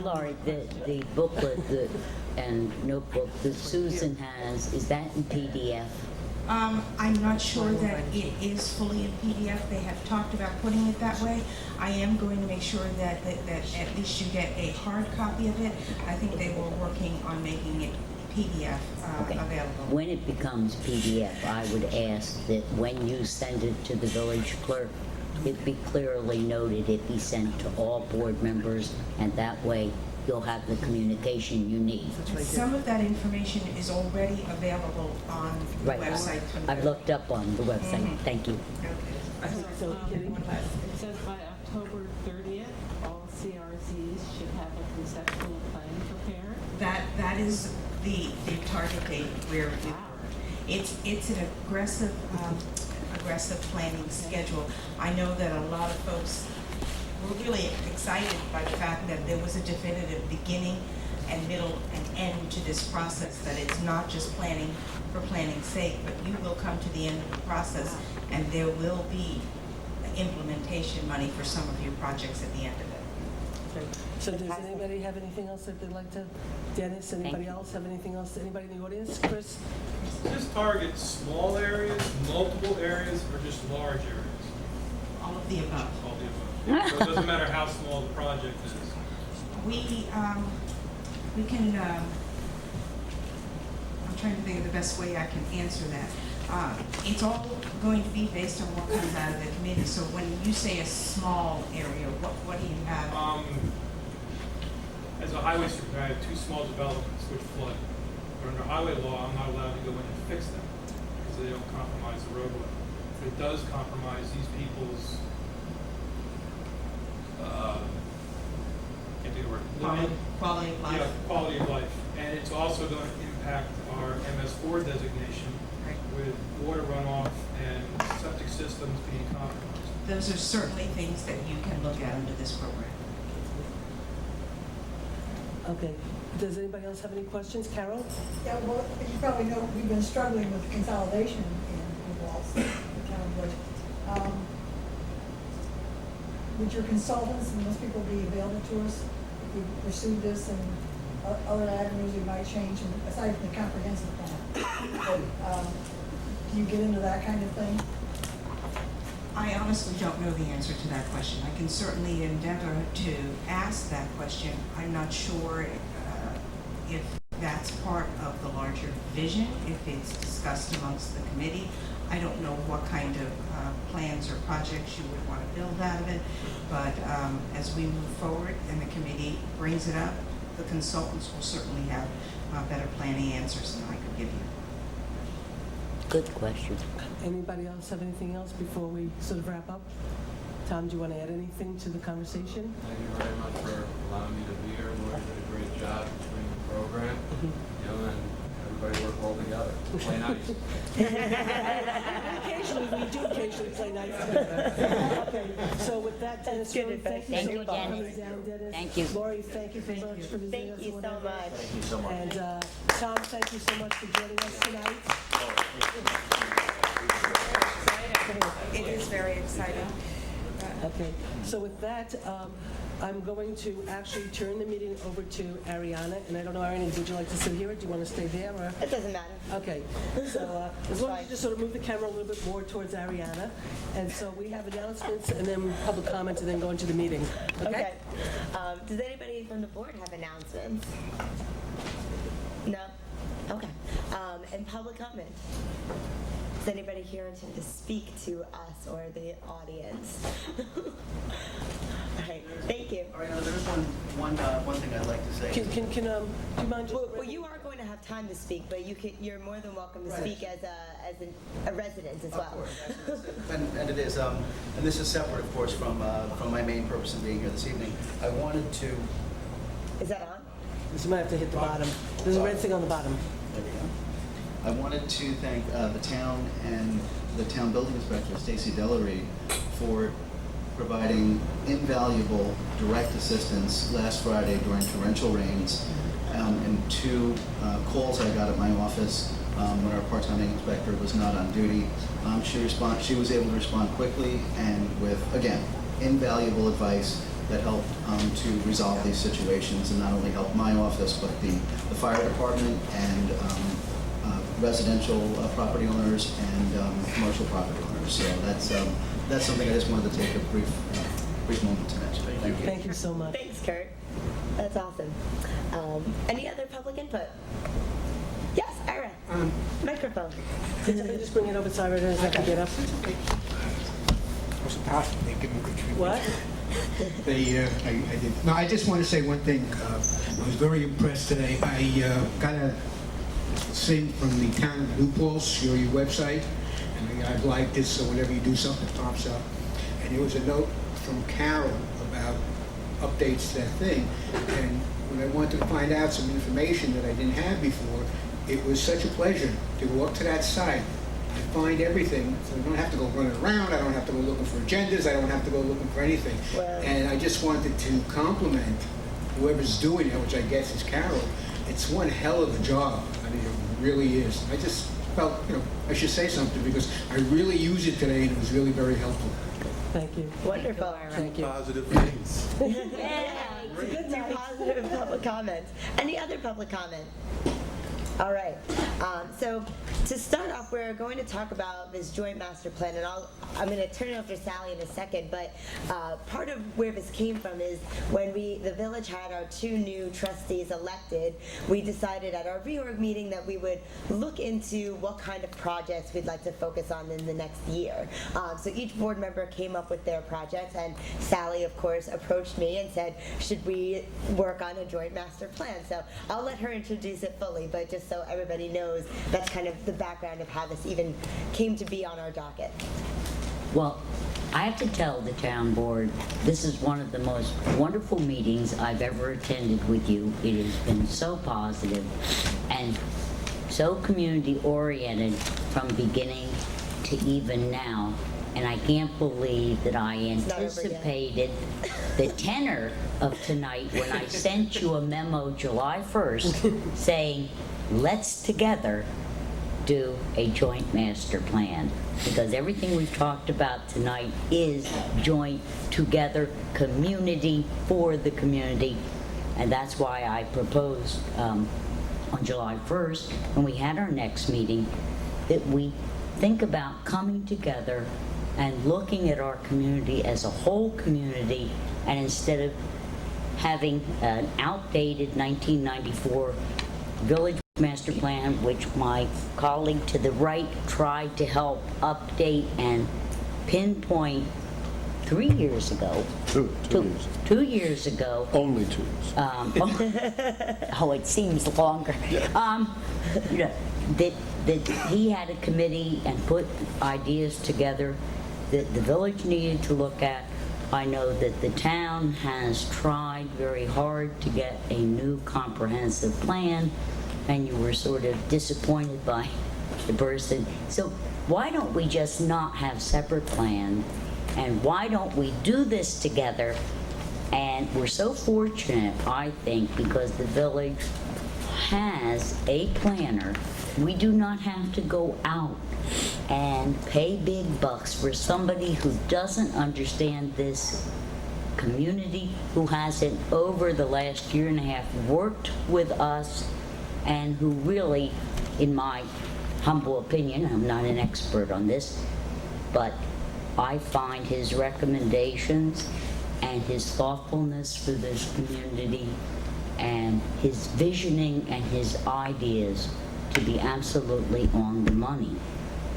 Laurie, the booklet and notebook that Susan has, is that in PDF? I'm not sure that it is fully in PDF. They have talked about putting it that way. I am going to make sure that at least you get a hard copy of it. I think they were working on making it PDF available. When it becomes PDF, I would ask that when you send it to the village clerk, it be clearly noted it be sent to all board members, and that way you'll have the communication you need. Some of that information is already available on the Right. website. I've looked up on the website. Mhm. Thank you. So, It says by October 30th, all CRCs should have a conceptual plan prepared. That is the target date where we were. It's an aggressive planning schedule. I know that a lot of folks were really excited by the fact that there was a definitive beginning and middle and end to this process, that it's not just planning for planning's sake, but you will come to the end of the process and there will be implementation money for some of your projects at the end of it. Okay. So does anybody have anything else that they'd like to, Dennis, anybody else have anything else, anybody in the audience? Chris? Just target small areas, multiple areas, or just large areas? All of the above. All the above. So it doesn't matter how small the project is. We can, I'm trying to think of the best way I can answer that. It's all going to be based on what comes out of the committee. So when you say a small area, what do you have? As a highway supervisor, I have 2 small developments which flood. But under highway law, I'm not allowed to go in and fix them because they don't compromise the roadway. If it does compromise these people's, can't think of the word. Quality of life. Yeah, quality of life. And it's also going to impact our MS4 designation with water runoff and septic systems being compromised. Those are certainly things that you can look at under this program. Okay. Does anybody else have any questions? Carol? Yeah, well, you probably know we've been struggling with consolidation in Walls, the town budget. Would your consultants and those people be available to us if we pursued this and other avenues we might change, and aside from the comprehensive plan? But, do you get into that kind of thing? I honestly don't know the answer to that question. I can certainly endeavor to ask that question. I'm not sure if that's part of the larger vision, if it's discussed amongst the committee. I don't know what kind of plans or projects you would want to build out of it, but as we move forward and the committee brings it up, the consultants will certainly have better planning answers than I could give you. Good question. Anybody else have anything else before we sort of wrap up? Tom, do you want to add anything to the conversation? Thank you very much for allowing me to be here. Lori did a great job between the program, and everybody worked well together. Play nice. Occasionally play nice together. Okay, so with that, Dennis, thank you Thank so you much for again. coming down, Dennis. Thank you. Lori, thank you very much for visiting us. Thank you so much. Thank you so much. And Tom, thank you so much for joining us tonight. It is very exciting. Okay, so with that, I'm going to actually turn the meeting over to Ariana, and I don't know, Ariana, would you like to sit here, or do you want to stay there, or? It doesn't matter. Okay, so as long as you just sort of move the camera a little bit more towards Ariana, and so we have announcements, and then public comment, and then go into the meeting, okay? Does anybody from the board have announcements? No? Okay. And public comment? Is anybody here to speak to us or the audience? All right, thank you. All right, now, there is one thing I'd like to say. Do you mind just? Well, you are going to have time to speak, but you're more than welcome to speak as a resident as well. And it is, and this is separate, of course, from my main purpose in being here this evening. I wanted to. Is that on? You might have to hit the bottom. There's a red thing on the bottom. There we go. I wanted to thank the town and the town building inspector, Stacy Delaree, for providing invaluable direct assistance last Friday during torrential rains, and 2 calls I got at my office when our part-time inspector was not on duty. She was able to respond quickly and with, again, invaluable advice that helped to resolve these situations, and not only help my office, but the fire department and residential property owners and commercial property owners. So that's something I just wanted to take a brief moment to mention. Thank you. Thank you so much. Thanks, Kurt. That's awesome. Any other public input? Yes, Ira. Microphone. Can somebody just bring it over so Ira doesn't have to get up? What's the past? They give me good treatment. What? I did. No, I just want to say one thing. I was very impressed today. I got a thing from the town of New Paltz, your website, and I've liked it, so whenever you do something, it pops up. And there was a note from Carol about updates to that thing. And when I wanted to find out some information that I didn't have before, it was such a pleasure to go up to that site and find everything. So I don't have to go running around. I don't have to go looking for agendas. I don't have to go looking for anything. Wow. And I just wanted to compliment whoever's doing it, which I guess is Carol. It's one hell of a job. I mean, it really is. I just felt, I should say something because I really used it today and it was really very helpful. Thank you. Wonderful. Thank you. Positive things. Yeah, it's a good night. Positive public comments. Any other public comment? All right. So to start off, we're going to talk about this joint master plan, and I'm going to turn it over to Sally in a second. But part of where this came from is when the village had our 2 new trustees elected, we decided at our reorg meeting that we would look into what kind of projects we'd like to focus on in the next year. So each board member came up with their projects, and Sally, of course, approached me and said, should we work on a joint master plan? So I'll let her introduce it fully, but just so everybody knows, that's kind of the background of how this even came to be on our docket. Well, I have to tell the town board, this is one of the most wonderful meetings I've ever attended with you. It has been so positive and so community oriented from beginning to even now. And I can't believe that I anticipated the tenor of tonight when I sent you a memo July 1st saying, let's together do a joint master plan. Because everything we've talked about tonight is joint, together, community for the community. And that's why I proposed on July 1st, when we had our next meeting, that we think about coming together and looking at our community as a whole community, and instead of having an outdated 1994 village master plan, which my colleague to the right tried to help update and pinpoint 3 years ago. Two years. 2 years ago. Only 2 years. Oh, it seems longer. That he had a committee and put ideas together that the village needed to look at. I know that the town has tried very hard to get a new comprehensive plan, and you were sort of disappointed by the person. So why don't we just not have separate plans, and why don't we do this together? And we're so fortunate, I think, because the village has a planner. We do not have to go out and pay big bucks for somebody who doesn't understand this community, who hasn't over the last year and a half worked with us, and who really, in my humble opinion, I'm not an expert on this, but I find his recommendations and his thoughtfulness for this community and his visioning and his ideas to be absolutely on the money.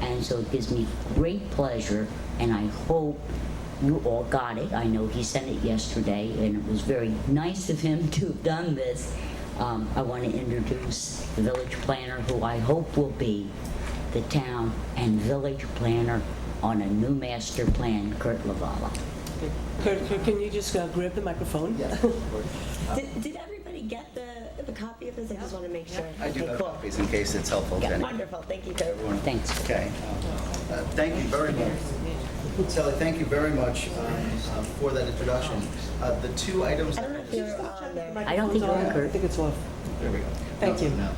And so it gives me great pleasure, and I hope you all got it. I know he sent it yesterday, and it was very nice of him to have done this. I want to introduce the village planner, who I hope will be the town and village planner on a new master plan, Kurt Lavala. Kurt, can you just grab the microphone? Yeah. Did everybody get the copy of this? I just want to make sure. I do Okay, have cool. copies in case it's helpful to Yeah, anyone. wonderful. Thank you, Kurt. Everyone. Thanks. Okay. Thank you very much. Sally, thank you very much for that introduction. The 2 items. I don't know if you're on there. I don't think you're on, Kurt. I think it's off. There we go. Thank you. No.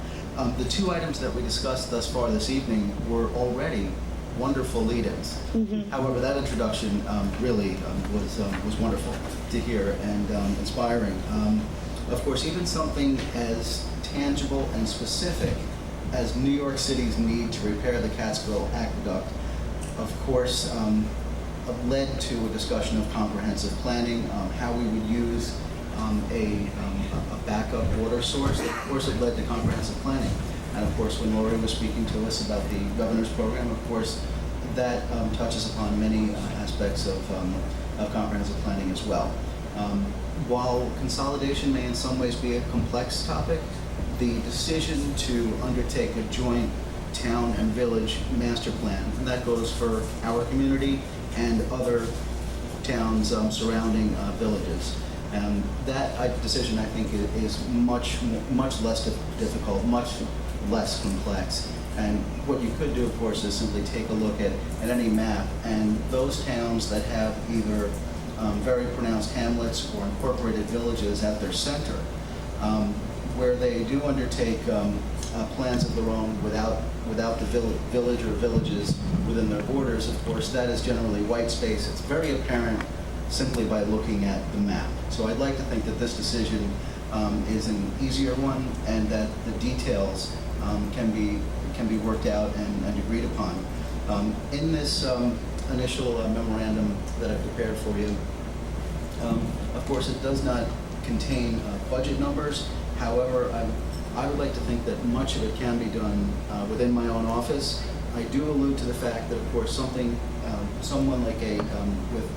The 2 items that we discussed thus far this evening were already wonderful lead-ins. However, that introduction really was wonderful to hear and inspiring. Of course, even something as tangible and specific as New York City's need to repair the Catskill Aqueduct, of course, led to a discussion of comprehensive planning, how we would use a backup water source. Of course, it led to comprehensive planning. And of course, when Lori was speaking to us about the governor's program, of course, that touches upon many aspects of of comprehensive planning as well. While consolidation may in some ways be a complex topic, the decision to undertake a joint town and village master plan, and that goes for our community and other towns surrounding villages. That decision, I think, is much less difficult, much less complex. And what you could do, of course, is simply take a look at any map, and those towns that have either very pronounced hamlets or incorporated villages at their center, where they do undertake plans of their own without the village or villages within their borders, of course, that is generally white space. It's very apparent simply by looking at the map. So I'd like to think that this decision is an easier one, and that the details can be worked out and agreed upon. In this initial memorandum that I've prepared for you, of course, it does not contain budget numbers. However, I would like to think that much of it can be done within my own office. I do allude to the fact that, of course, someone like with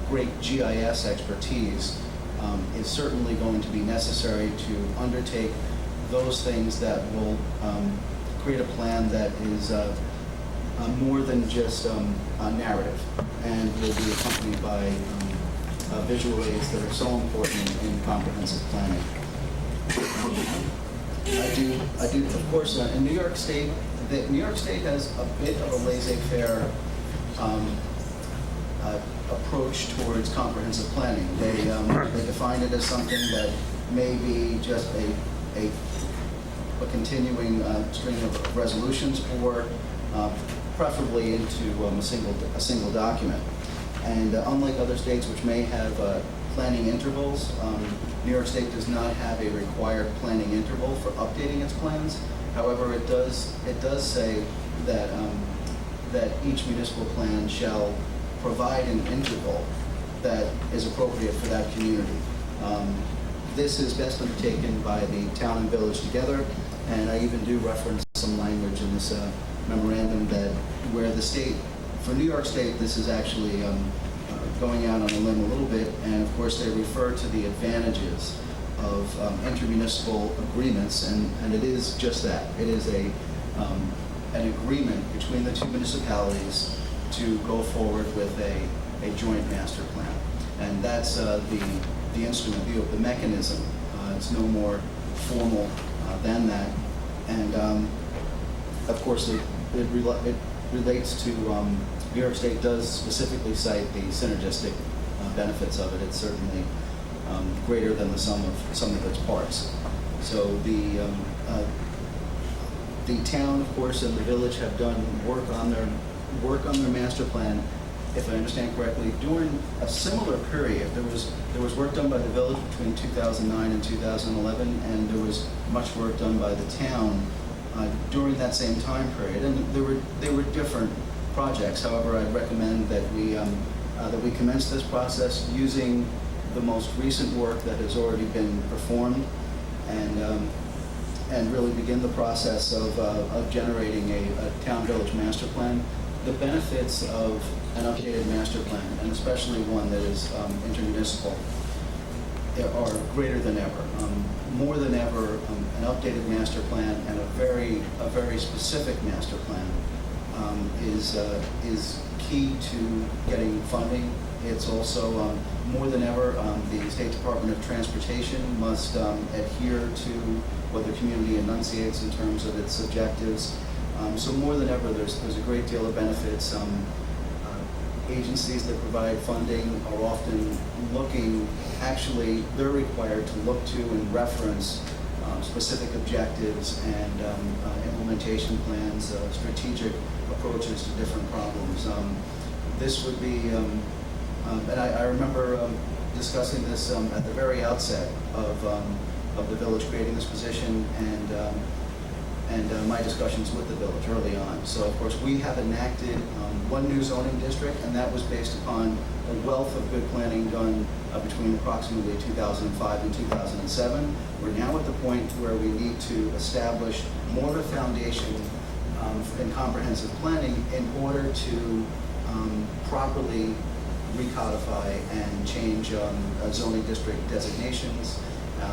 great GIS expertise is certainly going to be necessary to undertake those things that will create a plan that is more than just a narrative, and will be accompanied by visual aids that are so important in comprehensive planning. I do, of course, in New York State, New York State has a bit of a laissez-faire approach towards comprehensive planning. They define it as something that may be just a continuing string of resolutions, or preferably into a single document. And unlike other states which may have planning intervals, New York State does not have a required planning interval for updating its plans. However, it does say that that each municipal plan shall provide an interval that is appropriate for that community. This is best undertaken by the town and village together, and I even do reference some language in this memorandum that where the state, for New York State, this is actually going out on a limb a little bit, and of course they refer to the advantages of intermunicipal agreements, and it is just that. It is an agreement between the two municipalities to go forward with a joint master plan. And that's the instrument, the mechanism. It's no more formal than that. And of course, it relates to, New York State does specifically cite the synergistic benefits of it. It's certainly greater than the sum of its parts. So the town, of course, and the village have done work on their master plan, if I understand correctly, during a similar period. There was work done by the village between 2009 and 2011, and there was much work done by the town during that same time period. And they were different projects. However, I'd recommend that we commence this process using the most recent work that has already been performed, and really begin the process of generating a town-village master plan. The benefits of an updated master plan, and especially one that is intermunicipal, are greater than ever. More than ever, an updated master plan and a very specific master plan is key to getting funding. It's also more than ever, the State Department of Transportation must adhere to what the community enunciates in terms of its objectives. So more than ever, there's a great deal of benefits. Agencies that provide funding are often actually, they're required to look to and reference specific objectives and implementation plans, strategic approaches to different problems. This would be, and I remember discussing this at the very outset of the village creating this position, and my discussions with the village early on. So of course we have enacted one new zoning district, and that was based upon a wealth of good planning done between approximately 2005 and 2007. We're now at the point where we need to establish more of a foundation in comprehensive planning in order to properly recodify and change zoning district designations,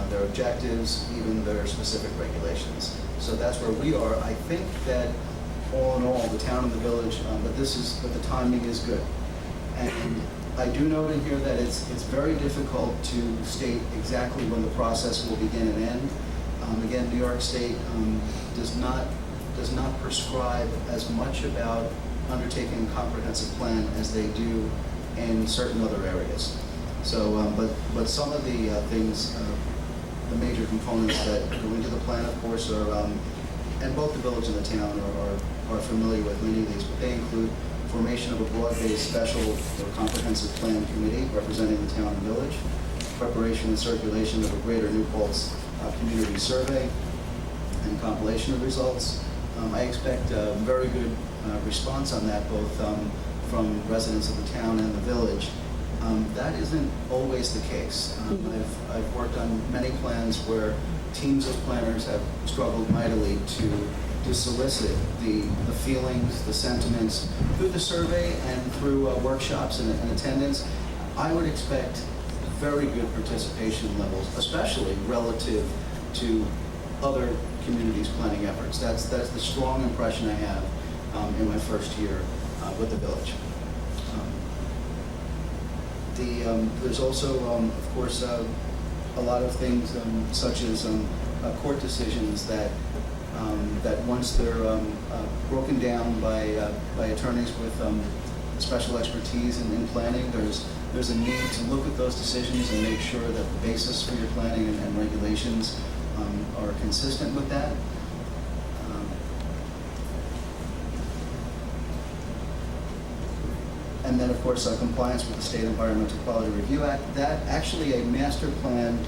their objectives, even their specific regulations. So that's where we are. I think that all in all, the town and the village, but the timing is good. And I do note in here that it's very difficult to state exactly when the process will begin and end. Again, New York State does not prescribe as much about undertaking a comprehensive plan as they do in certain other areas. So, but some of the things, the major components that go into the plan, of course, are, and both the village and the town are familiar with many of these, but they include formation of a broad-based special or comprehensive plan committee representing the town and village, preparation and circulation of a Greater New Paltz community survey, and compilation of results. I expect a very good response on that, both from residents of the town and the village. That isn't always the case. I've worked on many plans where teams of planners have struggled mightily to solicit the feelings, the sentiments through the survey and through workshops and attendance. I would expect very good participation levels, especially relative to other communities' planning efforts. That's the strong impression I have in my first year with the village. There's also, of course, a lot of things such as court decisions that once they're broken down by attorneys with special expertise in planning, there's a need to look at those decisions and make sure that the basis for your planning and regulations are consistent with that. And then, of course, compliance with the State Environmental Quality Review Act. That actually, a master plan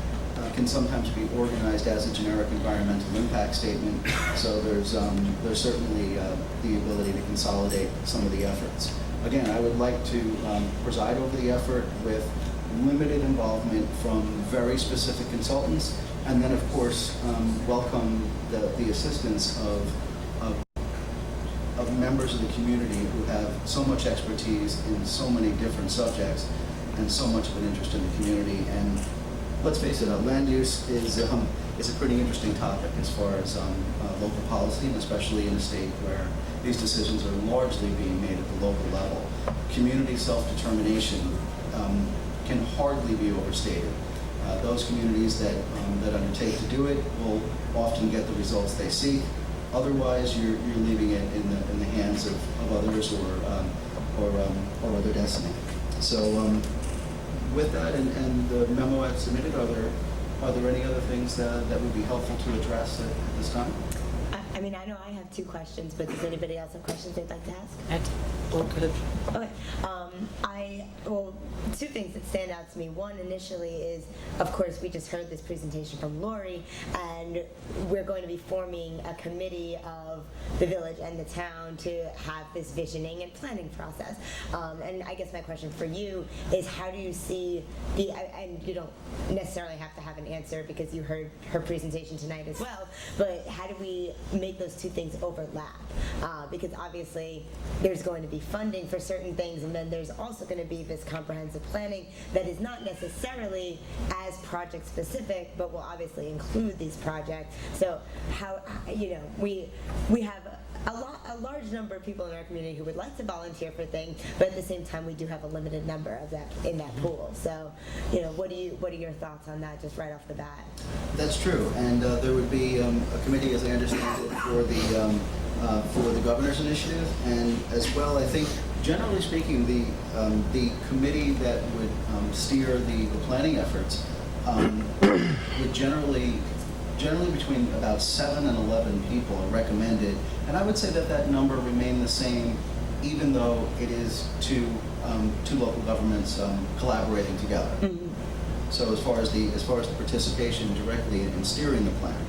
can sometimes be organized as a generic environmental impact statement. So there's certainly the ability to consolidate some of the efforts. Again, I would like to preside over the effort with limited involvement from very specific consultants, and then, of course, welcome the assistance of members of the community who have so much expertise in so many different subjects and so much of an interest in the community. And let's face it, land use is a pretty interesting topic as far as local policy, and especially in a state where these decisions are largely being made at the local level. Community self-determination can hardly be overstated. Those communities that undertake to do it will often get the results they seek. Otherwise, you're leaving it in the hands of others or other destiny. So, with that and the memo I've submitted, are there any other things that would be helpful to address at this time? I mean, I know I have two questions, but does anybody else have questions they'd like to ask? Okay. Well, two things that stand out to me. One, initially, is, of course, we just heard this presentation from Lori, and we're going to be forming a committee of the village and the town to have this visioning and planning process. And I guess my question for you is, how do you see and you don't necessarily have to have an answer because you heard her presentation tonight as well, but how do we make those two things overlap? Because obviously there's going to be funding for certain things, and then there's also going to be this comprehensive planning that is not necessarily as project specific, but will obviously include these projects. So how, we have a large number of people in our community who would like to volunteer for things, but at the same time we do have a limited number of that in that pool. So, what are your thoughts on that, just right off the bat? That's true, and there would be a committee, as I understand it, for the governor's initiative, and as well, I think, generally speaking, the committee that would steer the planning efforts would generally between about 7 and 11 people are recommended, and I would say that number remained the same, even though it is two local governments collaborating together. Mm-hmm. So as far as the participation directly in steering the plan,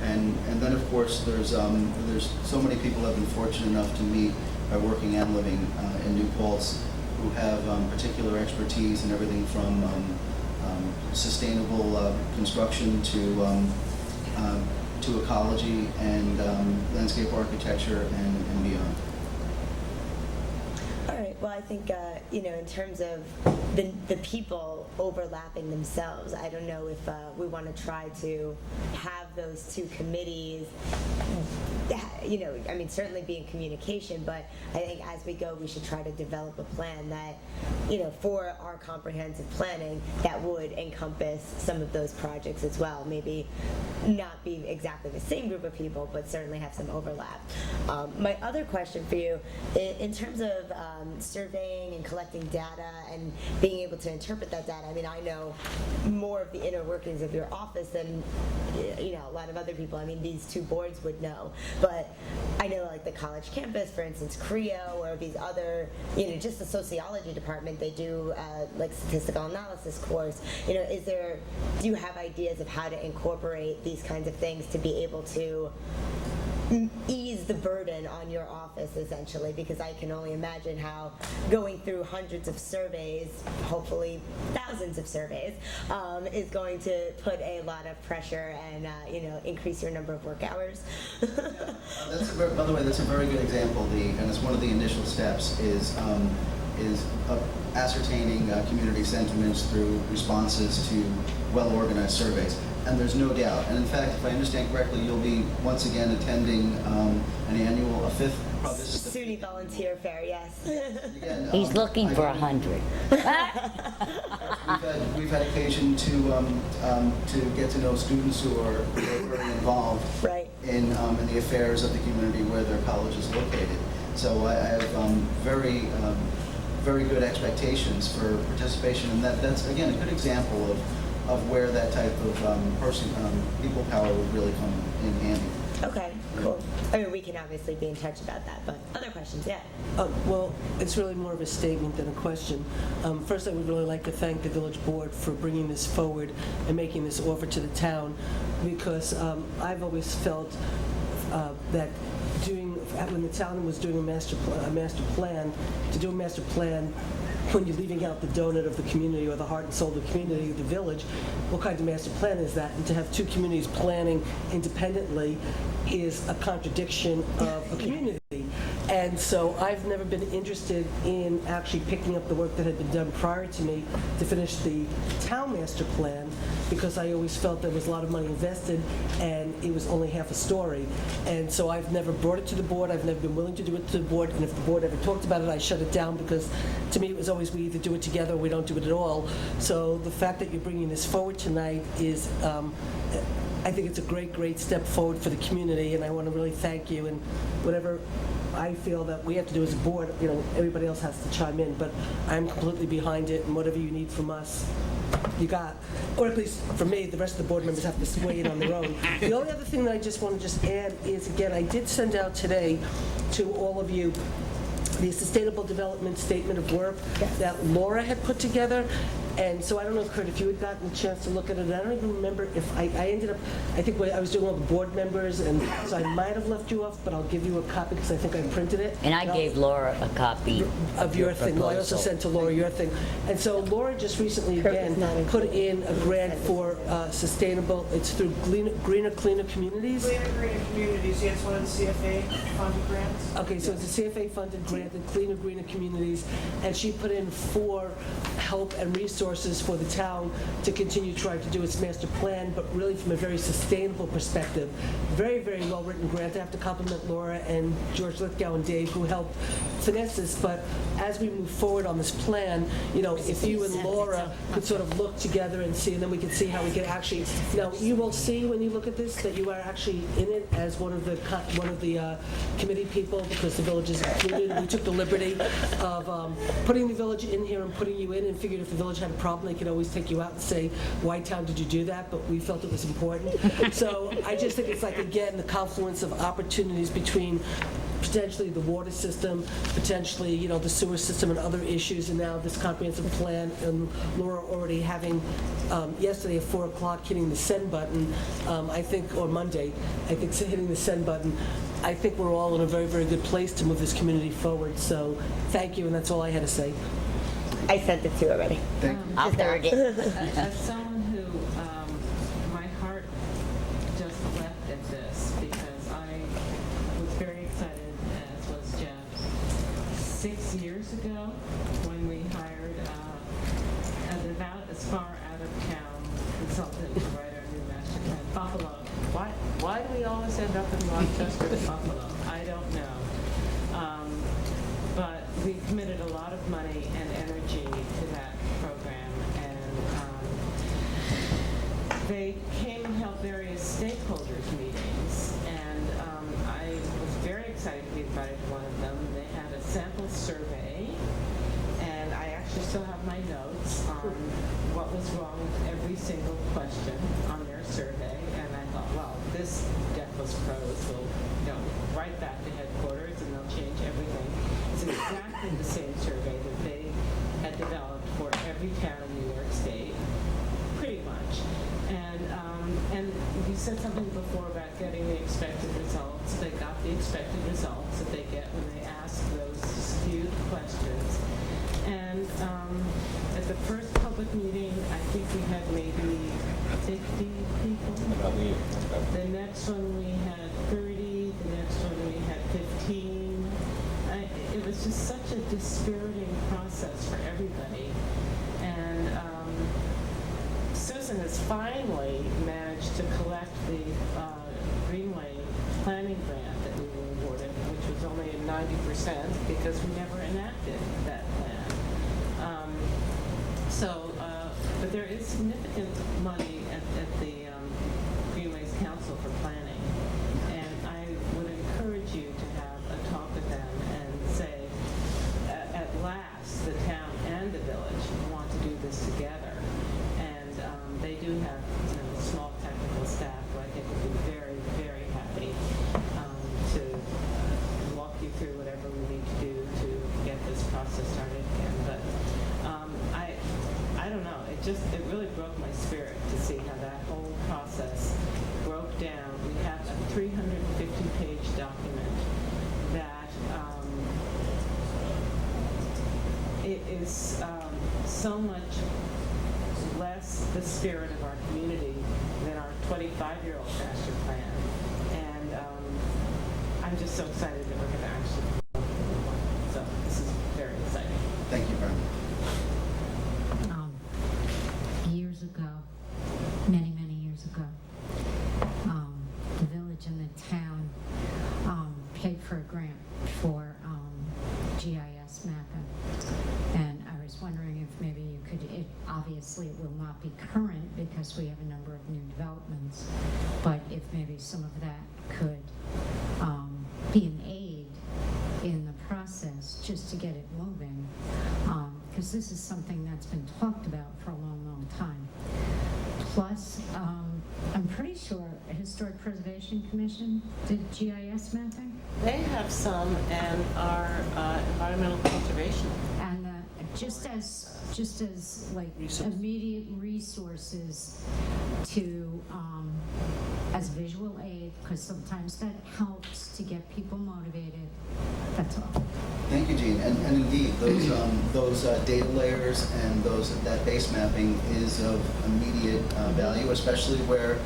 and then of course there's so many people have been fortunate enough to meet by working and living in New Paltz who have particular expertise in everything from sustainable construction to ecology and landscape architecture and beyond. All right. Well, I think in terms of the people overlapping themselves, I don't know if we want to try to have those two committees. I mean, certainly be in communication, but I think as we go, we should try to develop a plan that, for our comprehensive planning that would encompass some of those projects as well. Maybe not be exactly the same group of people, but certainly have some overlap. My other question for you, in terms of surveying and collecting data and being able to interpret that data, I mean, I know more of the inner workings of your office than a lot of other people. I mean, these two boards would know, but I know like the college campus, for instance, CREO, or these other, just the sociology department, they do like statistical analysis course. Do you have ideas of how to incorporate these kinds of things to be able to ease the burden on your office, essentially? Because I can only imagine how going through hundreds of surveys, hopefully thousands of surveys, is going to put a lot of pressure and increase your number of work hours. By the way, that's a very good example. And it's one of the initial steps is ascertaining community sentiments through responses to well-organized surveys. And there's no doubt. And in fact, if I understand correctly, you'll be once again attending a fifth. SUNY Volunteer Fair, yes. Again, He's looking for 100. We've had occasion to get to know students who are very involved in the affairs of the community where their college is located. So I have very good expectations for participation, and that's again a good example of where that type of people power would really come in handy. Okay, cool. I mean, we can obviously be in touch about that, but other questions, yeah. Well, it's really more of a statement than a question. First, I would really like to thank the village board for bringing this forward and making this offer to the town, because I've always felt that when the town was doing a master plan, to do a master plan when you're leaving out the donut of the community or the heart and soul of the community, the village, what kind of master plan is that? And to have two communities planning independently is a contradiction of a community. And so I've never been interested in actually picking up the work that had been done prior to me to finish the town master plan, because I always felt there was a lot of money invested and it was only half a story. And so I've never brought it to the board. I've never been willing to do it to the board. And if the board ever talked about it, I shut it down, because to me it was always we either do it together or we don't do it at all. So the fact that you're bringing this forward tonight is, I think it's a great step forward for the community, and I want to really thank you. And whatever I feel that we have to do as a board, everybody else has to chime in, but I'm completely behind it, and whatever you need from us, you got. Or at least for me, the rest of the board members have to sway in on their own. The only other thing that I just want to add is, again, I did send out today to all of you the Sustainable Development Statement of Work that Laura had put together. And so I don't know, Kurt, if you had gotten a chance to look at it. I don't even remember if I ended up, I think I was doing all the board members, and so I might have left you off, but I'll give you a copy because I think I printed it. And I gave Laura a copy of your thing. Well, I also sent to Laura your thing. And so Laura just recently, again, put in a grant for sustainable, it's through Greener Cleaner Communities. Greener Communities, yeah, it's one of the CFA funded grants. Okay, so it's a CFA funded grant, the Cleaner Greener Communities, and she put in 4 help and resources for the town to continue trying to do its master plan, but really from a very sustainable perspective. Very well written grant. I have to compliment Laura and George Lithgow and Dave, who helped finesse this. But as we move forward on this plan, if you and Laura could sort of look together and see, and then we can see how we can actually. Now you will see when you look at this that you are actually in it as one of the committee people, because the village is included. We took the liberty of putting the village in here and putting you in, and figured if the village had a problem, they could always take you out and say, why town did you do that? But we felt it was important. So I just think it's like, again, the confluence of opportunities between potentially the water system, potentially, the sewer system and other issues, and now this comprehensive plan, and Laura already having, yesterday at 4 o'clock hitting the send button, I think, or Monday, I think hitting the send button. I think we're all in a very good place to move this community forward. So thank you, and that's all I had to say. I sent it to you already. I'll third it. As someone who, my heart just leapt at this, because I was very excited, as was Jeff. 6 years ago when we hired about as far out of town consultant to write our new master plan. Buffalo. Why do we always end up in Rochester and Buffalo? I don't know. But we committed a lot of money and energy to that program, and they came and held various stakeholders meetings, and I was very excited to be invited to one of them. They had a sample survey, and I actually still have my notes on what was wrong with every single question on their survey, and I thought, well, this Deathless Pros will right back to headquarters and they'll change everything. It's exactly the same survey that they had developed for every town in New York State, pretty much. And you said something before about getting the expected results. They got the expected results that they get when they ask those skewed questions. And at the first public meeting, I think we had maybe 50 people. The next one we had 30. The next one we had 15. It was just such a dispiriting process for everybody. And Susan has finally managed to collect the Greenway planning grant that we were awarded, which was only at 90% because we never enacted that plan. But there is significant money at the Greenways Council for planning, and I would encourage you to have a talk with them and say, at last, the town and the village want to do this together, and they do have a small technical staff who I think would be very, very happy to walk you through whatever we need to do to get this process started again. But I don't know. It really broke my spirit to see how that whole process broke down. We have a 350-page document that it is so much less the spirit of our community than our 25-year-old master plan. And I'm just so excited that we're going to actually come up with one. So this is very exciting. Thank you very much. Years ago, many years ago, the village and the town paid for a grant for GIS mapping, and I was wondering if maybe you could, obviously it will not be current because we have a number of new developments, but if maybe some of that could be an aid in the process just to get it moving, because this is something that's been talked about for a long time. Plus, I'm pretty sure Historic Preservation Commission did GIS mapping. They have some, and our environmental conservation. And just as like immediate resources to as visual aid, because sometimes that helps to get people motivated. That's all. Thank you, Jean. And indeed, those data layers and that base mapping is of immediate value, especially where,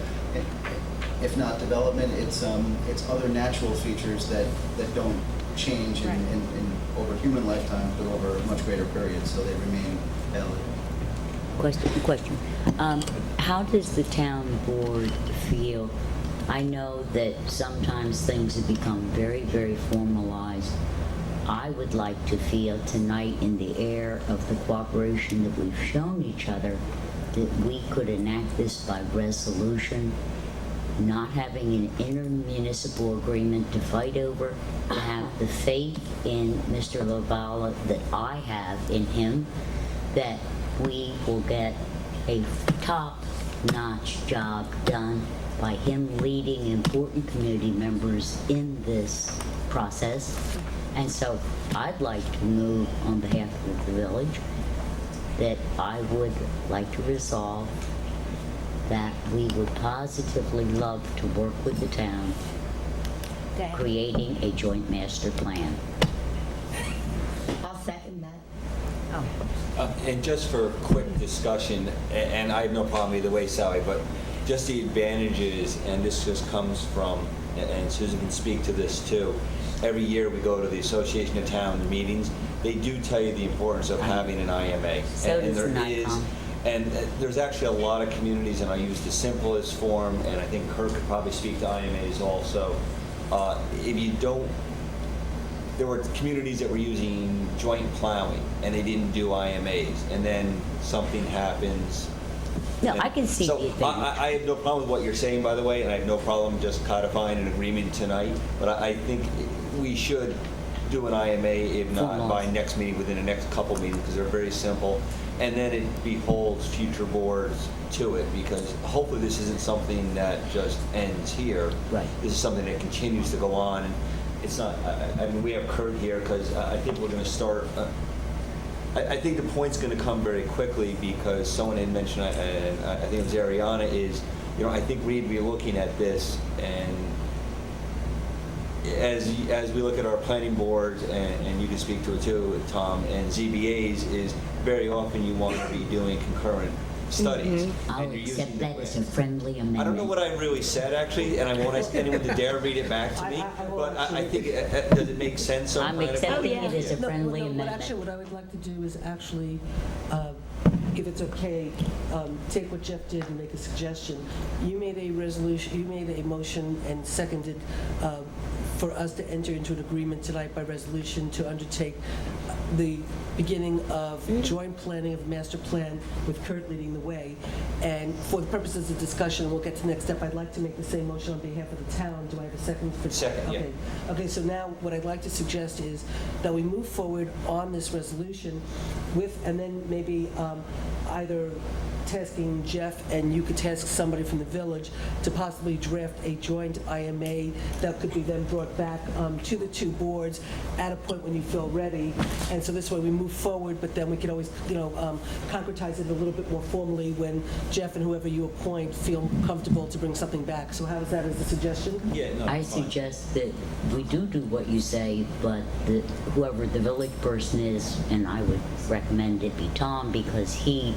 if not development, it's other natural features that don't change in over human lifetimes, but over a much greater period, so they remain valid. Question. How does the town board feel? I know that sometimes things have become very, very formalized. I would like to feel tonight, in the air of the cooperation that we've shown each other, that we could enact this by resolution, not having an intermunicipal agreement to fight over, to have the faith in Mr. LaValla that I have in him, that we will get a top-notch job done by him leading important community members in this process. And so I'd like to move on behalf of the village that I would like to resolve that we would positively love to work with the town creating a joint master plan. I'll second that. And just for quick discussion, and I have no problem either way, Sally, but just the advantages, and this just comes from, and Susan can speak to this too, every year we go to the Association of Town meetings, they do tell you the importance of having an IMA. So does there NICOM. is, and there's actually a lot of communities, and I use the simplest form, and I think Kirk could probably speak to IMAs also. If you don't, there were communities that were using joint plowing, and they didn't do IMAs, and then something happens. No, I can see So the advantage. I have no problem with what you're saying, by the way, and I have no problem just codifying an agreement tonight, but I think we should do an IMA, if not by next meeting, within the next couple meetings, because they're very simple. And then it beholds future boards to it, because hopefully this isn't something that just ends here. Right. This is something that continues to go on. And it's not, I mean, we have Kurt here, because I think we're going to start, I think the point's going to come very quickly, because someone had mentioned, and I think it was Ariana, is, you know, I think we'd be looking at this, and as we look at our planning boards, and you can speak to it too, Tom, and ZBAs, is very often you want to be doing concurrent studies. I'll and you're accept using that the as a friendly amendment. I don't know what I really said, actually, and I won't ask anyone to dare read it back to me, but I think, does it make sense? on I'm kind of- accepting it as a No, friendly no, amendment. Actually, what I would like to do is actually, if it's okay, take what Jeff did and make a suggestion. You made a resolution, you made a motion and seconded for us to enter into an agreement tonight by resolution to undertake the beginning of joint planning of master plan with Kurt leading the way. And for the purposes of discussion, and we'll get to the next step, I'd like to make the same motion on behalf of the town. Do I have a second for? Second, yeah. Okay. Okay, so now what I'd like to suggest is that we move forward on this resolution with, and then maybe either tasking Jeff, and you could task somebody from the village to possibly draft a joint IMA that could be then brought back to the two boards at a point when you feel ready. And so this way we move forward, but then we can always, concretize it a little bit more formally when Jeff and whoever you appoint feel comfortable to bring something back. So how does that as a suggestion? Yeah, no, I it's fine. suggest that we do what you say, but that whoever the village person is, and I would recommend it be Tom, because he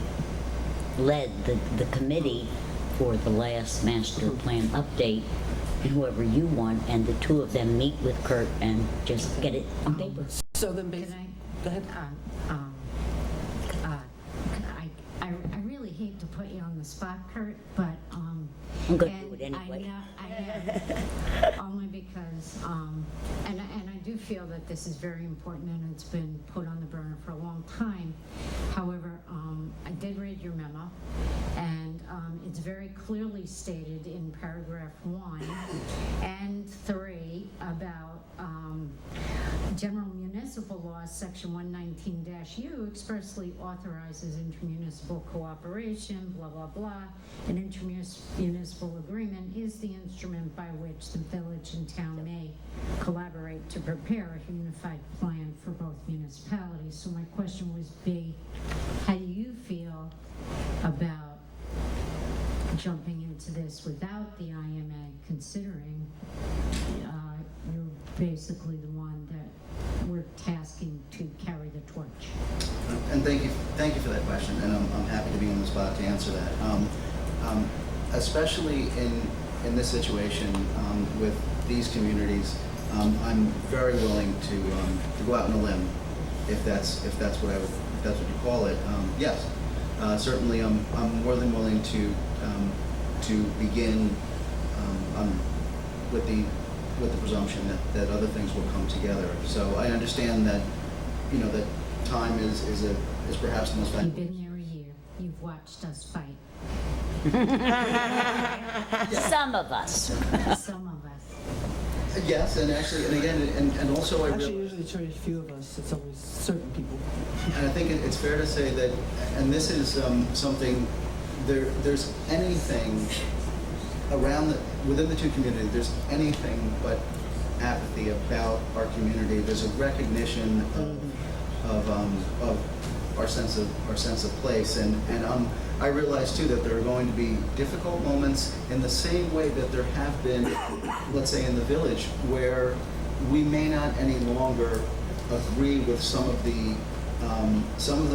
led the committee for the last master plan update, and whoever you want, and the two of them meet with Kurt and just get it on paper. So then basically, go ahead. I really hate to put you on the spot, Kurt, but I'm gonna and do it anyway. I know, only because and I do feel that this is very important and it's been put on the burner for a long time. However, I did read your memo, and it's very clearly stated in paragraph 1 and 3 about General Municipal Law, Section 119-U expressly authorizes intermunicipal cooperation, blah, blah, blah. An intermunicipal agreement is the instrument by which the village and town may collaborate to prepare a unified plan for both municipalities. So my question was how do you feel about jumping into this without the IMA, considering you're basically the one that we're tasking to carry the torch? And thank you for that question, and I'm happy to be on the spot to answer that. Especially in this situation with these communities, I'm very willing to go out on a limb, if that's what you call it. Yes, certainly I'm more than willing to begin with the presumption that other things will come together. So I understand that that time is perhaps the most You've valuable. been there a year. You've watched us fight. Some of us. Some of us. Yes, and actually, and again, and also I Actually, realize, usually it's very few of us. It's always certain people. and I think it's fair to say that, and this is something, there's anything within the two communities, there's anything but apathy about our community. There's a recognition of our sense of place, and I realize too that there are going to be difficult moments in the same way that there have been, let's say in the village, where we may not any longer agree with some of the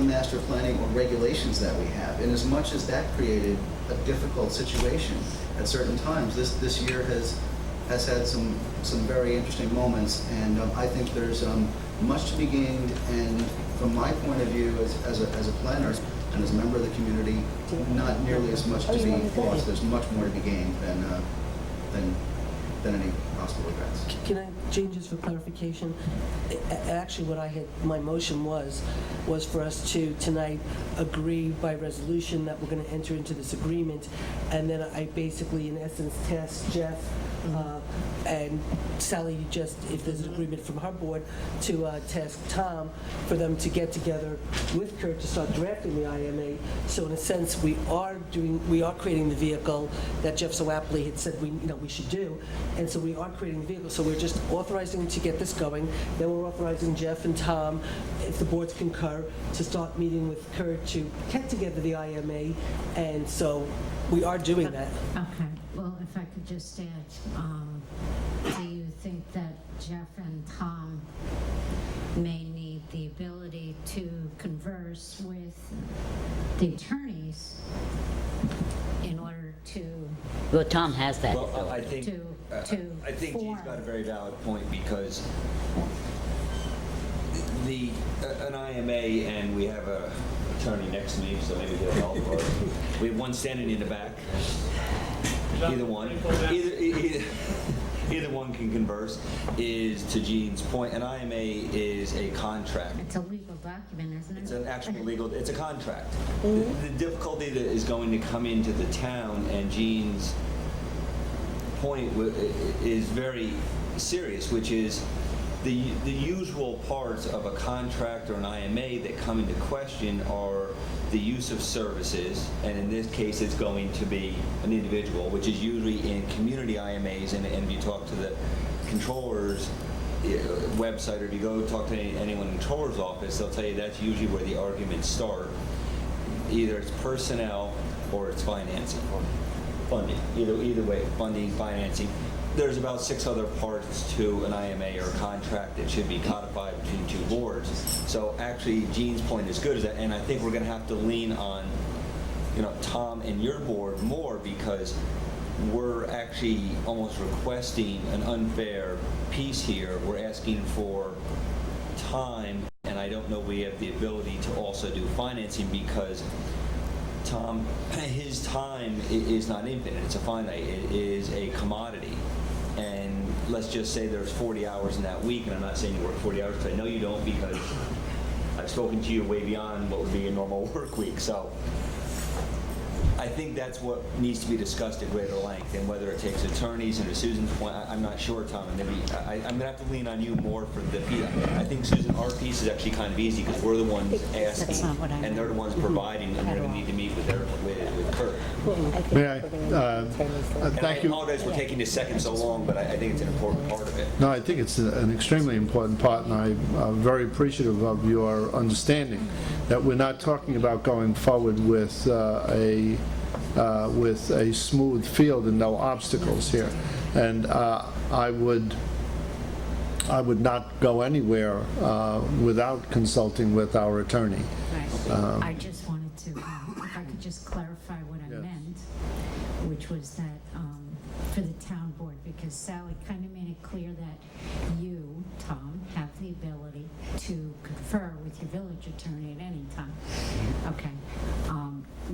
master planning or regulations that we have, and as much as that created a difficult situation at certain times. This year has had some very interesting moments, and I think there's much to be gained, and from my point of view as a planner and as a member of the community, not nearly as much to be lost. There's much more to be gained than any possible regrets. Can I, Jane, just for clarification, actually what my motion was for us to tonight agree by resolution that we're going to enter into this agreement, and then I basically, in essence, tasked Jeff and Sally, just if there's an agreement from her board, to task Tom for them to get together with Kurt to start drafting the IMA. So in a sense, we are creating the vehicle that Jeff so aptly had said we should do, and so we are creating the vehicle. So we're just authorizing to get this going. Then we're authorizing Jeff and Tom, if the boards concur, to start meeting with Kurt to get together the IMA, and so we are doing that. Okay, well, if I could just add, do you think that Jeff and Tom may need the ability to converse with the attorneys in order to... Well, Tom has that. Well, I think Jean's got a very valid point, because an IMA, and we have a attorney next to me, so maybe he'll help. Or we have one standing in the back. Either one. Either one can converse. Is, to Jean's point, an IMA is a contract. It's a legal document, isn't it? It's an actual legal, it's a contract. The difficulty that is going to come into the town, and Jean's point is very serious, which is the usual parts of a contract or an IMA that come into question are the use of services, and in this case it's going to be an individual, which is usually in community IMAs, and if you talk to the controller's website, or if you go talk to anyone in the controller's office, they'll tell you that's usually where the arguments start. Either it's personnel or it's financing, funding. Either way, funding, financing. There's about 6 other parts to an IMA or contract that should be codified between 2 boards. So actually, Jean's point is good, and I think we're going to have to lean on, Tom and your board more, because we're actually almost requesting an unfair piece here. We're asking for time, and I don't know we have the ability to also do financing, because Tom, his time is not infinite. It's a finite. It is a commodity. And let's just say there's 40 hours in that week, and I'm not saying you work 40 hours, because I know you don't, because I've spoken to you way beyond what would be a normal work week. So I think that's what needs to be discussed at greater length, and whether it takes attorneys, and to Susan's point, I'm not sure, Tom, and maybe I'm going to have to lean on you more for the piece. I think, Susan, our piece is actually kind of easy, because we're the ones asking, and they're the ones providing, and they're going to need to meet with Kurt. May I? Thank you. I apologize for taking this second so long, but I think it's an important part of it. No, I think it's an extremely important part, and I'm very appreciative of your understanding that we're not talking about going forward with a smooth field and no obstacles here. And I would not go anywhere without consulting with our attorney. Right. I just wanted to, if I could just clarify what I meant, which was that for the town board, because Sally kind of made it clear that you, Tom, have the ability to confer with your village attorney at any time. Okay.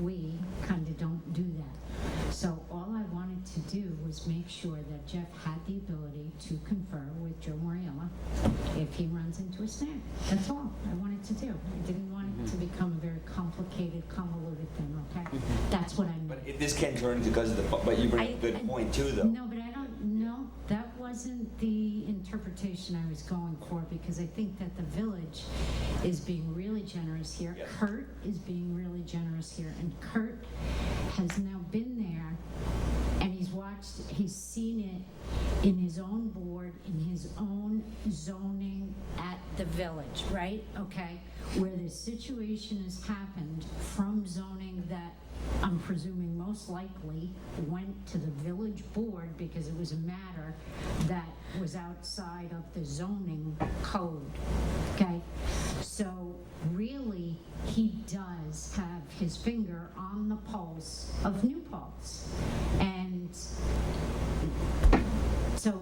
We kind of don't do that. So all I wanted to do was make sure that Jeff had the ability to confer with Joe Moriella if he runs into a snag. That's all I wanted to do. I didn't want it to become a very complicated, convoluted thing, okay? That's what I meant. But this can turn because of the, but you bring a good point too, though. No, but that wasn't the interpretation I was going for, because I think that the village is being really generous here. Yes. Kurt is being really generous here, and Kurt has now been there, and he's seen it in his own board, in his own zoning at the village, right? Okay, where this situation has happened from zoning that I'm presuming most likely went to the village board because it was a matter that was outside of the zoning code, okay? So really, he does have his finger on the pulse of New Paltz. And So,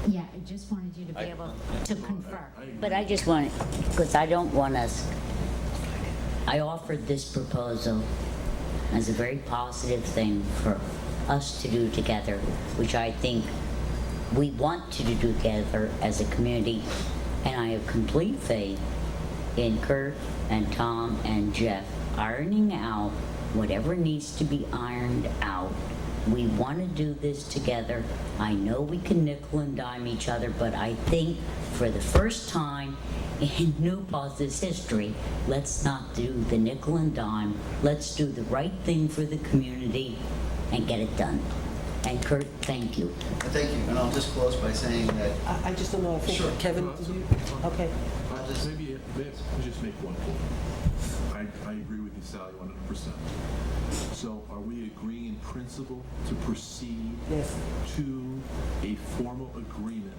yeah, I just wanted you to be able to confer. But I just want, because I don't want us, I offered this proposal as a very positive thing for us to do together, which I think we want to do together as a community. And I have complete faith in Kurt and Tom and Jeff ironing out whatever needs to be ironed out. We want to do this together. I know we can nickel and dime each other, but I think for the first time in New Pause's history, let's not do the nickel and dime. Let's do the right thing for the community and get it done. And Kurt, thank you. Thank you, and I'll just close by saying that. I just don't know, I think, Sure. Kevin, did you? Okay. I'll just make one point. I agree with you, Sally, 100%. So are we agreeing in principle to proceed to a formal agreement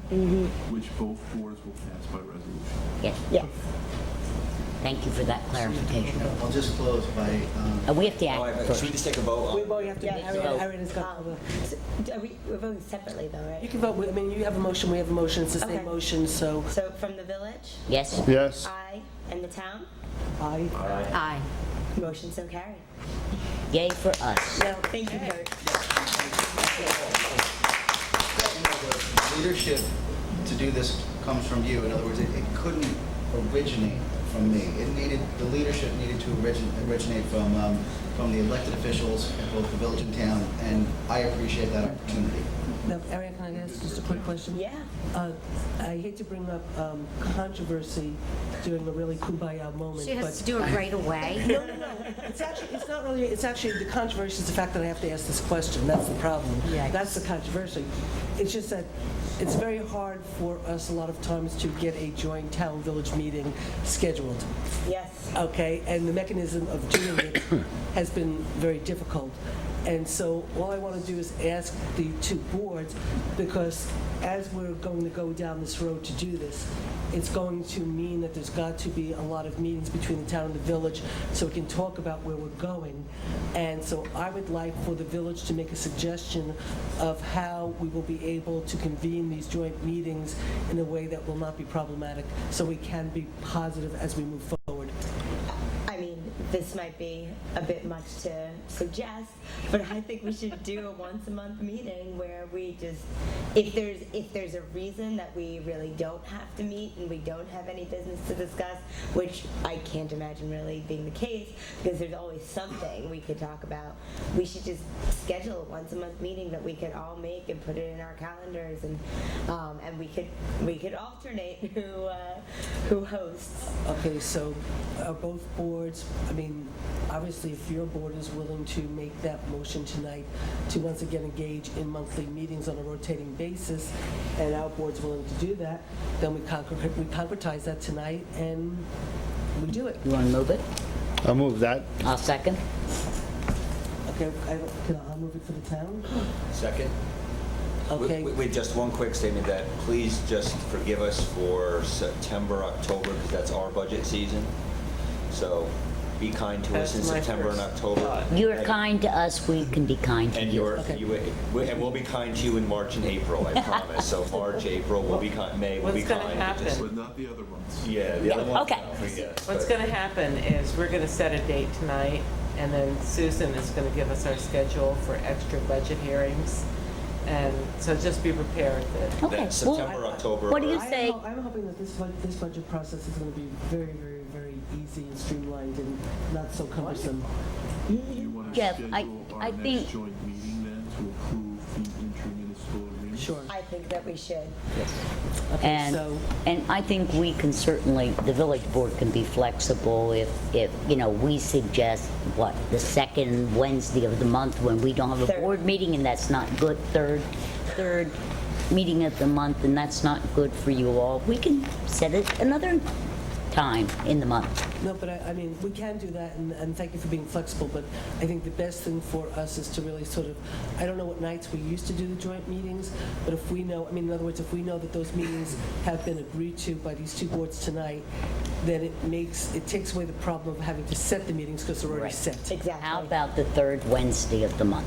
which both boards will pass by resolution? Yes. Yes. Thank you for that clarification. I'll just close by. We have to act Should first. we just take a vote? We have to, Ariana's got We're voting separately though, right? You can vote, I mean, you have a motion, we have a motion, it's the same Okay. motion, so. So from the village? Yes. Yes. Aye. And the town? Aye. Aye. Motion so carried. Yay for us. No, thank you, Kurt. The leadership to do this comes from you. In other words, it couldn't originate from me. The leadership needed to originate from the elected officials at both the village and town, and I appreciate that opportunity. Now, Ariana, can I ask just a quick question? Yeah. I hate to bring up controversy during a really kumbaya moment, She but. has to do it right away. No. It's not really, it's actually, the controversy is the fact that I have to ask this question. That's the problem. Yeah. That's the controversy. It's just that it's very hard for us a lot of times to get a joint town-village meeting scheduled. Yes. Okay, and the mechanism of doing it has been very difficult. And so all I want to do is ask the two boards, because as we're going to go down this road to do this, it's going to mean that there's got to be a lot of meetings between the town and the village so we can talk about where we're going. And so I would like for the village to make a suggestion of how we will be able to convene these joint meetings in a way that will not be problematic, so we can be positive as we move forward. I mean, this might be a bit much to suggest, but I think we should do a once-a-month meeting where we just, if there's a reason that we really don't have to meet and we don't have any business to discuss, which I can't imagine really being the case, because there's always something we could talk about, we should just schedule a once-a-month meeting that we could all make and put it in our calendars, and we could alternate who hosts. Okay, so are both boards, I mean, obviously if your board is willing to make that motion tonight to once again engage in monthly meetings on a rotating basis, and our board's willing to do that, then we concretize that tonight and we do it. You want to move it? I'll move that. I'll second. Okay, I'll move it for the town? Second? Okay. Wait, just one quick statement that please just forgive us for September, October, because that's our budget season. So be kind to us in That's my September and first October. You're kind to us, we can be kind to And you. and we'll be kind to you in March and April, I promise. So March, April, we'll be kind, May, we'll be What's gonna kind. happen? Just- But not the other months. Yeah, the other ones. okay. no, yes, What's but- going to happen is we're going to set a date tonight, and then Susan is going to give us our schedule for extra budget hearings. And so just be prepared that Okay. That September, October. What do you or- say? I'm hoping that this budget process is going to be very, very, very easy and streamlined and not so cumbersome. Do you want to Jeff, schedule I our think- next joint meeting then to approve the intermunicipal agreement? Sure. I think that we should. Okay, And, so, and I think we can certainly, the village board can be flexible if, we suggest, the second Wednesday of the month when we don't have a Third. board meeting and that's not good, third meeting of the month and that's not good for you all, we can set it another time in the month. no, but I mean, we can do that, and thank you for being flexible, but I think the best thing for us is to really sort of, I don't know what nights we used to do the joint meetings, but if we know, in other words, if we know that those meetings have been agreed to by these two boards tonight, then it takes away the problem of having to set the meetings because they're already Right. set. Exactly. How about the third Wednesday of the month?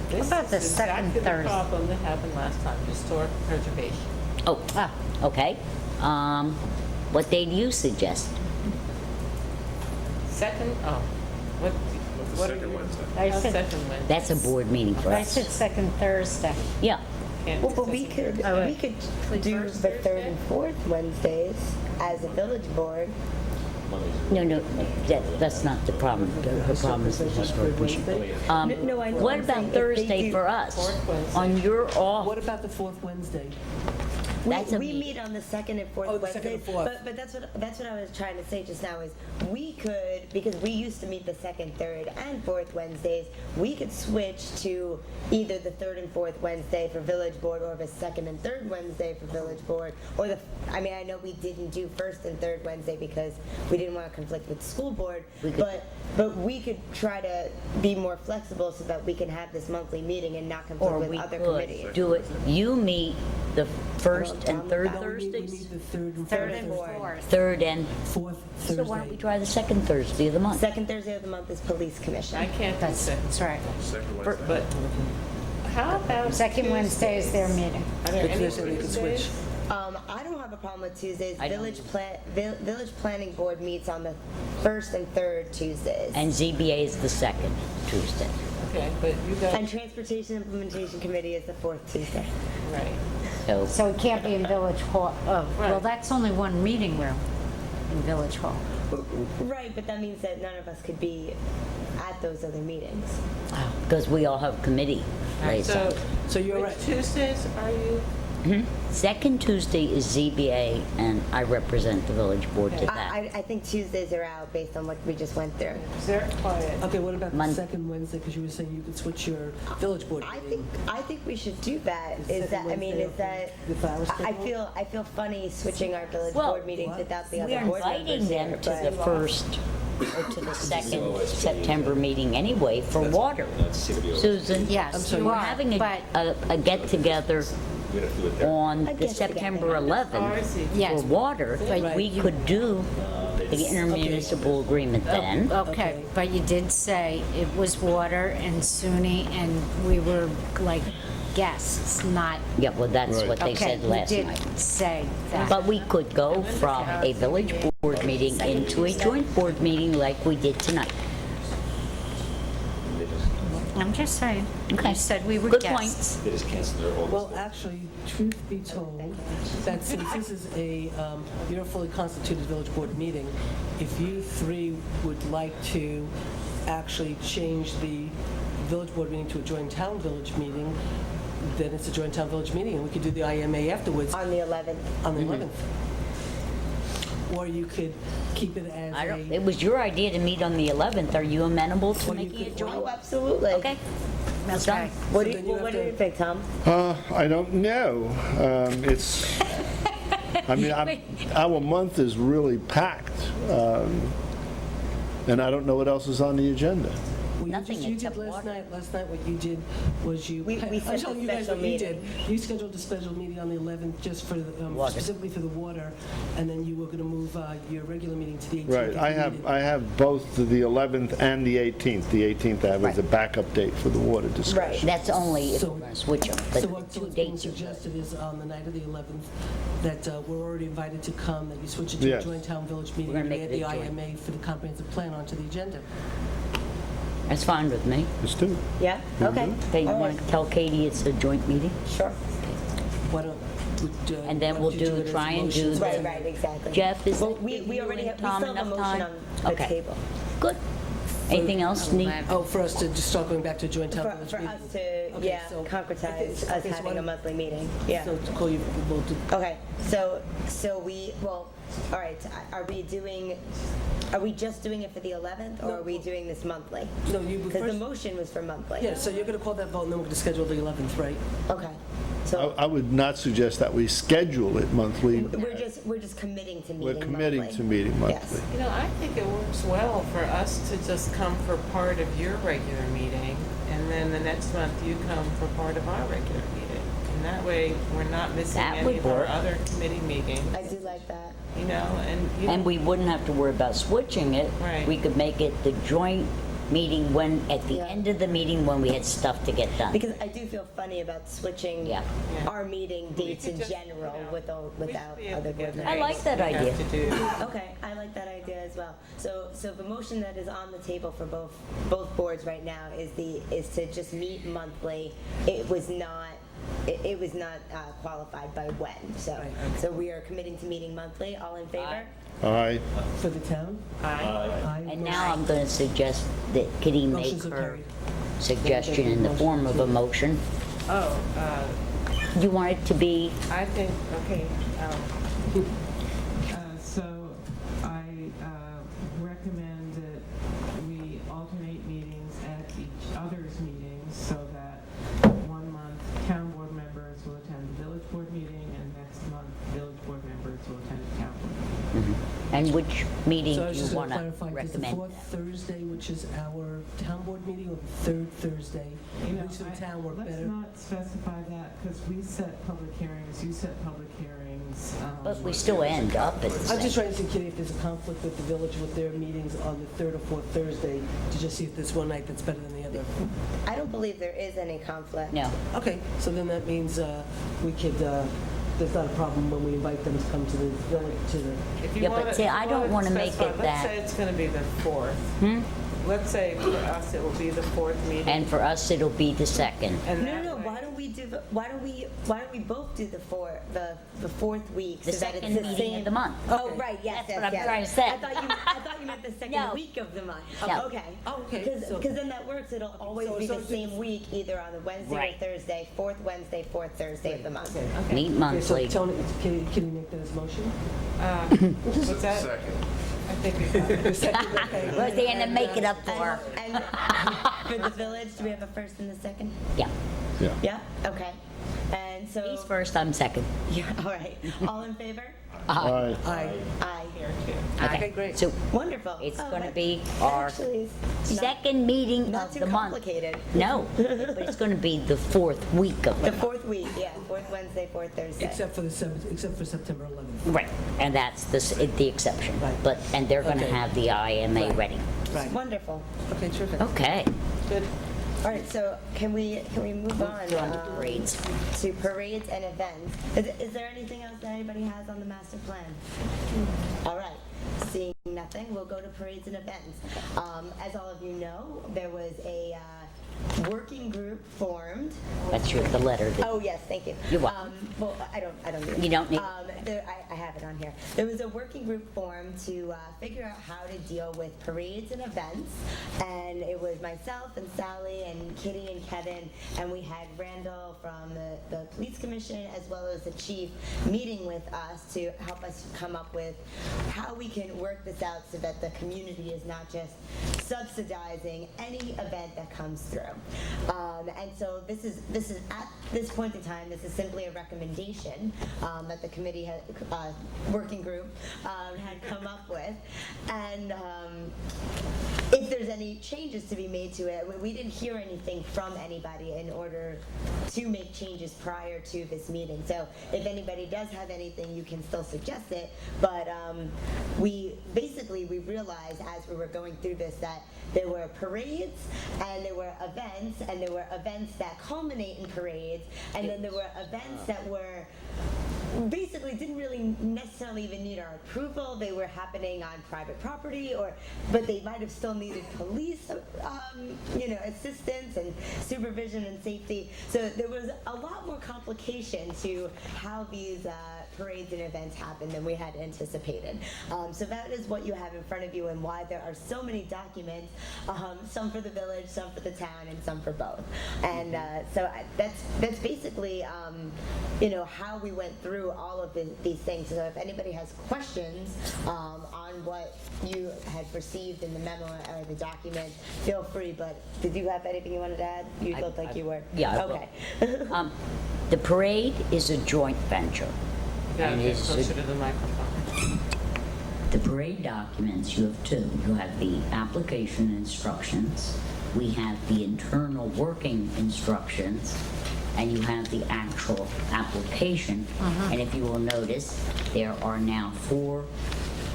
This about the is second exactly the Thursday? problem that happened last time, historic preservation. Oh, okay. What day do you suggest? Second, what are second you? Wednesday. I Oh, said- second Wednesday. That's a board meeting for I us. said second Thursday. Yeah. Can't Well, do but we second could, Thursday. we could do First the third Thursday? and fourth Wednesdays as a village board. No, that's not the problem. Her problem is the historic commission. No, I know. What I'm saying about if they Thursday do- for us? Fourth Wednesday. On your off, What about the fourth Wednesday? That's a we meeting. meet on the second and fourth Oh, the second Wednesdays, and fourth. but that's what I was trying to say just now is we could, because we used to meet the second, third, and fourth Wednesdays, we could switch to either the third and fourth Wednesday for village board or the second and third Wednesday for village board, or I know we didn't do first and third Wednesday because we didn't want to conflict with school board, but we could try to be more flexible so that we can have this monthly meeting and not conflict or with we other could committees. do it, you meet the first and third No, we Thursdays? meet the third and Third fourth and Thursday. fourth. Third and, Fourth so why don't we Thursday. try the second Thursday of the month? Second Thursday of the month is police commission. I can't do second. That's right. Second For- Wednesday. But how about Second Wednesday is their meeting. Are there But any they said they could switch. Tuesdays? I don't have a problem with Tuesdays. I don't Village planning board meets on the first and third Tuesdays. And ZBA is the second Tuesday. Okay, but you got, And transportation implementation committee is the fourth Tuesday. right. So, So it can't be in Village Hall. Oh, well, Right. that's only one meeting room in Village Hall. Right, but that means that none of us could be at those other meetings. because we all have committee liaisons. So you're Which right. Tuesdays are you? Second Tuesday is ZBA, and I represent the village board to that. I think Tuesdays are out based on what we just went through. Very quiet. Okay, what about the Mon- second Wednesday? Because you were saying you could switch your village board meeting. I think we should do that. The Is that, second I mean, Wednesday is that, of the hours I schedule? feel funny switching our village Well, board meetings without the We other are board members inviting here, them to the but. first, or to the second September meeting anyway for water. Susan? Yes, We're you are, having but a get-together on the get-together. September 11th Yes. for water. Right. We could do the intermunicipal agreement then. Okay, but you did say it was water and SUNY, and we were like guests, not. Yeah, well, that's what they Okay, said last you night. did say that. But we could go from a village board meeting into a joint board meeting like we did tonight. I'm just saying. Okay. You said we were Good point. guests. They just canceled their whole. Well, actually, truth be told, that since this is you're a fully constituted village board meeting, if you three would like to actually change the village board meeting to a joint town village meeting, then it's a joint town village meeting, and we could do the IMA afterwards On the 11th. on the 11th. Or you could keep it as I don't, a, it was your idea to meet on the 11th. Are you amenable to Well, you making a could- joint? Oh, absolutely. Okay. That's done. What do So then you you, what have do you to- think, Tom? I don't know. It's, I mean, our month is really packed. And I don't know what else is on the agenda. Nothing you except did last water. night. Last night, what you did was you. We I'm set telling a you guys special what you meeting. did. You scheduled a special meeting on the 11th just for the, Water. specifically for the water, and then you were going to move your regular meeting to the 18th. Right, if I you have, needed. I have both the 11th and the 18th. The 18th I have as a backup date for the water discussion. That's only if So- we're going to switch them, So but what's the two what's being dates are good. suggested is on the night of the 11th, that we're already invited to come, that you switch it to a Yes. joint town village meeting, gonna and make add it a the joint. IMA for the comprehensive plan onto the agenda. That's fine with me. Let's do it. Yeah? Okay. They All want right. to tell Katie it's a joint meeting? Sure. Why don't, And then why we'll don't you do- it as a try and motion? do the- Right, right, exactly. Jeff, is Well, that we give you already and have, we Tom still have a enough motion time? on the Okay. table. Good. Anything else, Neat? Oh, for us to just start going back to a joint town For, village for meeting? us to, Okay, yeah, so- concretize so us why having a don't- monthly meeting. Yeah. So to call you, we'll do, Okay, so we, well, all right, are we just doing it for the 11th, or are we doing this monthly? no, you would Because the first, motion was for monthly. yeah, so you're going to call that vote, and then we're going to schedule the 11th, right? Okay, so I would not suggest that we schedule it monthly. we're just committing to meeting We're committing monthly. to meeting Yes. monthly. You know, I think it works well for us to just come for part of your regular meeting, and then the next month you come for part of our regular meeting. And that way, we're not missing That any would of our work. other committee meetings, I do like that. you know, and you And we wouldn't have to worry about switching it. Right. We could make it the joint meeting when, at the end of the meeting when we had stuff to get done. Because I do feel funny about switching Yeah. our meeting dates in general without other board members. I like that idea. Okay, I like that idea as well. So the motion that is on the table for both boards right now is to just meet monthly. It was not qualified by when. So we are committing to meeting monthly. All in favor? Aye. For the town? Aye. And now I'm going to suggest that Kitty make Motions are her carried. suggestion in the form of a motion. Oh, You want it to be, I think, okay, So I recommend that we alternate meetings at each other's meetings so that 1 month town board members will attend the village board meeting and next month village board members will attend the town board meeting. and which meeting So I do was you just want going to to clarify, is the recommend? fourth Thursday, which is our town board meeting, or the third Thursday? You know, Which for the town work let's better? not specify that, because we set public hearings, you set public hearings. But we still end up at the I'm just same. trying to see, Kitty, if there's a conflict with the village with their meetings on the third or fourth Thursday, to just see if there's one night that's better than the other. I don't believe there is any conflict. No. Okay, so then that means we could, there's not a problem when we invite them to come to the village, to the... if you Yeah, want but see, I don't wanna make it Let's that- say it's gonna be the 4th. Hmm? Let's say for us it will be the 4th meeting. And for us, it'll be the second. And No, that no, way- why don't we both do the fourth week The so that it's second the meeting same of the month. Oh, right, yes, That's what I'm yes. trying to say. I thought you meant the second No. week of the month. No. Okay. Oh, okay, so- Because then that works. It'll always so- be so the it's- same week, either on the Wednesday Right. or Thursday, fourth Wednesday, fourth Thursday of the month. Okay. Meet Okay, so monthly. Tony, can you make that as motion? What's that? Second. I think we got it. Second, okay. We're going to make it up for her. And for the village, do we have a first and a second? Yeah. Yeah. Yeah, okay. And so, He's first, I'm second. yeah, all right. All in favor? Aye. Aye. Aye. Here too. Okay, great. So Wonderful. it's Oh, going to that- be that our actually is second meeting not of too the month. complicated. No, but it's going to be the fourth week of The the month. fourth week, yeah, fourth Wednesday, fourth Thursday. Except for September 11th. Right, and that's the exception. Right. But, and they're going to Okay. have the IMA Right. ready. Right. Wonderful. Okay, terrific. Okay. Good. All right, so can we move on? on to parades. To parades and events. Is there anything else that anybody has on the master plan? All right, seeing nothing, we'll go to parades and events. As all of you know, there was a working group formed. That's the letter that, Oh, yes, thank you. You're welcome. Well, I don't need it. You don't need it? I have it on here. There was a working group formed to figure out how to deal with parades and events, and it was myself and Sally and Kitty and Kevin, and we had Randall from the police commission as well as the chief meeting with us to help us come up with how we can work this out so that the community is not just subsidizing any event that comes through. And so this is at this point in time, this is simply a recommendation that the committee had, working group had come up with, and if there's any changes to be made to it, we didn't hear anything from anybody in order to make changes prior to this meeting. So if anybody does have anything, you can still suggest it. But we realized as we were going through this that there were parades and there were events, and there were events that culminate in parades, and then there were events that were basically didn't really necessarily even need our approval. They were happening on private property, but they might have still needed police, assistance and supervision and safety. So there was a lot more complication to how these parades and events happen than we had anticipated. So that is what you have in front of you, and why there are so many documents, some for the village, some for the town, and some for both. And that's basically how we went through all of these things. So if anybody has questions on what you had received in the memo or the document, feel free. But did you have anything you wanted to add? You looked like you were. Yeah, I will. Okay. The parade is a joint venture. Yeah, And get it's a- closer to the microphone. The parade documents, you have two. You have the application instructions, we have the internal working instructions, and you have the actual application. And if you will notice, there are now 4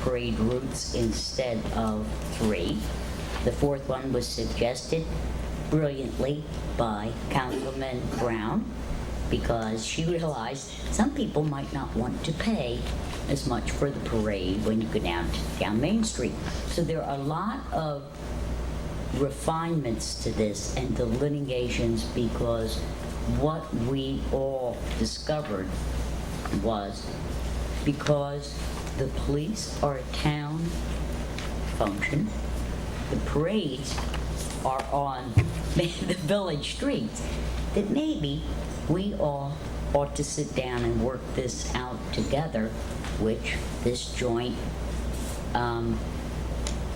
parade routes instead of 3. The fourth one was suggested brilliantly by Councilman Brown, because she realized some people might not want to pay as much for the parade when you go down Main Street. So there are a lot of refinements to this and delineations, because what we all discovered was, because the police are a town function, the parades are on the village streets, that maybe we all ought to sit down and work this out together, which this joint,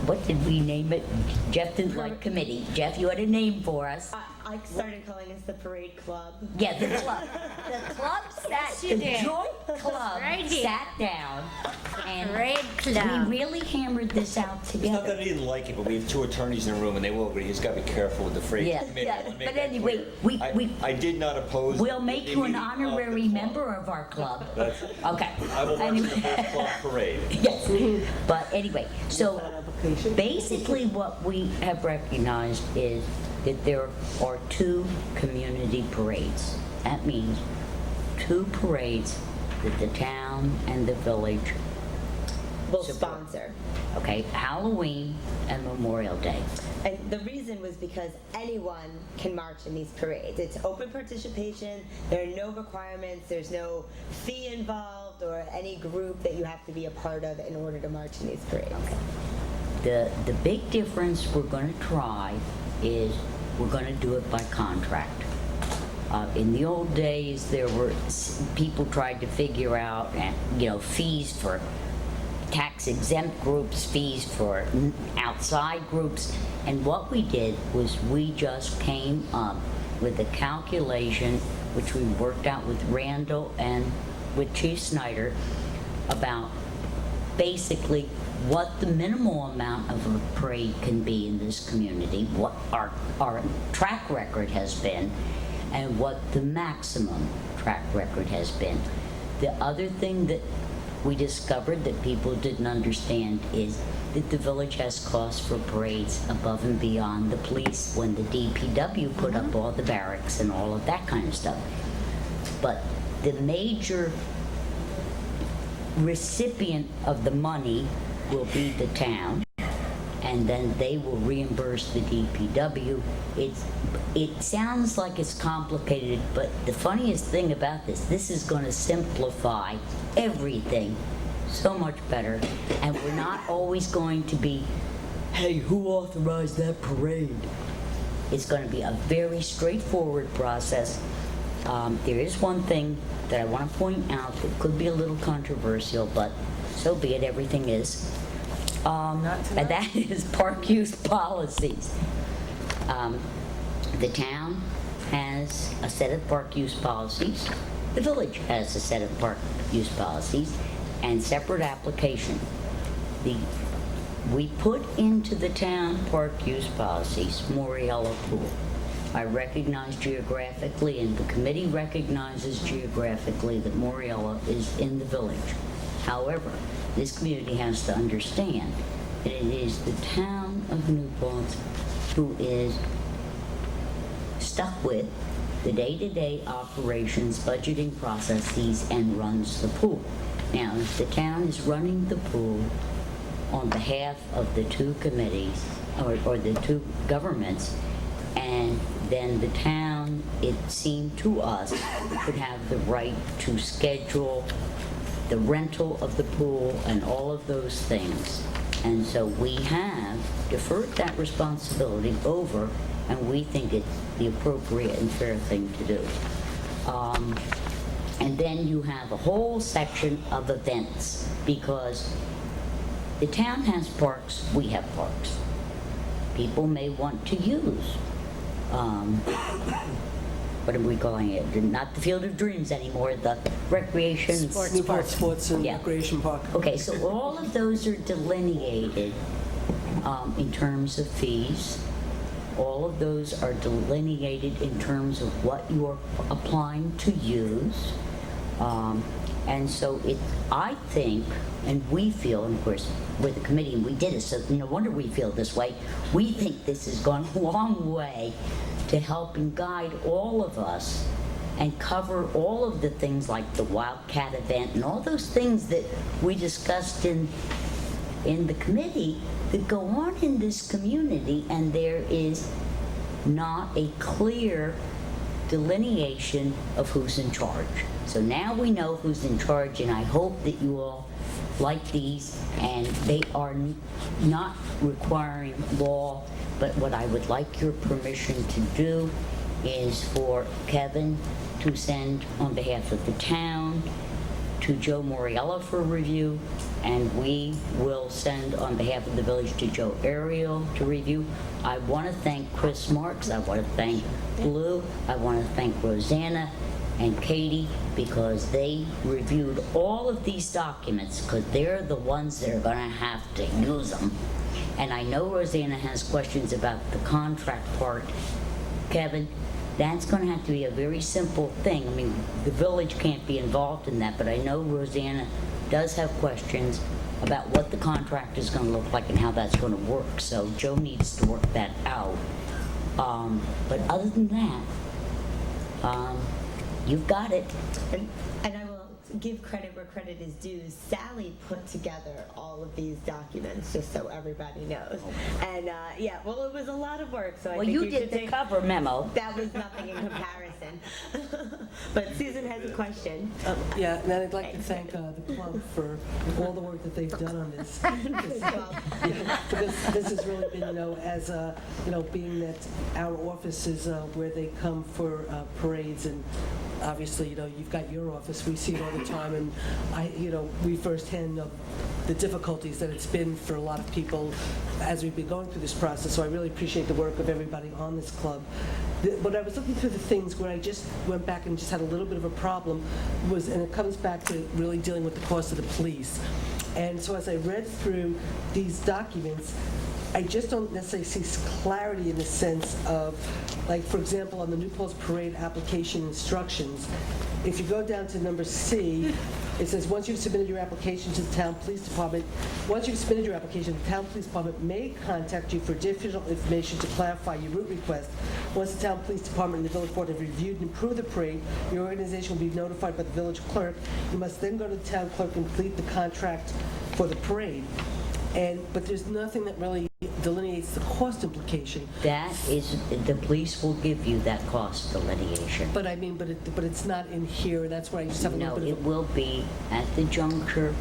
what did we name it? Jeff didn't like committee. Jeff, you had a name for us. I started calling us the Parade Club. Yeah, the club. The club sat, you the did. joint club Right here. sat down, and Parade Club. we really hammered this out It's not that together. I didn't like it, but we have two attorneys in the room and they will agree. He's got to be careful with the phrase Yeah, committee. yeah, I wanna make but that anyway, clear. I did not oppose. We'll make the you an meeting of the honorary club. member of our club. That's- Okay. I will march in the first club parade. Yes, but anyway, so basically what we have recognized is that there are two community parades. That means two parades that the town and the village Will support. sponsor. Okay, Halloween and Memorial Day. And the reason was because anyone can march in these parades. It's open participation, there are no requirements, there's no fee involved or any group that you have to be a part of in order to march in these parades. The big difference we're gonna try is we're gonna do it by contract. In the old days, there were, people tried to figure out, fees for tax exempt groups, fees for outside groups. And what we did was we just came up with a calculation, which we worked out with Randall and with Chief Snyder, about basically what the minimal amount of a parade can be in this community, what our track record has been, and what the maximum track record has been. The other thing that we discovered that people didn't understand is that the village has costs for parades above and beyond the police when the DPW put up all the barracks and all of that kind of stuff. But the major recipient of the money will be the town, and then they will reimburse the DPW. It sounds like it's complicated, but the funniest thing about this is going to simplify everything so much better, and we're not always going to be, hey, who authorized that parade? It's going to be a very straightforward process. There is one thing that I want to point out that could be a little controversial, but so be it, everything is. And that is park use policies. The town has a set of park use policies. The village has a set of park use policies and separate application. We put into the town park use policies Moriello Pool. I recognize geographically, and the committee recognizes geographically, that Moriello is in the village. However, this community has to understand that it is the town of New Paltz who is stuck with the day-to-day operations, budgeting processes, and runs the pool. Now, if the town is running the pool on behalf of the two committees, or the two governments, and then the town, it seemed to us, would have the right to schedule the rental of the pool and all of those things. And so we have deferred that responsibility over, and we think it's the appropriate and fair thing to do. And then you have a whole section of events, because the town has parks, we have parks. People may want to use, what are we calling it? Not the Field of Dreams anymore, the recreation. Newport Sports and Recreation Park. Okay, so all of those are delineated in terms of fees. All of those are delineated in terms of what you're applying to use. And so I think, and we feel, and of course, we're the committee and we did it, so no wonder we feel this way. We think this has gone a long way to helping guide all of us and cover all of the things like the Wildcat event and all those things that we discussed in the committee that go on in this community, and there is not a clear delineation of who's in charge. So now we know who's in charge, and I hope that you all like these, and they are not requiring law, but what I would like your permission to do is for Kevin to send on behalf of the town to Joe Moriello for review, and we will send on behalf of the village to Joe Ariel to review. I want to thank Chris Marks, I want to thank Blue, I want to thank Rosanna and Katie, because they reviewed all of these documents, because they're the ones that are going to have to use them. And I know Rosanna has questions about the contract part. Kevin, that's going to have to be a very simple thing. I mean, the village can't be involved in that, but I know Rosanna does have questions about what the contract is going to look like and how that's going to work. So Joe needs to work that out. But other than that, you've got it. And I will give credit where credit is due. Sally put together all of these documents, just so everybody knows. And yeah, well, it was a lot of work. So I think you did should the take- cover memo. That was nothing in comparison. But Susan has a question. Yeah, and I'd like to thank the club for all the work that they've done on this. Because this has really been, as, being that our office is where they come for parades, and obviously, you've got your office, we see it all the time, and we firsthand know the difficulties that it's been for a lot of people as we've been going through this process, so I really appreciate the work of everybody on this club. But I was looking through the things where I just went back and just had a little bit of a problem, and it comes back to really dealing with the cost of the police. And so as I read through these documents, I just don't necessarily see clarity in the sense of, like, for example, on the New Paltz Parade application instructions, if you go down to number C, it says, once you've submitted your application to the town police department, the town police department may contact you for additional information to clarify your route request. Once the town police department and the village board have reviewed and approved the parade, your organization will be notified by the village clerk. You must then go to the town clerk and complete the contract for the parade. But there's nothing that really delineates the cost implication. That is, the police will give you that cost delineation. But I mean, but it's not in here. That's why I just have a little bit of. No, it will be at the juncture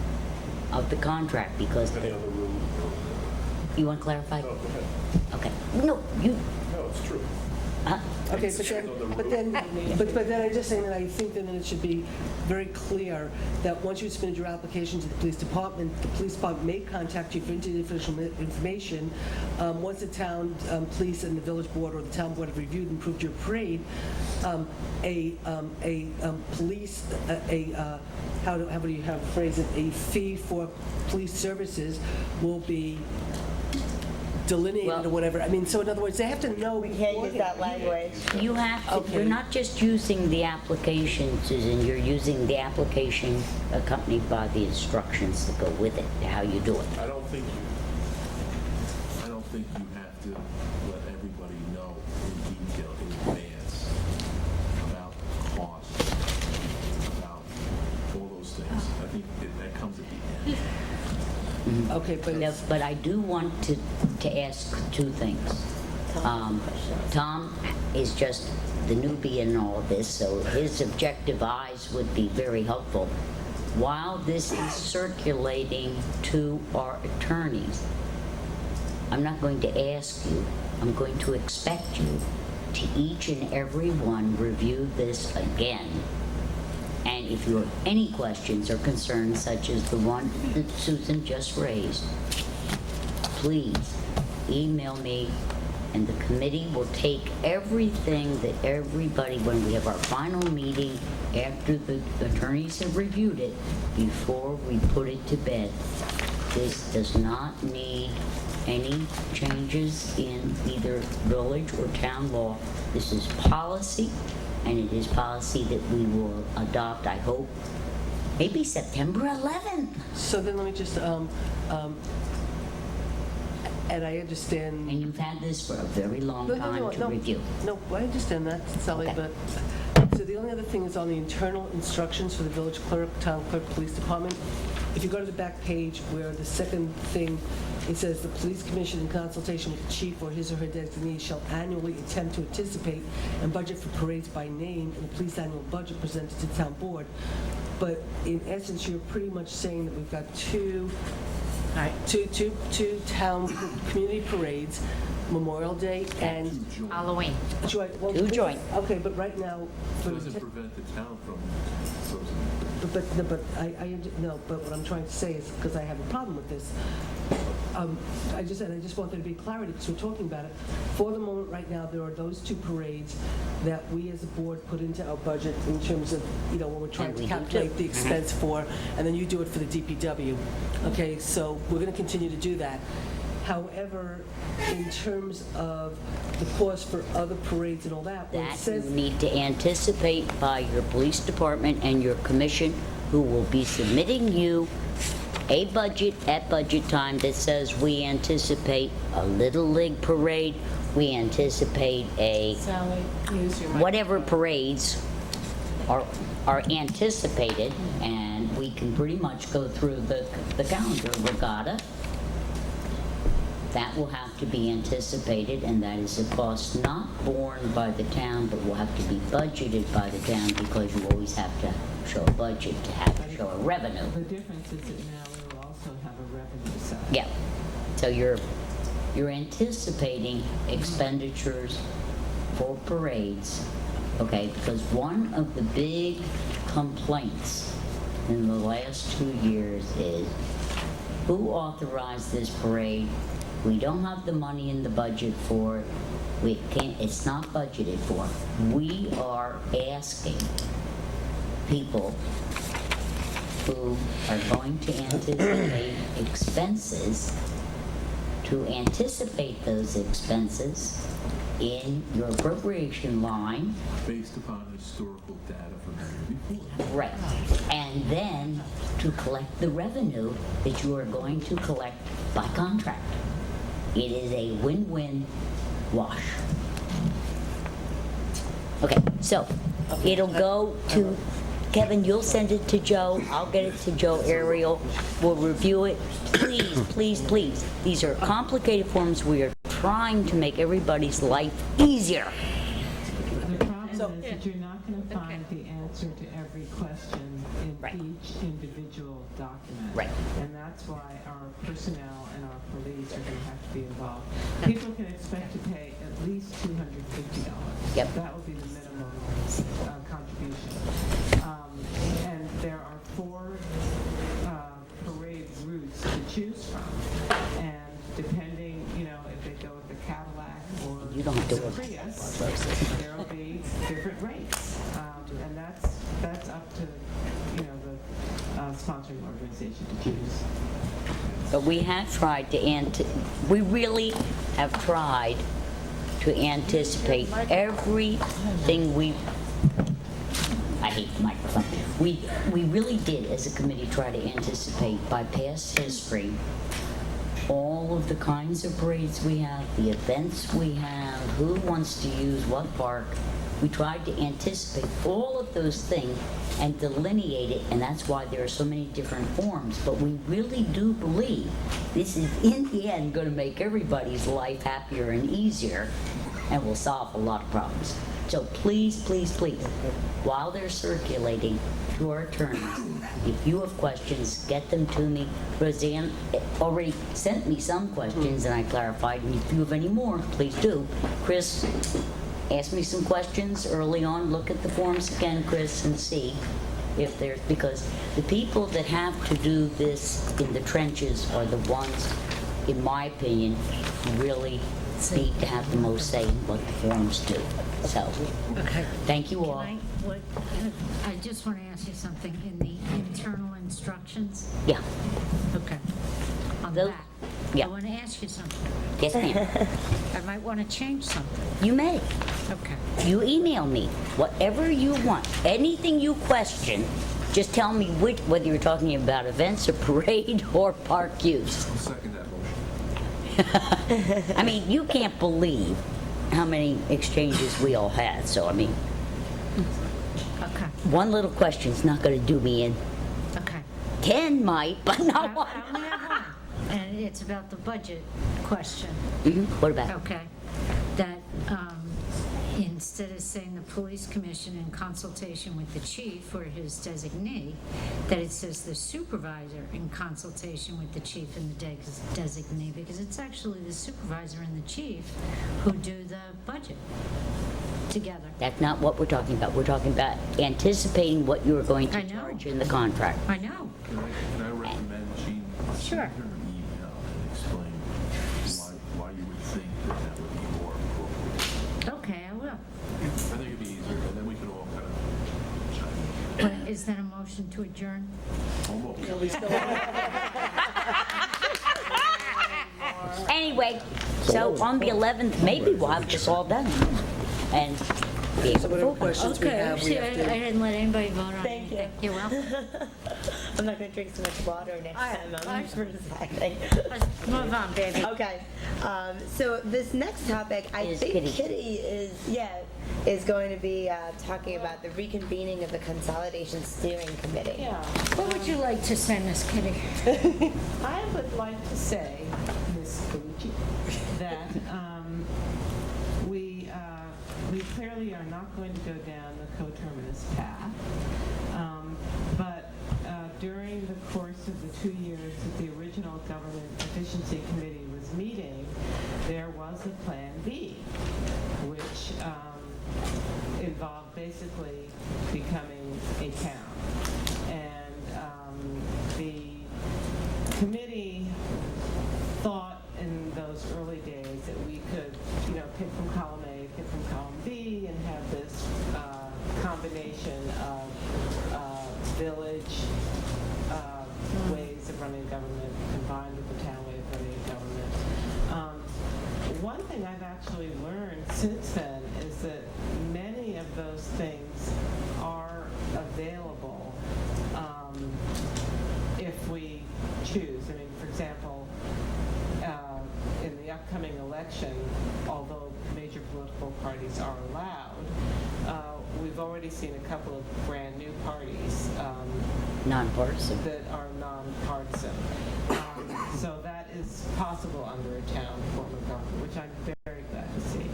of the contract, because. You want to clarify? Oh, go ahead. Okay. No, you. No, it's true. Okay, but then I'm just saying that I think that it should be very clear that once you submit your application to the police department may contact you for individual information. Once the town police and the village board or the town board have reviewed and approved your parade, how do you have phrase it? A fee for police services will be delineated or whatever. I mean, so in other words, they have to know. We can't use that language. You have to, you're not just using the application, Susan, you're using the application accompanied by the instructions that go with it, how you do it. I don't think you have to let everybody know in detail in advance about cost, about all those things. I think that comes at the end. Okay, but I do want to ask two things. Tom is just the newbie in all of this, so his objective eyes would be very helpful. While this is circulating to our attorneys, I'm not going to ask you, I'm going to expect you to each and every one review this again. And if you have any questions or concerns, such as the one that Susan just raised, please email me, and the committee will take everything that everybody, when we have our final meeting after the attorneys have reviewed it, before we put it to bed. This does not need any changes in either village or town law. This is policy, and it is policy that we will adopt, I hope, maybe September 11th. So then let me just, and I understand. And you've had this for a very long time to review. No, I understand that, Sally, Okay. but, so the only other thing is on the internal instructions for the village clerk, town clerk, police department. If you go to the back page where the second thing, it says the police commission in consultation with the chief or his or her designee shall annually attempt to anticipate and budget for parades by name in the police annual budget presented to the town board. But in essence, you're pretty much saying that we've got two town community parades, Memorial Day and Halloween. Well, Two joint. Okay, but right now, for Doesn't prevent the town from closing. but what I'm trying to say is, because I have a problem with this, I just want there to be clarity, because we're talking about it. For the moment, right now, there are those two parades that we as a board put into our budget in terms of, when we're trying And to we do calculate too. the expense for, and then you do it for the DPW. Okay, so we're gonna continue to do that. However, in terms of the cost for other parades and all that, when it That you says, need to anticipate by your police department and your commission, who will be submitting you a budget at budget time that says we anticipate a Little League parade, we anticipate a Sally, use your whatever parades are anticipated, and we can pretty much go through the calendar. Regatta, that will have to be anticipated, and that is a cost not borne by the town, but will have to be budgeted by the town, because you always have to show a budget to have to show a revenue. The difference is that now we will also have a revenue side. Yeah, so you're anticipating expenditures for parades, okay? Because one of the big complaints in the last 2 years is, who authorized this parade? We don't have the money in the budget for it. We can't, it's not budgeted for. We are asking people who are going to anticipate expenses to anticipate those expenses in your appropriation line. Based upon historical data from the year before. Right. And then to collect the revenue that you are going to collect by contract. It is a win-win wash. Okay, so it'll go to, Kevin, you'll send it to Joe, I'll get it to Joe Ariel, we'll review it. Please, please, please, these are complicated forms, we are trying to make everybody's life easier. The problem is that you're not going to find the answer to every question in each individual document. Right. And that's why our personnel and our police are going to have to be involved. People can expect to pay at least $250. Yep. That will be the minimum contribution. And there are 4 parade routes to choose from. And depending, if they go with the Cadillac or You don't have to the worry Prius, there will be different rates. And that's up to, the sponsoring organization to choose. But we have tried to, we really have tried to anticipate everything I hate the microphone. We really did, as a committee, try to anticipate by past history all of the kinds of parades we have, the events we have, who wants to use what park. We tried to anticipate all of those things and delineate it, and that's why there are so many different forms. But we really do believe this is, in the end, going to make everybody's life happier and easier, and will solve a lot of problems. So please, please, please, while they're circulating to our attorneys, if you have questions, get them to me. Roseanne already sent me some questions, and I clarified, and if you have any more, please do. Chris, ask me some questions early on. Look at the forms again, Chris, and see if there's, because the people that have to do this in the trenches are the ones, in my opinion, who really need to have the most say in what the forms do. So, thank you all. I just want to ask you something. In the internal instructions? Yeah. Okay. On Those- that. yeah. I want to ask you something. Yes, ma'am. I might want to change something. You may. Okay. You email me whatever you want. Anything you question, Just tell me whether you're talking about events or parade or park use. I'll second that motion. I mean, you can't believe how many exchanges we all had, so I mean, Okay, one little question's not gonna do me in. okay. 10 might, but not I one. only have one, and it's about the budget question. What about? Okay, that instead of saying the police commission in consultation with the chief or his designee, that it says the supervisor in consultation with the chief and the designee, because it's actually the supervisor and the chief who do the budget together. That's not what we're talking about. We're talking about anticipating what you're going to I know. charge in the contract. I know. Can I recommend, Gene, Sure. send her an email and explain why you would think that would be more appropriate? Okay, I will. I think it'd be easier, and then we can all kind of chime in. But is that a motion to adjourn? Almost. Anyway, so on the 11th, maybe we'll have this all done. And be able So to whatever vote on it. questions we Okay, have, we see, have to. I didn't let anybody vote on Thank you. anything. You're welcome. I'm not going to drink so much water next time. I'm resigning. Let's move on, baby. Okay. So this next topic, I Is think Kitty. Kitty is going to be talking about the reconvening of the Consolidation Steering Committee. Yeah. What would you like to say, Miss Kitty? I would like to say, Ms. Calucci, that we clearly are not going to go down the coterminous path. But during the course of the 2 years that the original Government Efficiency Committee was meeting, there was a Plan B, which involved basically becoming a town. And the committee thought in those early days that we could, pick from column A, pick from column B, and have this combination of village ways of running government combined with the town way of running government. One thing I've actually learned since then is that many of those things are available if we choose. I mean, for example, in the upcoming election, although major political parties are allowed, we've already seen a couple of brand new parties Nonpartisan. that are nonpartisan. So that is possible under a town form of government, which I'm very glad to see.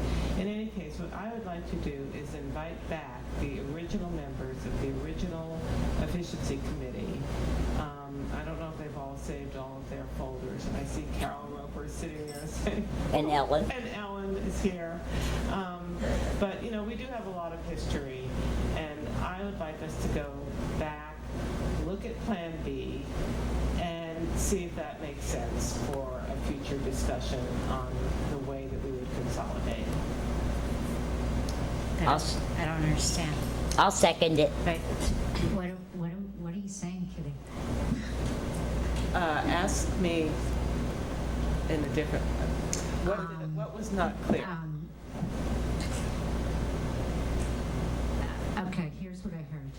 In any case, what I would like to do is invite back the original members of the original Efficiency Committee. I don't know if they've all saved all of their folders, and I see Carol Roper sitting there saying, And Ellen. and Ellen is here. But, we do have a lot of history, and I would like us to go back, look at Plan B, and see if that makes sense for a future discussion on the way that we would consolidate. I don't understand. I'll second it. But what are you saying, Kitty? Ask me in a different, what was not clear? Okay, here's what I heard.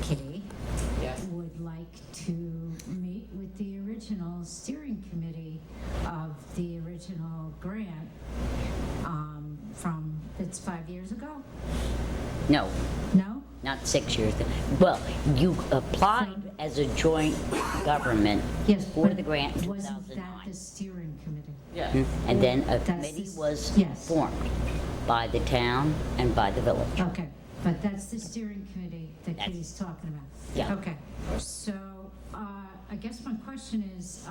Kitty Yes. would like to meet with the original steering committee of the original grant from, it's 5 years ago? No, No? not 6 years ago. Well, you applied as a joint government Yes, for but the grant in wasn't that 2009. the steering committee? Yeah. And then a That's committee this- was yes. formed by the town and by the village. Okay, but that's the steering committee that That's- Kitty's talking about? Yeah. Okay, so, I guess my question is,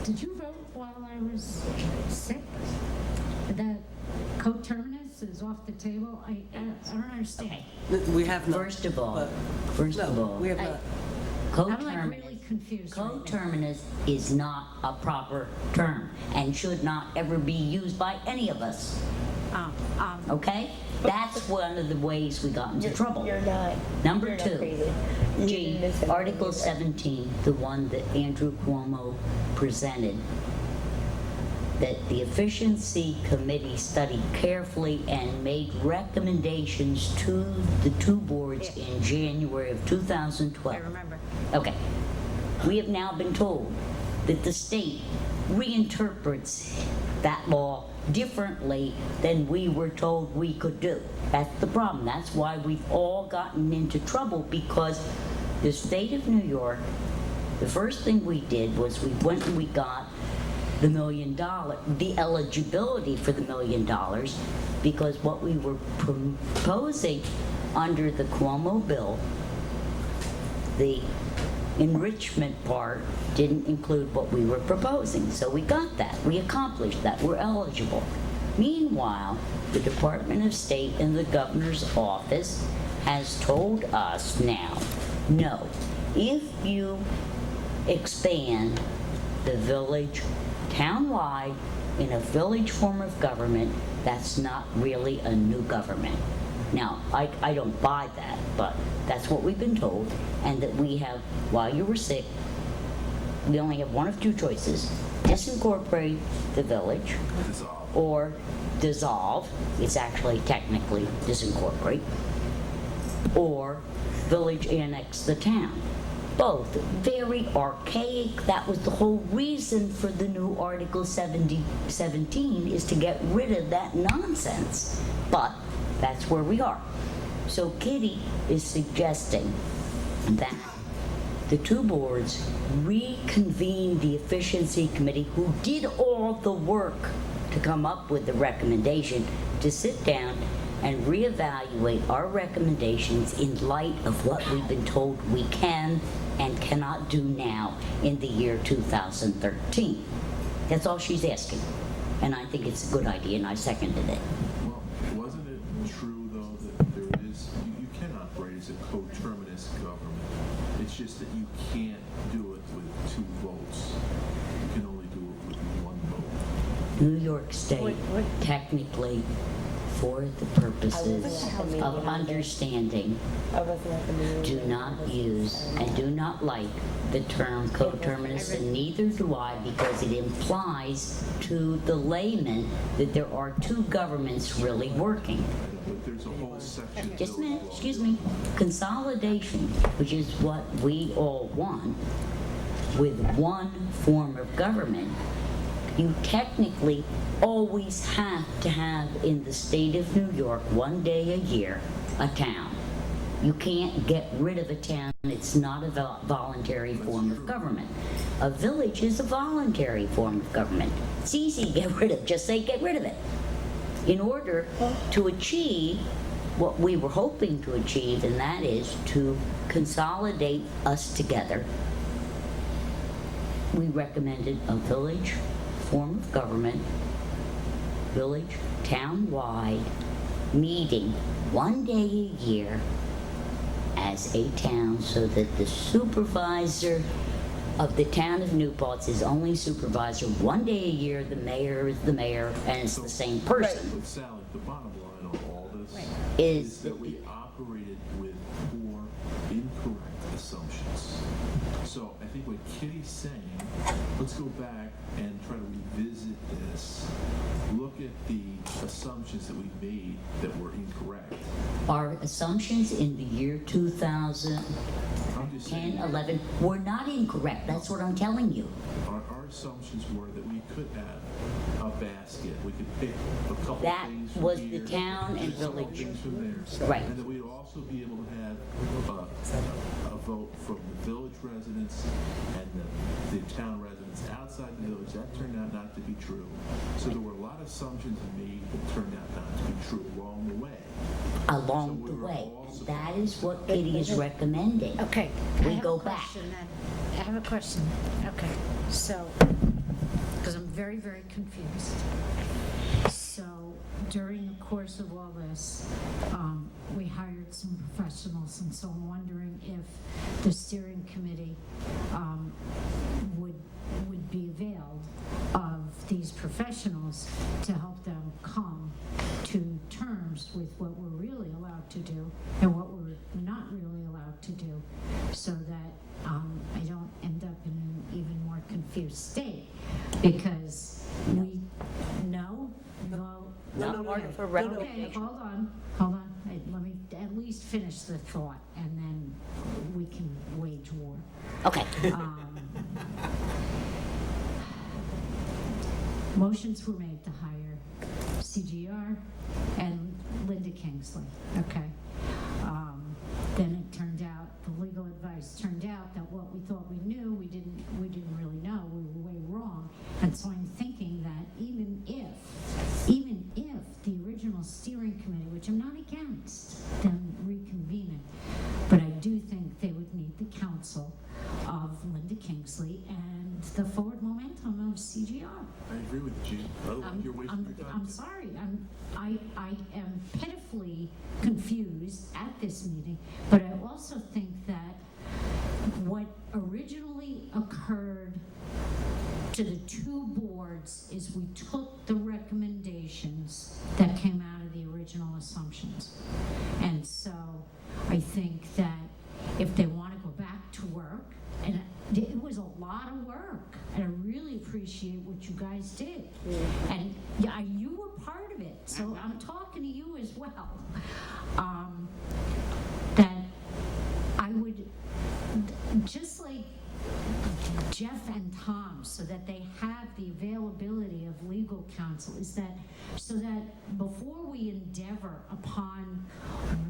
did you vote while I was sick? That coterminus is off the table? I don't understand. We have not. First of all, No, we have not. I'm like coterminous, really confused right now. coterminus is not a proper term and should not ever be used by any of us, okay? That's one of the ways we got into trouble. You're not. Number you're not 2, crazy. You G, didn't miss it. that the efficiency committee studied carefully and made recommendations to the two boards in January of 2012. I remember. Okay. We have now been told that the state reinterprets that law differently than we were told we could do. That's the problem. That's why we've all gotten into trouble, because the state of New York, the first thing we did was we went and we got the $1 million, the eligibility for the $1 million, because what we were proposing under the Cuomo bill, the enrichment part didn't include what we were proposing. So we got that. We accomplished that. We're eligible. Meanwhile, the Department of State and the governor's office has told us now, no, if you expand the village townwide in a village form of government, that's not really a new government. Now, I don't buy that, but that's what we've been told, and that we have, while you were sick, we only have one of two choices: disincorporate the village, or dissolve, it's actually technically disincorporate, or village annex the town. Both very archaic. That was the whole reason for the new Article 17, is to get rid of that nonsense. But that's where we are. So Kitty is suggesting that the two boards reconvene the efficiency committee, who did all the work to come up with the recommendation, to sit down and reevaluate our recommendations in light of what we've been told we can and cannot do now in the year 2013. That's all she's asking. And I think it's a good idea, and I seconded it. Well, wasn't it true, though, that there is, you can operate as a coterminous government? It's just that you can't do it with 2 votes. You can only do it with 1 vote. New York State, technically, for the purposes of understanding, do not use and do not like the term coterminous, and neither do I, because it implies to the layman that there are 2 governments really working. But there's a whole section. Just a minute, excuse me. Consolidation, which is what we all want, with one form of government, you technically always have to have in the state of New York, 1 day a year, a town. You can't get rid of a town. It's not a voluntary form of government. A village is a voluntary form of government. It's easy to get rid of. Just say get rid of it. In order to achieve what we were hoping to achieve, and that is to consolidate us together, we recommended a village form of government, village, town-wide, meeting 1 day a year as a town, so that the supervisor of the town of New Paltz is only supervisor 1 day a year. The mayor is the mayor, and it's the same person. But Sally, the bottom line of all this Is that we operated with 4 incorrect assumptions. So I think what Kitty's saying, let's go back and try to revisit this. Look at the assumptions that we made that were incorrect. Our assumptions in the year 2010, I'm just saying, 11 were not incorrect. That's what I'm telling you. our assumptions were that we could have a basket. We could pick a couple That things from was here, the town and some village. things from there. Right. And that we'd also be able to have a vote from the village residents and the town residents outside the village. That turned out not to be true. So there were a lot of assumptions made that turned out not to be true along the way. Along the way. And that is what Kitty is recommending. Okay. We I have go a back. question then. I have a question. Okay, so, because I'm very, very confused. So during the course of all this, we hired some professionals, and so I'm wondering if the steering committee would be availed of these professionals to help them come to terms with what we're really allowed to do and what we're not really allowed to do, so that I don't end up in an even more confused state, because we, no, well, okay, hold on. Let me at least finish the thought, and then we can wage war. Okay. Motions were made to hire CGR and Linda Kingsley, okay? Then it turned out, the legal advice turned out that what we thought we knew, we didn't really know, we were way wrong. And so I'm thinking that even if the original steering committee, which I'm not against them reconvening, but I do think they would need the counsel of Linda Kingsley and the forward momentum of CGR. I agree with you, Gene. Otherwise, you're wasting your time. I'm sorry, I am pitifully confused at this meeting, but I also think that what originally occurred to the two boards is we took the recommendations that came out of the original assumptions. And so I think that if they want to go back to work, and it was a lot of work, and I really appreciate what you guys did. And yeah, you were part of it, so I'm talking to you as well. That I would, just like Jeff and Tom, so that they have the availability of legal counsel, is that so that before we endeavor upon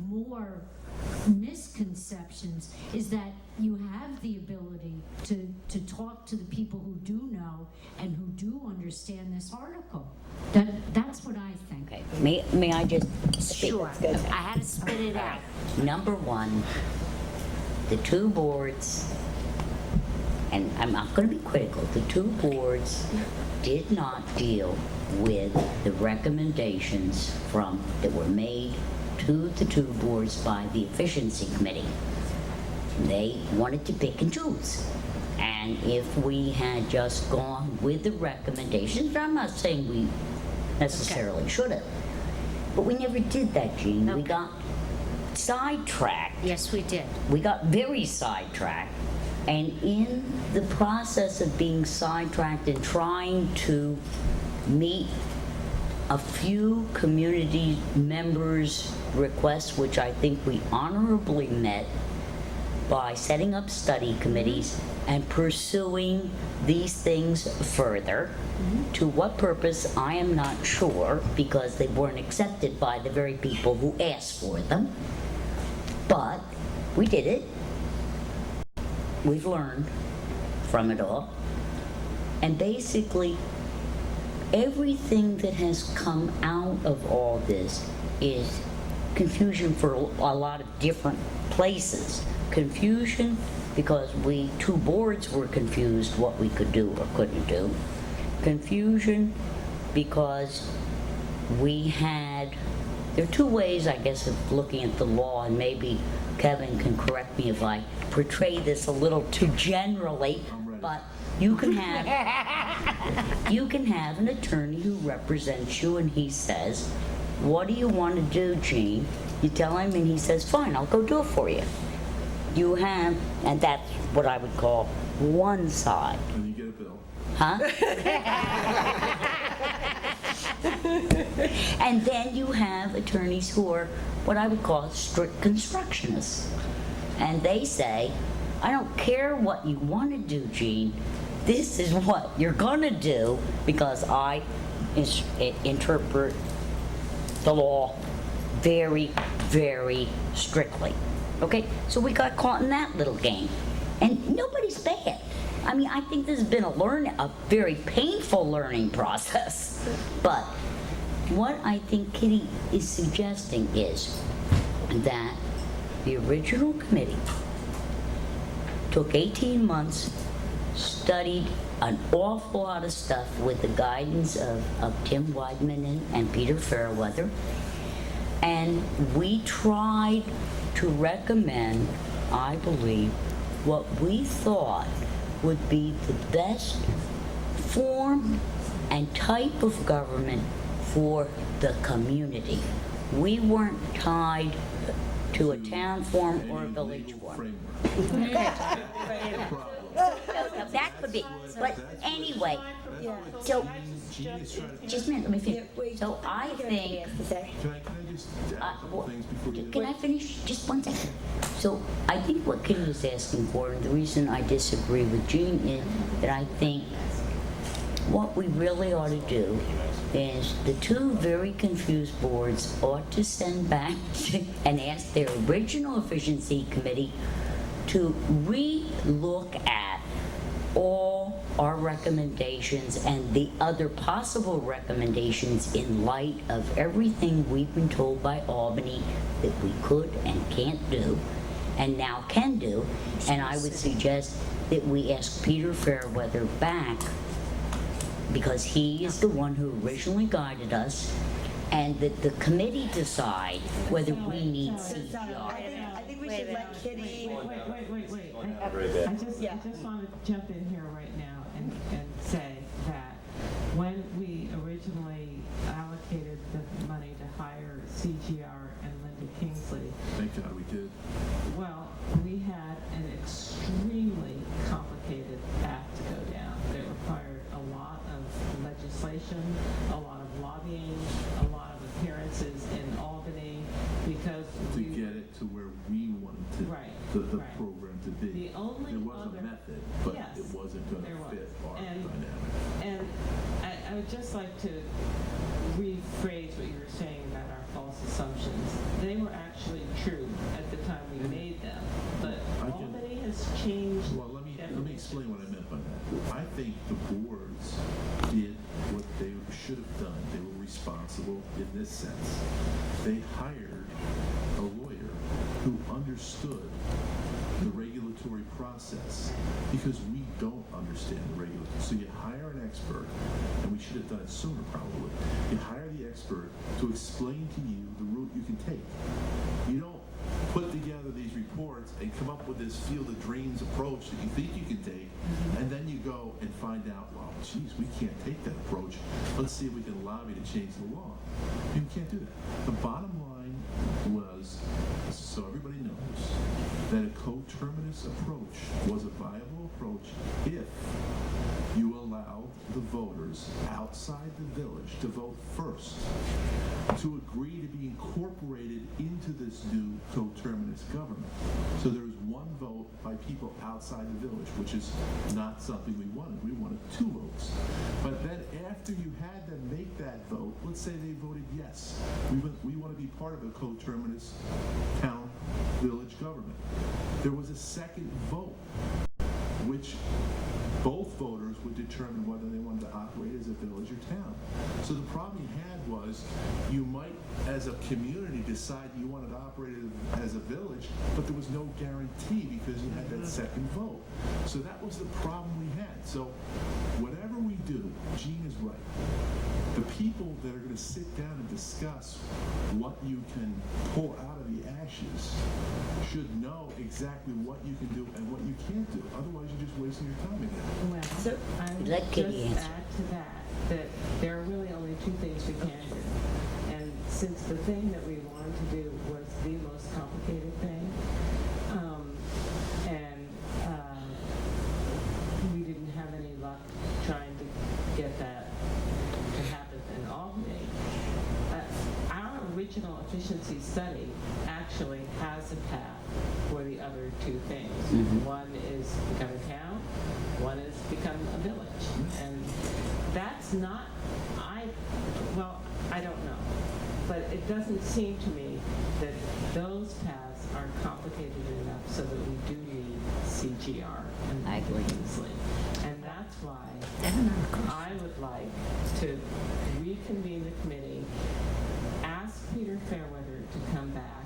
more misconceptions, is that you have the ability to talk to the people who do know and who do understand this article. That's what I think. Okay, may I just speak? Sure. I had to spit it out. Number one, the two boards, and I'm not going to be critical, the two boards did not deal with the recommendations that were made to the two boards by the efficiency committee. They wanted to pick and choose. And if we had just gone with the recommendations, I'm not saying we necessarily should have, but we never did that, Jean. We got sidetracked. Yes, we did. We got very sidetracked. And in the process of being sidetracked and trying to meet a few community members' requests, which I think we honorably met by setting up study committees and pursuing these things further. To what purpose, I am not sure, because they weren't accepted by the very people who asked for them. But we did it. We've learned from it all. And basically, everything that has come out of all this is confusion for a lot of different places. Confusion because two boards were confused what we could do or couldn't do. Confusion because there are two ways, I guess, of looking at the law, and maybe Kevin can correct me if I portray this a little too generally, but you can have an attorney who represents you, and he says, "What do you want to do, Gene?" You tell him, and he says, "Fine, I'll go do it for you." And that's what I would call one side. And you get a bill. Huh? And then you have attorneys who are what I would call strict constructionists. And they say, "I don't care what you want to do, Gene. This is what you're going to do because I interpret the law very, very strictly." Okay? So we got caught in that little game. And nobody's bad. I mean, I think this has been a very painful learning process. But what I think Kitty is suggesting is that the original committee took 18 months, studied an awful lot of stuff with the guidance of Tim Weidman and Peter Fairweather, and we tried to recommend, I believe, what we thought would be the best form and type of government for the community. We weren't tied to a town form or a village form. No, that could be, but anyway, so, just a minute, let me finish. So I think, Can I just add a couple things before you? can I finish? Just one second. So I think what Kitty is asking for, and the reason I disagree with Jean is that I think what we really ought to do is the two very confused boards ought to send back and ask their original efficiency committee to re-look at all our recommendations and the other possible recommendations in light of everything we've been told by Albany that we could and can't do and now can do. And I would suggest that we ask Peter Fairweather back, because he is the one who originally guided us, and that the committee decide whether we need CGR. I think we should let Kitty. Wait. I just want to jump in here right now and say that when we originally allocated the money to hire CGR and Linda Kingsley, Thank God we did. well, we had an extremely complicated path to go down. It required a lot of legislation, a lot of lobbying, a lot of appearances in Albany, because To get it to where we wanted to, the right. program to be. The only There was other- a method, but Yes, it wasn't going there to was. fit our And- dynamic. And I would just like to rephrase what you were saying about our false assumptions. They were actually true at the time we made them, but I can- Albany has changed. Well, let me explain what I meant by that. I think the boards did what they should have done. They were responsible in this sense. They hired a lawyer who understood the regulatory process, because we don't understand the regulatory. So you hire an expert, and we should have done it sooner probably. You hire the expert to explain to you the route you can take. You don't put together these reports and come up with this field of dreams approach that you think you can take, and then you go and find out, well, geez, we can't take that approach. Let's see if we can lobby to change the law. You can't do that. The bottom line was, so everybody knows, that a coterminous approach was a viable approach if you allowed the voters outside the village to vote first, to agree to be incorporated into this new coterminous government. So there was one vote by people outside the village, which is not something we wanted. We wanted 2 votes. But then after you had them make that vote, let's say they voted yes, we want to be part of a coterminous town village government. There was a second vote, which both voters would determine whether they wanted to operate as a village or town. So the problem you had was, you might, as a community, decide you wanted to operate as a village, but there was no guarantee because you had that second vote. So that was the problem we had. So whatever we do, Jean is right. The people that are going to sit down and discuss what you can pull out of the ashes should know exactly what you can do and what you can't do. Otherwise, you're just wasting your time again. Well, I would Let Kitty just answer. add to that there are really only 2 things we can do. And since the thing that we wanted to do was the most complicated thing, and we didn't have any luck trying to get that to happen in Albany, our original efficiency study actually has a path for the other 2 things. One is become a town, one is become a village. And that's not, I don't know. But it doesn't seem to me that those paths are complicated enough so that we do need CGR and Kingsley. And that's why I would like to reconvene the committee, ask Peter Fairweather to come back,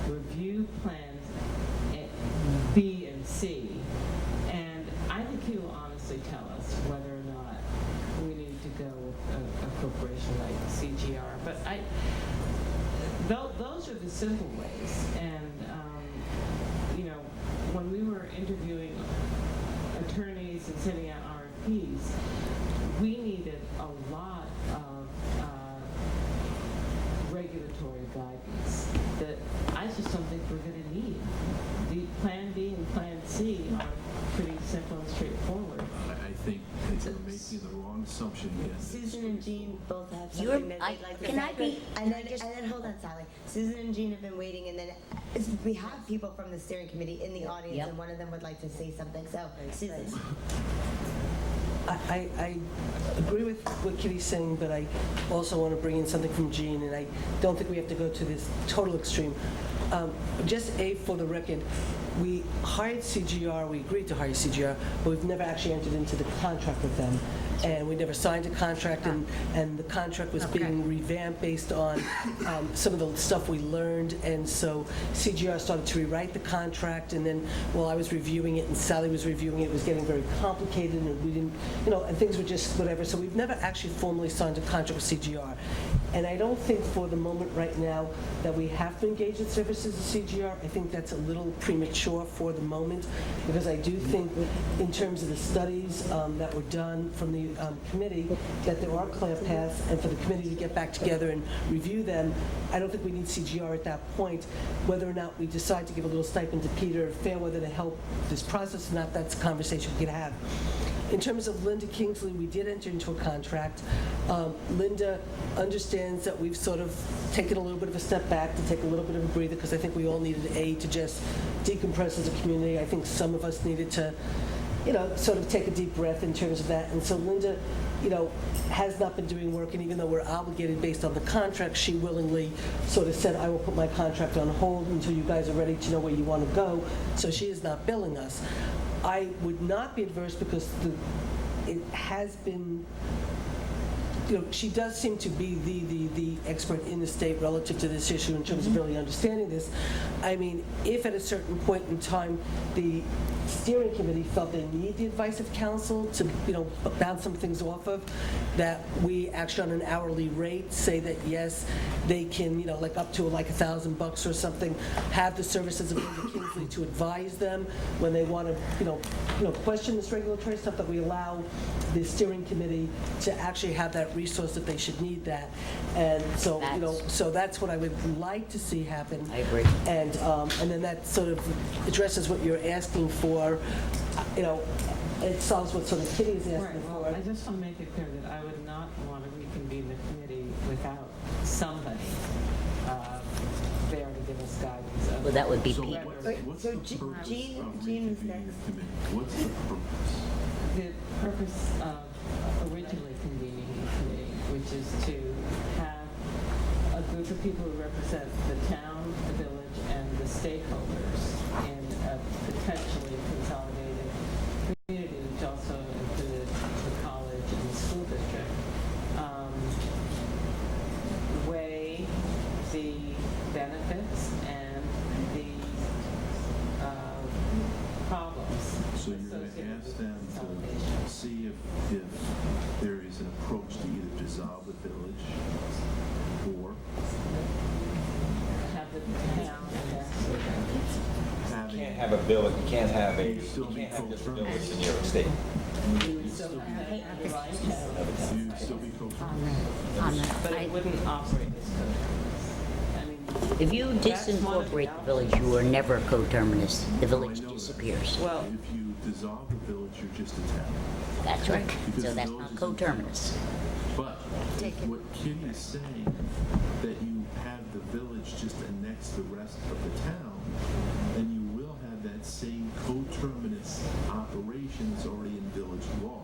review plans B and C, and I think he will honestly tell us whether or not we need to go with a corporation like CGR. But those are the simple ways. And when we were interviewing attorneys and sending out RFPs, we needed a lot of regulatory guidance that I just don't think we're option, yes. Susan and Jean both have You're- something that I- they'd like to can say. I be- And then hold on, Sally. Susan and Jean have been waiting, and then we have people from the steering committee in the audience, Yep. and one of them would like to say something. So, Susan. I agree with what Kitty's saying, but I also want to bring in something from Jean, and I don't think we have to go to this total extreme. Just for the record, we hired CGR, we agreed to hire CGR, but we've never actually entered into the contract with them. And we never signed a contract, and the contract was being revamped based on some of the stuff we learned. And so CGR started to rewrite the contract, and then while I was reviewing it and Sally was reviewing it, it was getting very complicated, and we didn't, and things were just whatever. So we've never actually formally signed a contract with CGR. And I don't think for the moment right now that we have to engage in services of CGR. I think that's a little premature for the moment, because I do think in terms of the studies that were done from the committee, that there are clear paths, and for the committee to get back together and review them, I don't think we need CGR at that point. Whether or not we decide to give a little stipend to Peter Fairweather to help this process or not, that's a conversation we could have. In terms of Linda Kingsley, we did enter into a contract. Linda understands that we've sort of taken a little bit of a step back to take a little bit of a breather, because I think we all needed to just decompress as a community. I think some of us needed to, sort of take a deep breath in terms of that. And so Linda, has not been doing work, and even though we're obligated based on the contract, she willingly sort of said, I will put my contract on hold until you guys are ready to know where you want to go. So she is not billing us. I would not be adverse, because it has been, she does seem to be the expert in the state relative to this issue in terms of really understanding this. I mean, if at a certain point in time the steering committee felt they need the advice of council to, bounce some things off of, that we actually on an hourly rate say that yes, they can, like up to like $1,000 or something, have the services of Linda Kingsley to advise them when they want to, question this regulatory stuff, that we allow the steering committee to actually have that resource if they should need that. And so, so that's what I would like to see happen. I agree. And then that sort of addresses what you're asking for. It solves what sort of Kitty is asking Right, well, for. I just want to make it clear that I would not want to reconvene the committee without somebody there to give us guidance. of Well, that would be So Peter. what's the purpose Jean of is reconvening next. the committee? What's the purpose? The purpose of originally convening the committee, which is to have a group of people who represent the town, the village, and the stakeholders in a potentially consolidated community, which also included the college and the school district, weigh the benefits and the problems So you're going to associated ask with them consolidation. to see if there is an approach to either dissolve the village or Have the town ambassador. You can't have a village, you can't have just a co-terminus. village in New York State. We would still have the right to have You would still be On that, but it wouldn't operate as co-terminus. I mean, if you that's one of disincorporate the village, you are never a coterminus. The village disappears. Well, if you dissolve the village, you're just a town. That's right. Because So the that's village not is coterminus. But what Kitty is saying, that you have the village just annex the rest of the town, then you will have that same coterminus operation that's already in village law,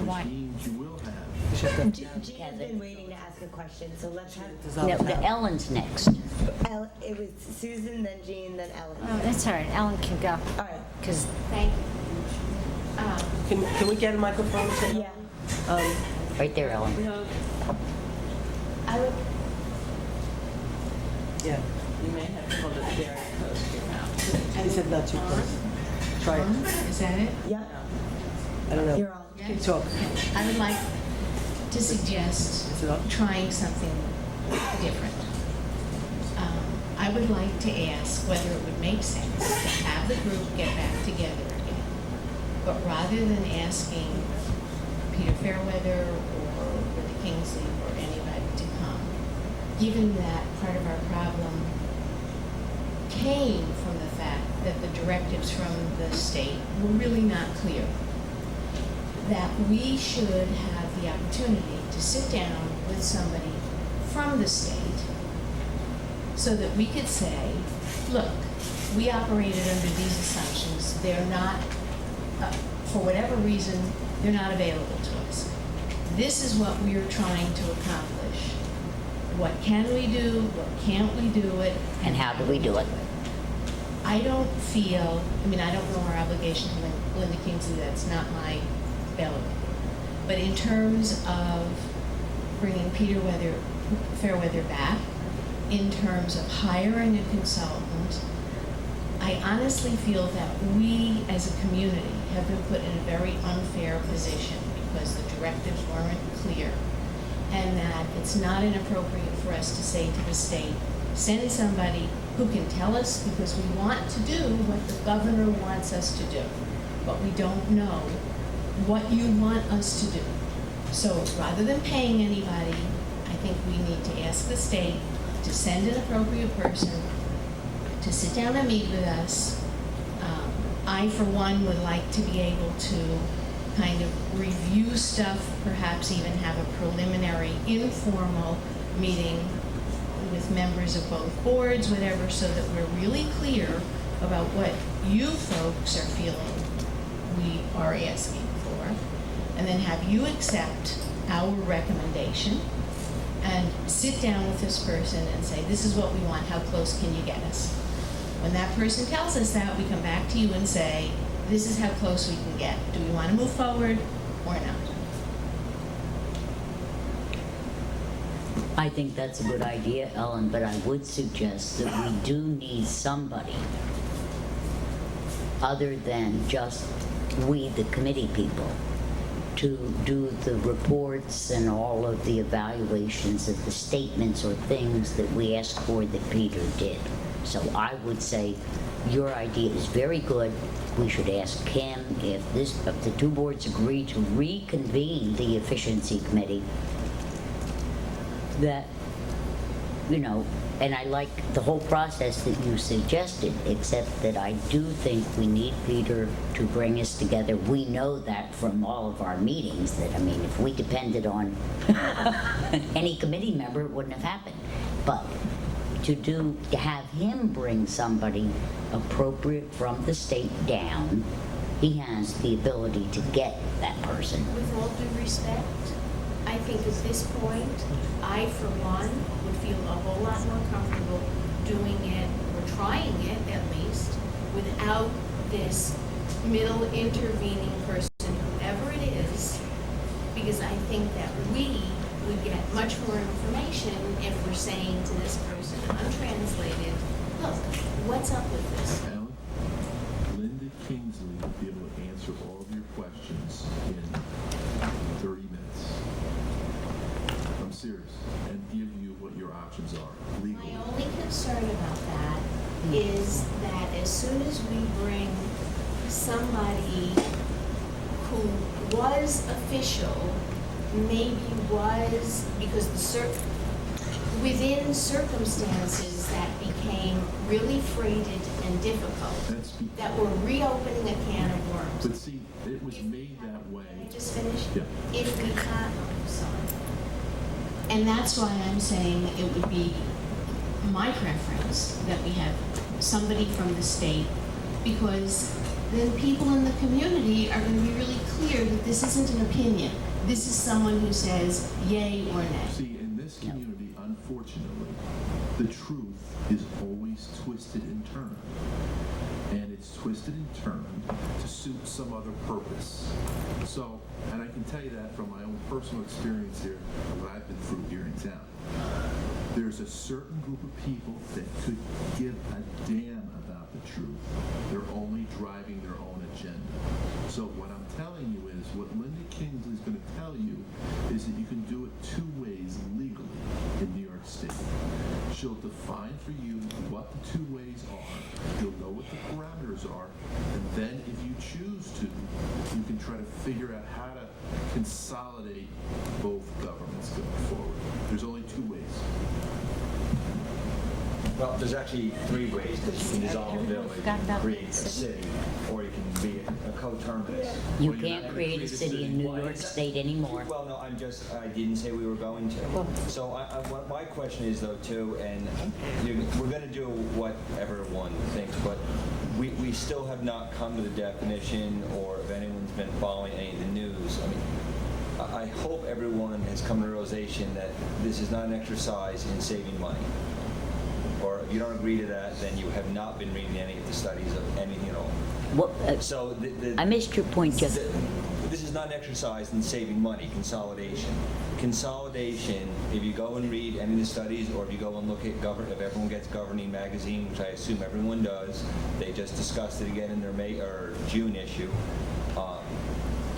which means you will have. Jean has been waiting to ask a question, so let's have. No, the Ellen's next. It was Susan, then Jean, then Ellen. Oh, that's all right. Ellen can go. All right. Because thank you. Can we get a microphone to Yeah. Right there, Ellen. I would. Yeah. you may have to hold it very close to your mouth. He said not too close. Try it. Is that it? Yeah. I don't know. You're on. Keep talking. I would like to suggest Is it up? trying something different. I would like to ask whether it would make sense to have the group get back together again, but rather than asking Peter Fairweather or Linda Kingsley or anybody to come, given that part of our problem came from the fact that the directives from the state were really not clear, that we should have the the opportunity to sit down with somebody from the state so that we could say, look, we operated under these assumptions. They're not, for whatever reason, they're not available to us. This is what we're trying to accomplish. What can we do? What can't we do it? And how do we do it? I don't feel, I mean, I don't know our obligation to Linda Kingsley, that's not my bailiwick. But in terms of bringing Fairweather back, in terms of hiring a consultant, I honestly feel that we as a community have been put in a very unfair position because the directives weren't clear, and that it's not inappropriate for us to say to the state, send somebody who can tell us, because we want to do what the governor wants us to do, but we don't know what you want us to do. So rather than paying anybody, I think we need to ask the state to send an appropriate person to sit down and meet with us. I, for one, would like to be able to kind of review stuff, perhaps even have a preliminary informal meeting with members of both boards, whatever, so that we're really clear about what you folks are feeling we are asking for, and then have you accept our recommendation and sit down with this person and say, this is what we want, how close can you get us? When that person tells us that, we come back to you and say, this is how close we can get. Do we want to move forward or not? I think that's a good idea, Ellen, but I would suggest that we do need somebody other than just we, the committee people, to do the reports and all of the evaluations of the statements or things that we asked for that Peter did. So I would say your idea is very good. We should ask him if the two boards agree to reconvene the efficiency committee, that, you know, and I like the whole process that you suggested, except that I do think we need Peter to bring us together. We know that from all of our meetings, that, I mean, if we depended on any committee member, it wouldn't have happened. But to have him bring somebody appropriate from the state down, he has the ability to get that person. With all due respect, I think at this point, I, for one, would feel a whole lot more comfortable doing it, or trying it at least, without this middle intervening person, whoever it is, because I think that we would get much more information if we're saying to this person, untranslated, look, what's up with this? Alan, Linda Kingsley will be able to answer all of your questions in 30 minutes. I'm serious. And give you what your options are legally. My only concern about that is that as soon as we bring somebody who was official, maybe was, because within circumstances that became really freighted and difficult, that we're reopening a can of worms. But see, it was made that way. Can I just finish? Yeah. If we can't, I'm sorry. And that's why I'm saying it would be my preference that we have somebody from the state, because then people in the community are going to be really clear that this isn't an opinion. This is someone who says yay or nay. See, in this community, unfortunately, the truth is always twisted and turned. And it's twisted and turned to suit some other purpose. So, and I can tell you that from my own personal experience here, of what I've been through here in town. There's a certain group of people that could give a damn about the truth. They're only driving their own agenda. So what I'm telling you is, what Linda Kingsley is going to tell you is that you can do it two ways legally in New York State. She'll define for you what the two ways are. You'll know what the parameters are. And then if you choose to, you can try to figure out how to consolidate both governments going forward. There's only two ways. Well, there's actually three ways, because you can dissolve a village, create a city, or you can be a coterminus. You Well, you're can't not gonna create a city in New York State anymore. Well, no, I didn't say we were going to. So what my question is though too, and we're gonna do what everyone thinks, but we still have not come to the definition, or if anyone's been following any of the news, I mean, I hope everyone has come to the realization that this is not an exercise in saving money. Or if you don't agree to that, then you have not been reading any of the studies of anything at all. What, So I missed your point just. this is not an exercise in saving money, consolidation. Consolidation, if you go and read any of the studies, or if you go and look at if everyone gets Governing Magazine, which I assume everyone does, they just discussed it again in their May or June issue.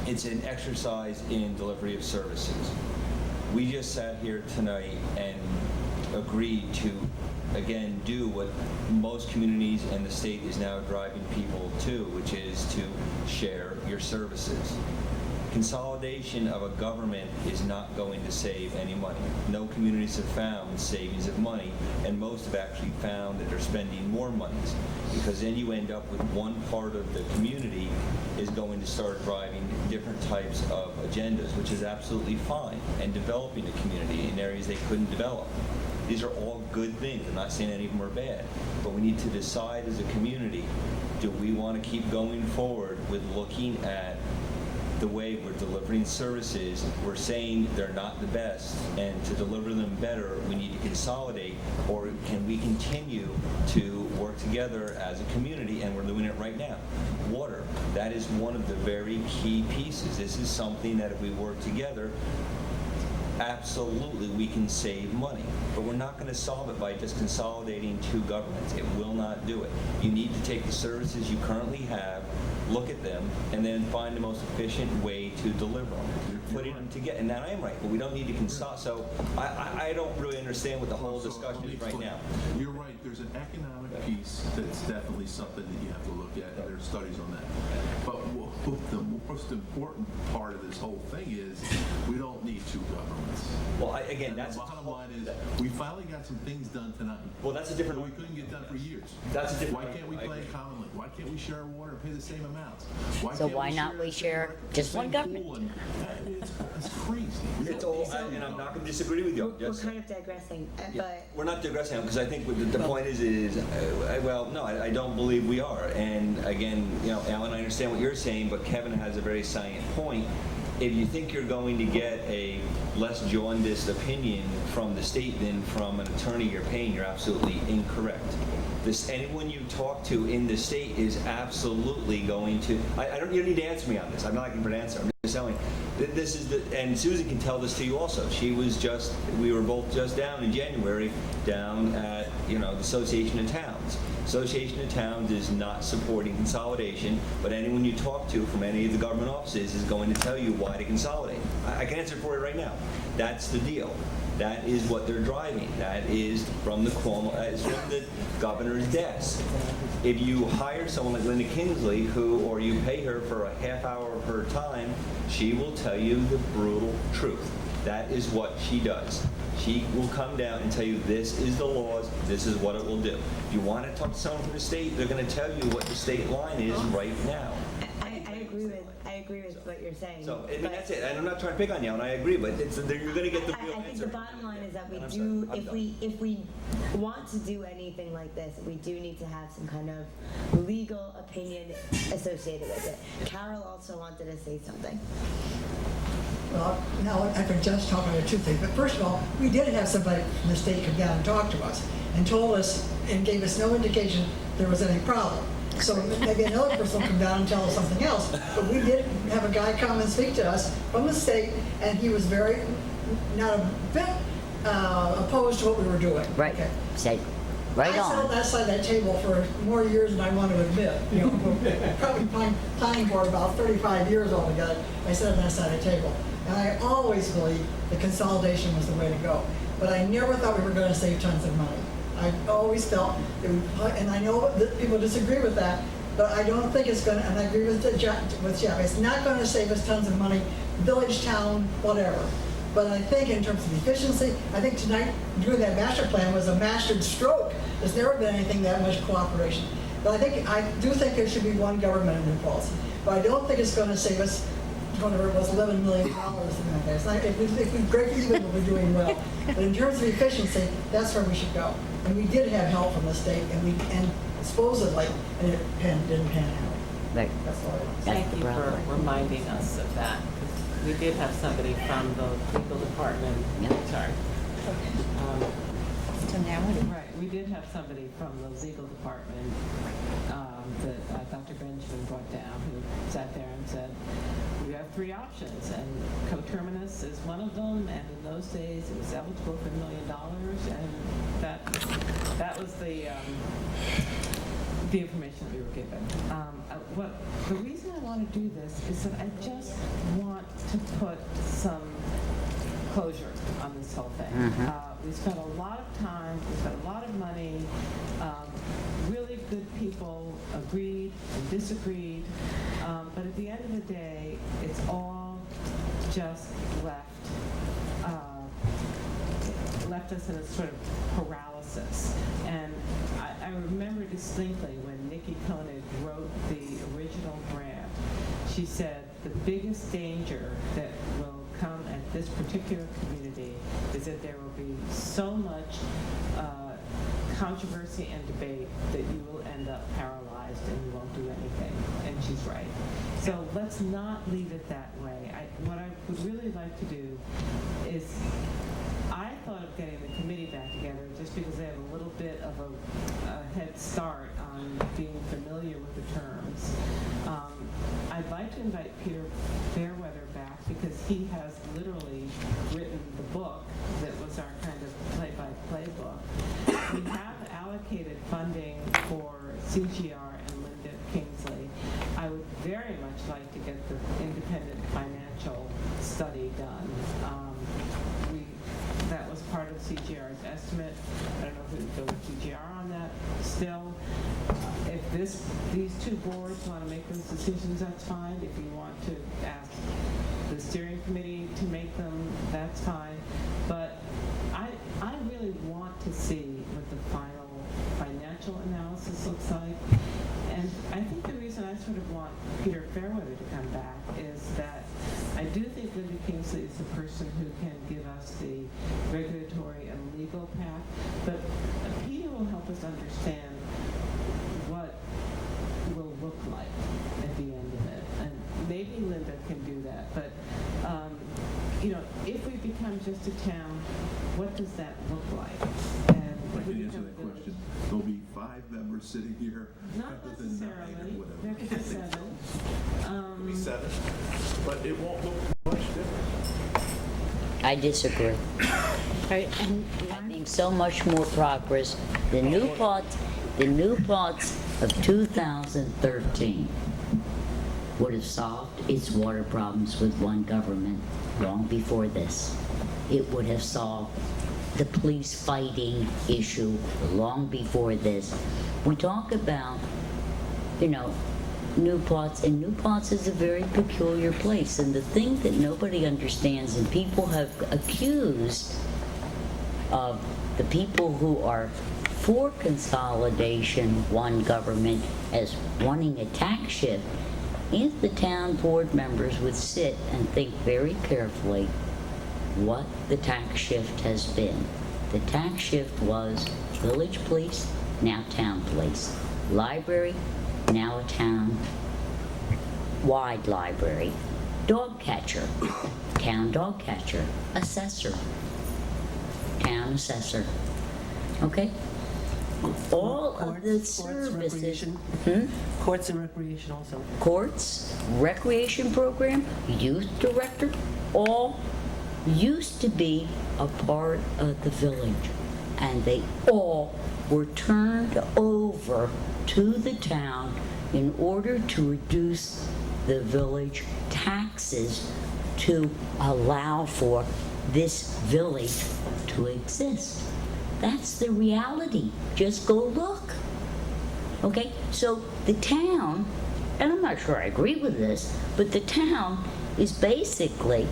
It's an exercise in delivery of services. We just sat here tonight and agreed to, again, do what most communities and the state is now driving people to, which is to share your services. Consolidation of a government is not going to save any money. No communities have found savings of money, and most have actually found that they're spending more monies, because then you end up with one part of the community is going to start driving different types of agendas, which is absolutely fine, and developing a community in areas they couldn't develop. These are all good things. I'm not saying any of them are bad, but we need to decide as a community, do we want to keep going forward with looking at the way we're delivering services? We're saying they're not the best, and to deliver them better, we need to consolidate, or can we continue to work together as a community? And we're doing it right now. Water, that is one of the very key pieces. This is something that if we work together, absolutely we can save money, but we're not going to solve it by just consolidating two governments. It will not do it. You need to take the services you currently have, look at them, and then find the most efficient way to deliver them, putting them together. And that I am right, but we don't need to consolidate. So I don't really understand what the whole discussion is right now. You're right, there's an economic piece that's definitely something that you have to look at, and there's studies on that. But the most important part of this whole thing is we don't need two governments. Well, again, that's the bottom line is we finally got some things done tonight. Well, that's a different. That we couldn't get done for years. That's a different. Why can't we play commonly? Why can't we share water and pay the same amounts? So why not we share just one government? It's crazy. It's all, and I'm not going to disagree with you. We're kind of digressing, but We're not digressing, because I think what the point is well, no, I don't believe we are. And again, Alan, I understand what you're saying, but Kevin has a very salient point. If you think you're going to get a less jaundiced opinion from the state than from an attorney you're paying, you're absolutely incorrect. Anyone you talk to in the state is absolutely going to. You don't need to answer me on this. I'm not looking for an answer. I'm just telling you. This is and Susan can tell this to you also. We were both just down in January down at the Association of Towns. Association of Towns is not supporting consolidation, but anyone you talk to from any of the government offices is going to tell you why to consolidate. I can answer for you right now. That's the deal. That is what they're driving. That is from the governor's desk. If you hire someone like Linda Kingsley, or you pay her for a half hour of her time, she will tell you the brutal truth. That is what she does. She will come down and tell you this is the laws, this is what it will do. If you want to talk to someone from the state, they're going to tell you what the state line is right now. I agree with what you're saying. So, that's it. And I'm not trying to pick on you, and I agree, but you're going to get the real I think answer. the bottom line is that if we want to do anything like this, we do need to have some kind of legal opinion associated with it. Carol also wanted to say something. Well, now I could just talk about two things. But first of all, we did have somebody from the state come down and talk to us and told us and gave us no indication there was any problem. So maybe another person will come down and tell us something else. But we did have a guy come and speak to us from the state, and he was very, not a bit opposed to what we were doing. Right. Okay. Say, right I sat on on. that side of that table for more years than I want to admit. Probably planning board about 35 years altogether. I sat on that side of the table. And I always believed that consolidation was the way to go. But I never thought we were going to save tons of money. I always felt that and I know that people disagree with that, but I don't think it's going to, and I agree with Jeff, it's not going to save us tons of money, village, town, whatever. But I think in terms of efficiency, I think tonight, doing that master plan was a mastered stroke. There's never been anything that much cooperation. But I do think there should be one government in New Paltz. But I don't think it's going to save us, whatever it was, $11 million. It's not, if we break even, we'll be doing well. But in terms of efficiency, that's where we should go. And we did have help from the state, and supposedly, and it didn't pan out. Right. That's all I want to say. Thank you for reminding us of that. 'Cause we did have somebody from the legal department. Sorry. So now what do you? Right, we did have somebody from the legal department that Dr. Benjamin brought down, who sat there and said, we have three options, and coterminous is one of them, and in those days it was eligible for $1 million, and that was the information that we were given. The reason I want to do this is that I just want to put some closure on this whole thing. We spent a lot of time, we spent a lot of money, really good people agreed and disagreed, but at the end of the day, it's all just left us in a sort of paralysis. And I remember distinctly when Nikki Koenig wrote the original grant, she said the biggest danger that will come at this particular community is that there will be so much controversy and debate that you will end up paralyzed and you won't do anything. And she's right. So let's not leave it that way. What I would really like to do is, I thought of getting the committee back together just because they have a little bit of a head start on being familiar with the terms. I'd like to invite Peter Fairweather back because he has literally written the book that was our kind of play-by-play book. We have allocated funding for CGR and Linda Kingsley. I would very much like to get the independent financial study done. That was part of CGR's estimate. I don't know if we would go with CGR on that still. If these two boards want to make those decisions, that's fine. If you want to ask the steering committee to make them, that's fine. But I really want to see what the final financial analysis looks like. And I think the reason I sort of want Peter Fairweather to come back is that I do think Linda Kingsley is the person who can give us the regulatory and legal path, but Peter will help us understand what will look like at the end of it. And maybe Linda can do that, but if we become just a town, what does that look like? And I can answer that question. There'll be 5 members sitting here. Not rather than 9 necessarily. or whatever. There could be 7. It'll be 7, but it won't look much different. I disagree. I think so much more progress. The New Paltz of 2013 would have solved its water problems with one government long before this. It would have solved the police fighting issue long before this. We talk about, New Paltz, and New Paltz is a very peculiar place. And the thing that nobody understands, and people have accused of the people who are for consolidation, one government, as wanting a tax shift, if the town board members would sit and think very carefully what the tax shift has been. The tax shift was village police, now town police. Library, now a town-wide library. Dog catcher, town dog catcher. Assessor, town assessor. Okay? All of the services. Courts and recreation also. Courts, recreation program, youth director, all used to be a part of the village, and they all were turned over to the town in order to reduce the village taxes to allow for this village to exist. That's the reality. Just go look. Okay? So the town, and I'm not sure I agree with this, but the town is basically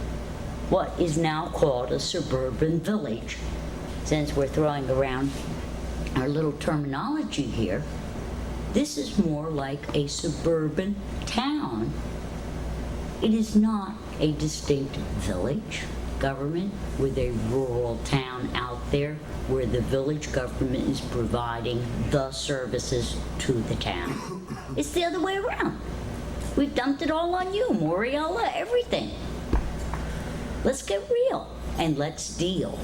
what is now called a suburban village. Since we're throwing around our little terminology here, this is more like a suburban town. It is not a distinct village government with a rural town out there where the village government is providing the services to the town. It's the other way around. We've dumped it all on you, Moriella, everything. Let's get real and let's deal.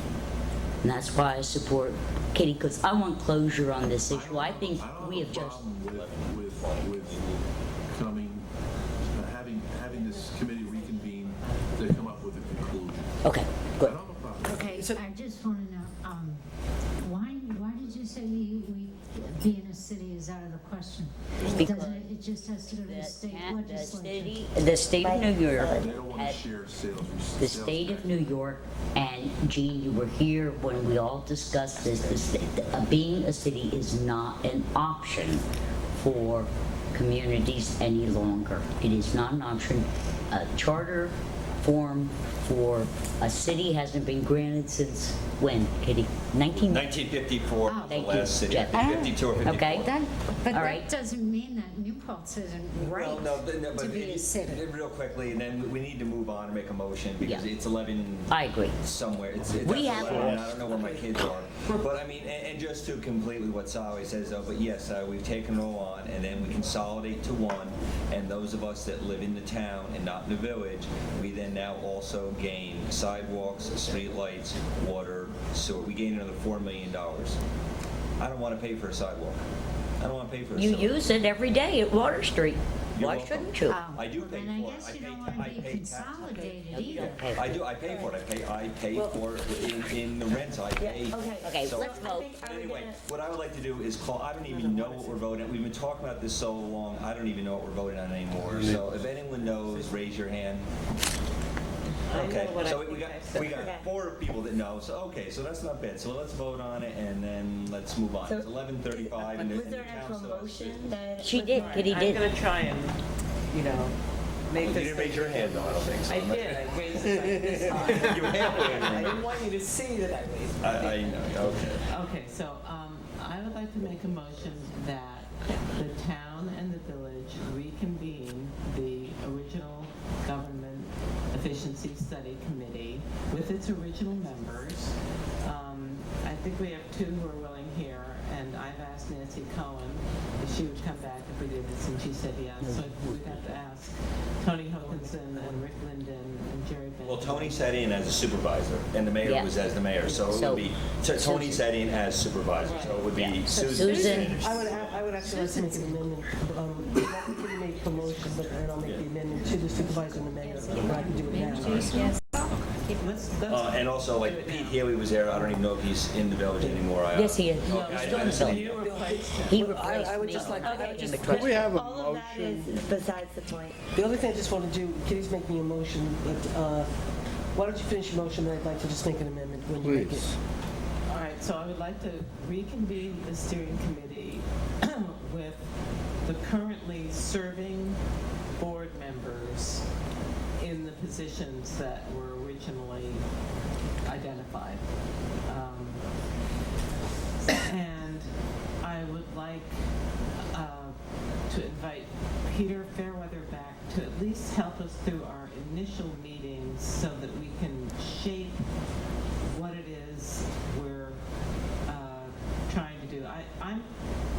And that's why I support Kitty, because I want closure on this issue. I think we have just... with coming, having this committee reconvene to come up with a conclusion. Okay, good. Okay, I just want to know, why did you say we being a city is out of the question? Because Doesn't it just has to go to the state legislature? The state of New York, They don't want to share sales. the state of New York, and Jean, you were here when we all discussed this, being a city is not an option for communities any longer. It is not an option. A charter form for a city hasn't been granted since when, Kitty? 1954 was the Thank you, last city, Jeff. 52 or 54. Okay. But All that right. doesn't mean that New Paltz isn't right Well, no, to but be a city. real quickly, and then we need to move on and make a motion because Yeah. it's 11 I agree. somewhere. It's We that's have- 11, I don't know where my kids are. But I mean, and just to complete with what Sally says, though, but yes, we've taken it all on, and then we consolidate to one, and those of us that live in the town and not in the village, we then now also gain sidewalks, street lights, water, sewer. We gain another $4 million. I don't want to pay for a sidewalk. I don't want to pay for a You sewer. use it every day at Water Street. You're Why welcome. shouldn't you? I do pay Then I for it. guess you don't want to be consolidated either. I do. I pay for it. I pay for it in the rent. I pay. Okay, So, let's vote. anyway, what I would like to do is call. I don't even know what we're voting on. We've been talking about this so long. I don't even know what we're voting on anymore. So if anyone knows, raise your hand. Okay, so we got 4 people that know. So okay, so that's not bad. So let's vote on it and then let's move on. So- It's 11:35 and Was the there an town actual still has motion that? She was did, made? Kitty I'm did. gonna try and, make You this. didn't raise your hand though. I don't think so. I did, I raised it like this time. You halfway raised. I didn't want you to see that I raised it. I know. Okay. Okay, so, I would like to make a motion that the town and the village reconvene the original government efficiency study committee with its original members. I think we have 2 who are willing here, and I've asked Nancy Cohen if she would come back if we did this, and she said yes. So we'd have to ask Tony Hokinson and Rick Linden and Jerry Benjamin. Well, Tony sat in as a supervisor, and the mayor Yeah. was as the mayor, so it So- would be, so Tony sat in as supervisor, so it would be Yeah. Susan. Susan. I would actually like to make an amendment, not to make the motion, but then I'll make the amendment to the supervisor and the mayor, but I can do it now. And also, like, Pete Healy was there, I don't even know if he's in the village anymore. Yes, he is. Okay, He's I still in the didn't- village. You replaced him. He I replaced would me. just like, I would just, in the Can we have a All of that motion? is besides the point. the only thing I just want to do, Kitty's making a motion, but why don't you finish your motion, then I'd like to just make an amendment when you make it. Please. All right, so I would like to reconvene the steering committee with the currently serving board members in the positions that were originally identified. And I would like to invite Peter Fairweather back to at least help us through our initial meetings so that we can shape what it is we're trying to do. I'm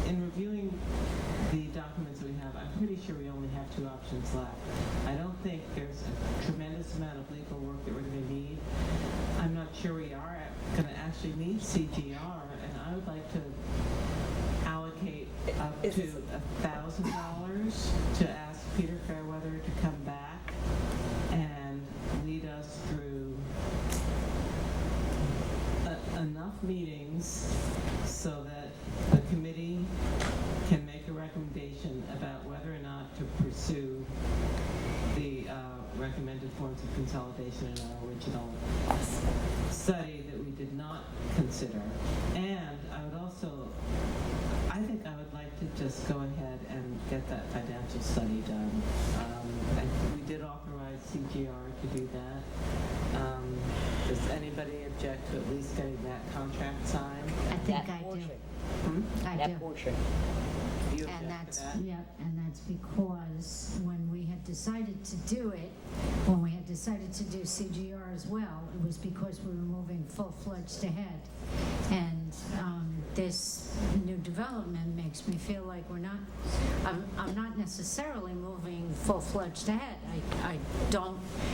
in reviewing the documents we have, I'm pretty sure we only have 2 options left. I don't think there's a tremendous amount of legal work that we're going to need. I'm not sure we are going to actually need CGR, and I would like to allocate up to $1,000 to ask Peter Fairweather to come back and lead us through enough meetings so that the committee can make a recommendation about whether or not to pursue the recommended forms of consolidation in our original study that we did not consider. And I would also, I think I would like to just go ahead and get that financial study done. We did authorize CGR to do that. Does anybody object to at least getting that contract signed? I think That I do. portion. I That do. portion. You And object that's, to that? yep, and that's because when we had decided to do it, when we had decided to do CGR as well, it was because we were moving full-fledged ahead. And this new development makes me feel like we're not, I'm not necessarily moving full-fledged ahead. I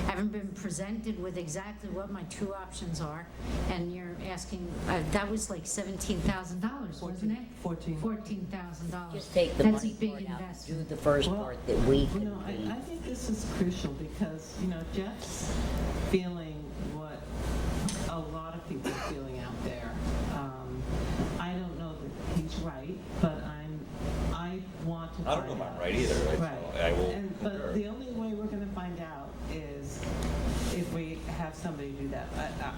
haven't been presented with exactly what my two options are, and you're asking, that was like $17,000, wasn't it? $14,000. Just take the That's a money big part out, investment. do the first part that we You know, can I think this is crucial because, you know, Jeff's feeling what a lot of people are feeling out there. I don't know that he's right, but I want to I find don't know if out. I'm right either. Right. I will But concur. the only way we're gonna find out is if we have somebody do that.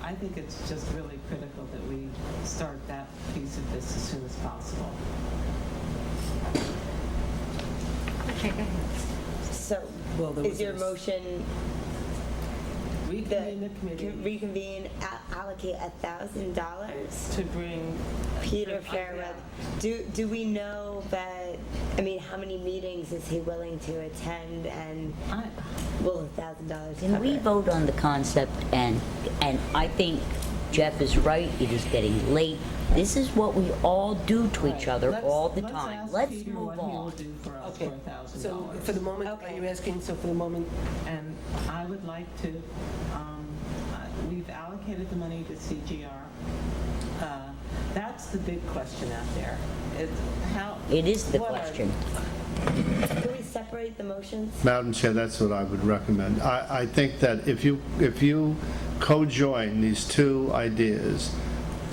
I think it's just really critical that we start that piece of this as soon as possible. Okay, go ahead. So, Well, there is was your this- motion Reconvene the committee reconvene, allocate $1,000? to bring. Peter Fairweather, do we know that, I mean, how many meetings is he willing to attend, and will $1,000 Can we cover? vote on the concept? And I think Jeff is right, it is getting late. This is what we all do to each other all the time. Let's Peter move what he will on. do for us Okay, for $1,000. so for the moment, are you asking, so for the moment, And I would like to, we've allocated the money to CGR. That's the big question out there. It's how. It is the what are- question. Can we separate the motions? Madam Chair, that's what I would recommend. I think that if you co-join these two ideas,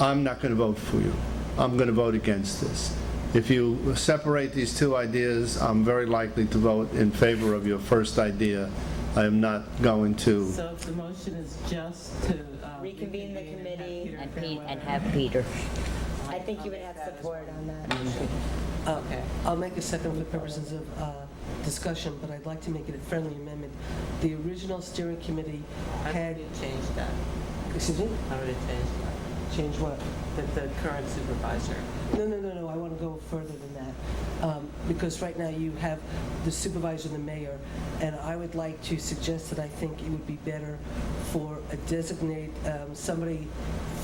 I'm not going to vote for you. I'm going to vote against this. If you separate these two ideas, I'm very likely to vote in favor of your first idea. I am not going to. So if the motion is just to. Reconvene the committee. And have Peter. I think you would have support on that. Okay. I'll make a second for the purposes of discussion, but I'd like to make it a friendly amendment. The original steering committee How had, did you change that? excuse me, How did it change that? change what? The current supervisor. No, I want to go further than that. Because right now you have the supervisor and the mayor, and I would like to suggest that I think it would be better for a designate, somebody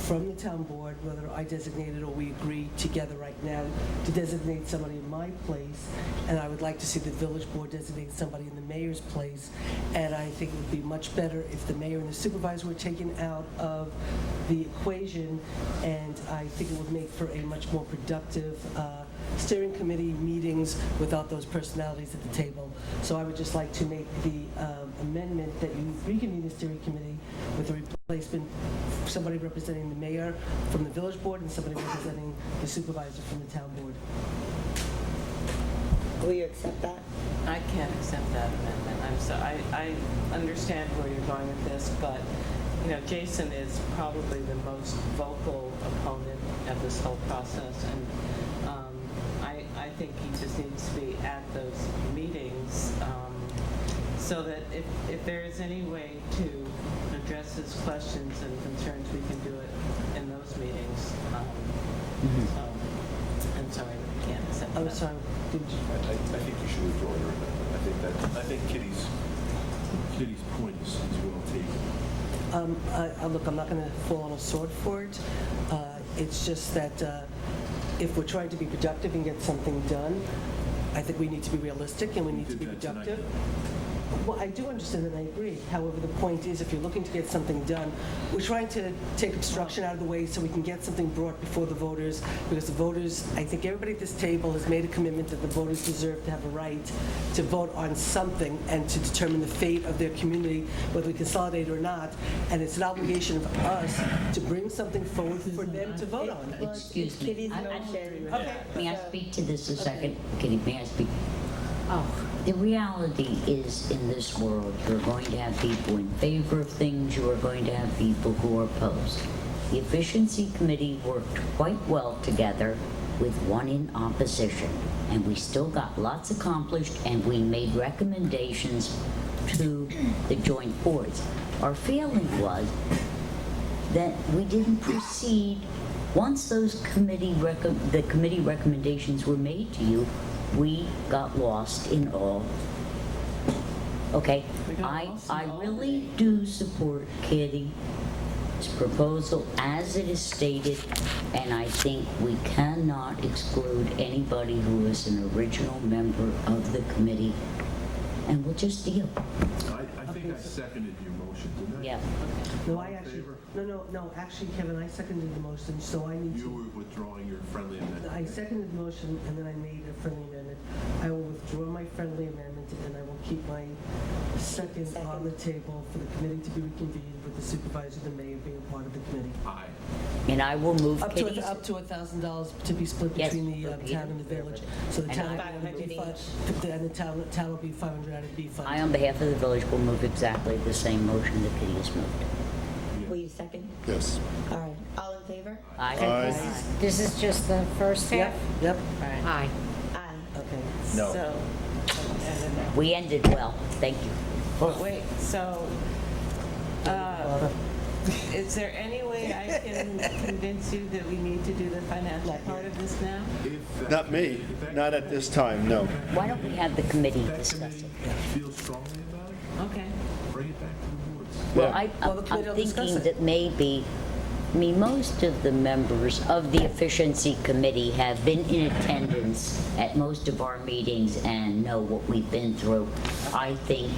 from the town board, whether I designate it or we agree together right now, to designate somebody in my place, and I would like to see the village board designate somebody in the mayor's place, and I think it would be much better if the mayor and the supervisor were taken out of the equation, and I think it would make for a much more productive steering committee meetings without those personalities at the table. So I would just like to make the amendment that you reconvene the steering committee with a replacement, somebody representing the mayor from the village board and somebody representing the supervisor from the town board. Will you accept that? I can't accept that amendment. I'm so, I understand where you're going with this, but, you know, Jason is probably the most vocal opponent of this whole process, and I think he just needs to be at those meetings, so that if there is any way to address his questions and concerns, we can do it in those meetings. So, I'm sorry, we can't accept that. I'm sorry, did you? I think you should withdraw your amendment. I think Kitty's point is well taken. Look, I'm not going to fall on a sword for it. It's just that if we're trying to be productive and get something done, I think we need to be realistic and we need to be productive. Well, I do understand and I agree. However, the point is, if you're looking to get something done, we're trying to take obstruction out of the way so we can get something brought before the voters, because the voters, I think everybody at this table has made a commitment that the voters deserve to have a right to vote on something and to determine the fate of their community, whether we consolidate or not. And it's an obligation of us to bring something forward for them to vote on. Excuse me. Kitty's motion. May I speak to this a second? Kitty, may I speak? The reality is, in this world, you're going to have people in favor of things, you are going to have people who are opposed. The Efficiency Committee worked quite well together with one in opposition, and we still got lots accomplished, and we made recommendations to the joint boards. Our feeling was that we didn't proceed, once those the committee recommendations were made to you, we got lost in all. Okay, I really do support Kitty's proposal as it is stated, and I think we cannot exclude anybody who is an original member of the committee, and we'll just deal. I think I seconded your motion, didn't I? Yeah. No, I actually, no, actually, Kevin, I seconded the motion, so I need You to, were withdrawing your friendly amendment. I seconded the motion, and then I made a friendly amendment. I will withdraw my friendly amendment, and I will keep my second on the table for the committee to be reconvened with the supervisor, the mayor being part of the committee. Aye. And I will move Up Kitty's. to $1,000 to be split Yes, between the for Peter. town and the village. So the And town, I- and the town will be 500 out of B fund. I, on behalf of the village, will move exactly the same motion that Kitty has moved. Will you second? Yes. All right, all in favor? Aye. This is just the first half? Yep. Aye. Aye. Okay. No. So, We ended well, thank you. wait, so, is there any way I can convince you that we need to do the financial part of this now? Not me, not at this time, no. Why don't we have the committee That discuss committee it? feels strongly about it, Okay. bring it back to the boards. Well, Yeah. Well, the committee I'm will discuss thinking it. that maybe, most of the members of the efficiency committee have been in attendance at most of our meetings and know what we've been through. I think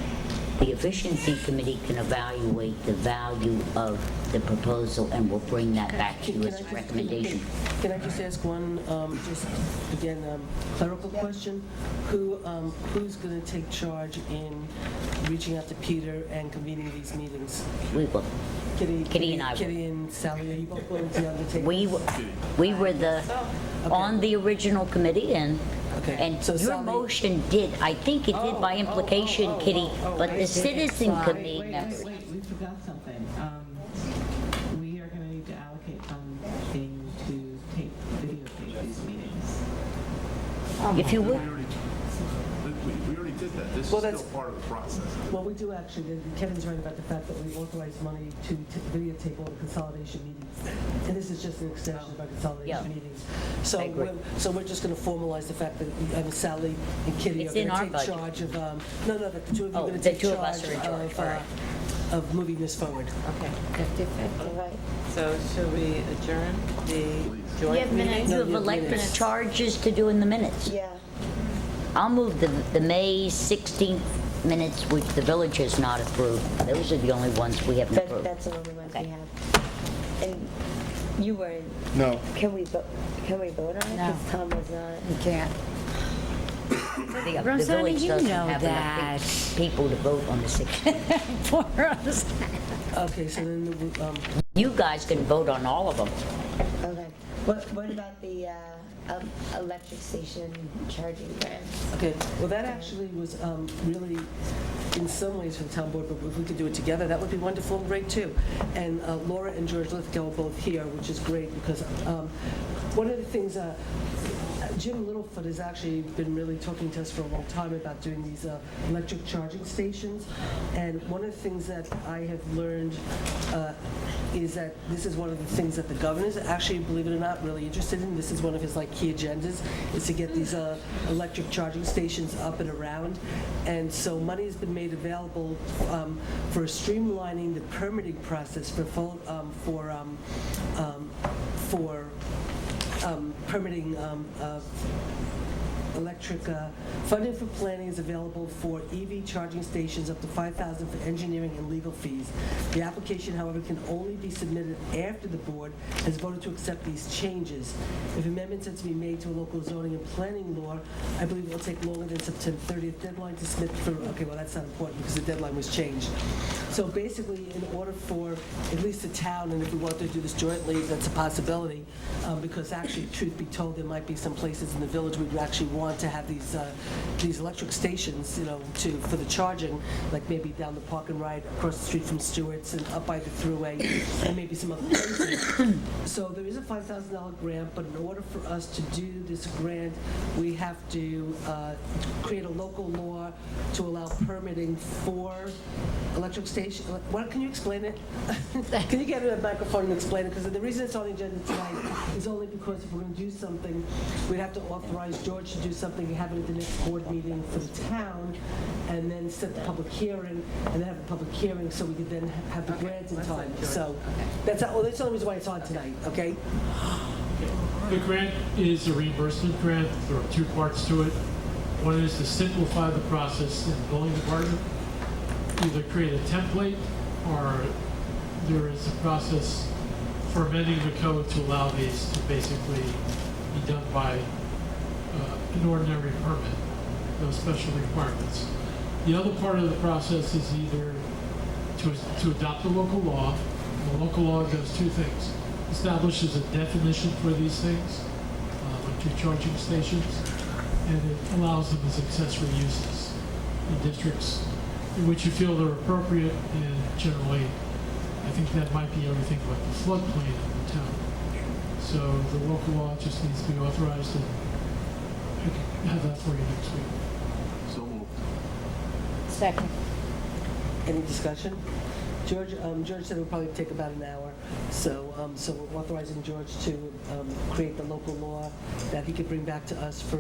the efficiency committee can evaluate the value of the proposal, and we'll bring that back to you as a recommendation. Can I just ask one, just again, clerical question? Who's going to take charge in reaching out to Peter and convening these meetings? We will. Kitty and I will. Kitty and Sally, are you both willing to undertake? We were on the original committee, and Okay. and So your Sally- motion did, I think it did by implication, Kitty, but the citizen committee Wait, members. we forgot something. We are gonna need to allocate funding to videotape these meetings. If you would. We already did that, this is Well, still that's- part of the process. Well, we do actually, Kevin's right about the fact that we authorize money to videotape all the consolidation meetings. And this is just an extension of our Yeah. consolidation meetings. So I agree. we're just going to formalize the fact that Sally and Kitty It's are in our going to take budget. charge of, that the two of you are Oh, going to the take two of us charge are in charge, of, all right. of moving this forward. Okay. 50/50. All right. So should we adjourn the You joint have meeting? you have elected charges to do in the minutes. Yeah. I'll move the May 16th minutes, which the village has not approved. Those are the only ones we haven't approved. That's the only ones we Okay. have. And you weren't, No. can we vote on it? No. Because Tom was not. You can't. The Rosanna, village you doesn't know have that. enough people to vote on the 16th. For us. Okay, so then, You guys can vote on all of them. Okay. What about the electric station charging grant? okay, well, that actually was really, in some ways for the town board, but if we could do it together, that would be wonderful and great too. And Laura and George Lithgow are both here, which is great because one of the things, Jim Littlefoot has actually been really talking to us for a long time about doing these electric charging stations. And one of the things that I have learned is that this is one of the things that the governor's actually, believe it or not, really interested in. This is one of his key agendas, is to get these electric charging stations up and around. And so money has been made available for streamlining the permitting process for permitting electric funding for planning is available for EV charging stations up to $5,000 for engineering and legal fees. The application, however, can only be submitted after the board has voted to accept these changes. If amendments are to be made to a local zoning and planning law, I believe it will take longer than September 30th deadline to submit for, okay, well, that's not important because the deadline was changed. So basically, in order for at least the town, and if we want to do this jointly, that's a possibility, because actually, truth be told, there might be some places in the village we would actually want want to have these electric stations, for the charging, like maybe down the Park and Ride across the street from Stewart's and up by the Thruway, and maybe some other places. So there is a $5,000 grant, but in order for us to do this grant, we have to create a local law to allow permitting for electric station. Can you explain it? Can you get a microphone and explain it? Because the reason it's on the agenda tonight is only because if we're going to do something, we'd have to authorize George to do something, have it at the next board meeting for the town, and then set the public hearing, and then have the public hearing so we could then have the grant in time. So that's the only reason why it's on tonight, okay? The grant is a reimbursement grant. There are two parts to it. One is to simplify the process in the building department, either create a template or there is a process for amending the code to allow these to basically be done by an ordinary permit, no special requirements. The other part of the process is either to adopt a local law. The local law does two things. Establishes a definition for these things, like your charging stations, and it allows them as accessory uses in districts in which you feel they're appropriate, and generally, I think that might be everything but the floodplain in the town. So the local law just needs to be authorized, and I can have that for you next week. So moved. Second. Any discussion? George said it would probably take about an hour, so we're authorizing George to create the local law that he could bring back to us for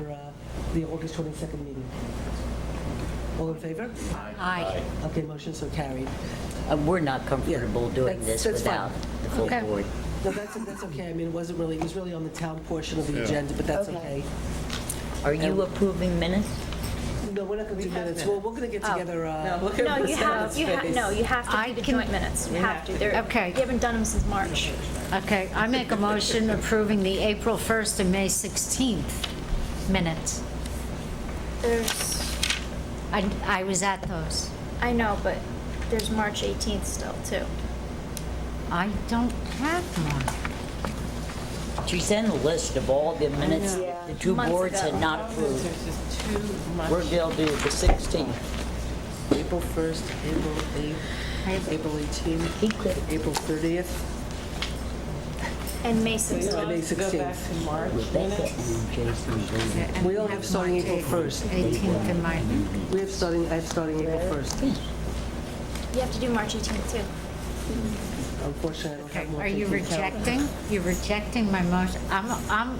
the August 22nd meeting. All in favor? Aye. Okay, motion so carried. We're not comfortable doing this That's without fine. the full Okay. board. No, that's okay. I mean, it was really on the town portion of the agenda, but that's okay. Are you approving minutes? No, we're not going to do minutes. Well, we're going to get together. No, you have to do the joint minutes. You have to. Okay. You haven't done them since March. Okay, I make a motion approving the April 1st and May 16th minutes. I was at those. I know, but there's March 18th still, too. I don't have one. She sent a list of all the minutes the two Months boards ago. had not approved. There's just too much. We're going to do the 16th. April 1st, April 8th, April 18th, April 30th, And May So you 16th. want May us to go back 16th. to March Rebecca minutes? and Jason. And We all have starting April 1st. 18th in my, I have starting April 1st. You have to do March 18th, too. Unfortunately, I don't have more. are you than 2 calendars. rejecting? You're rejecting my motion? I'm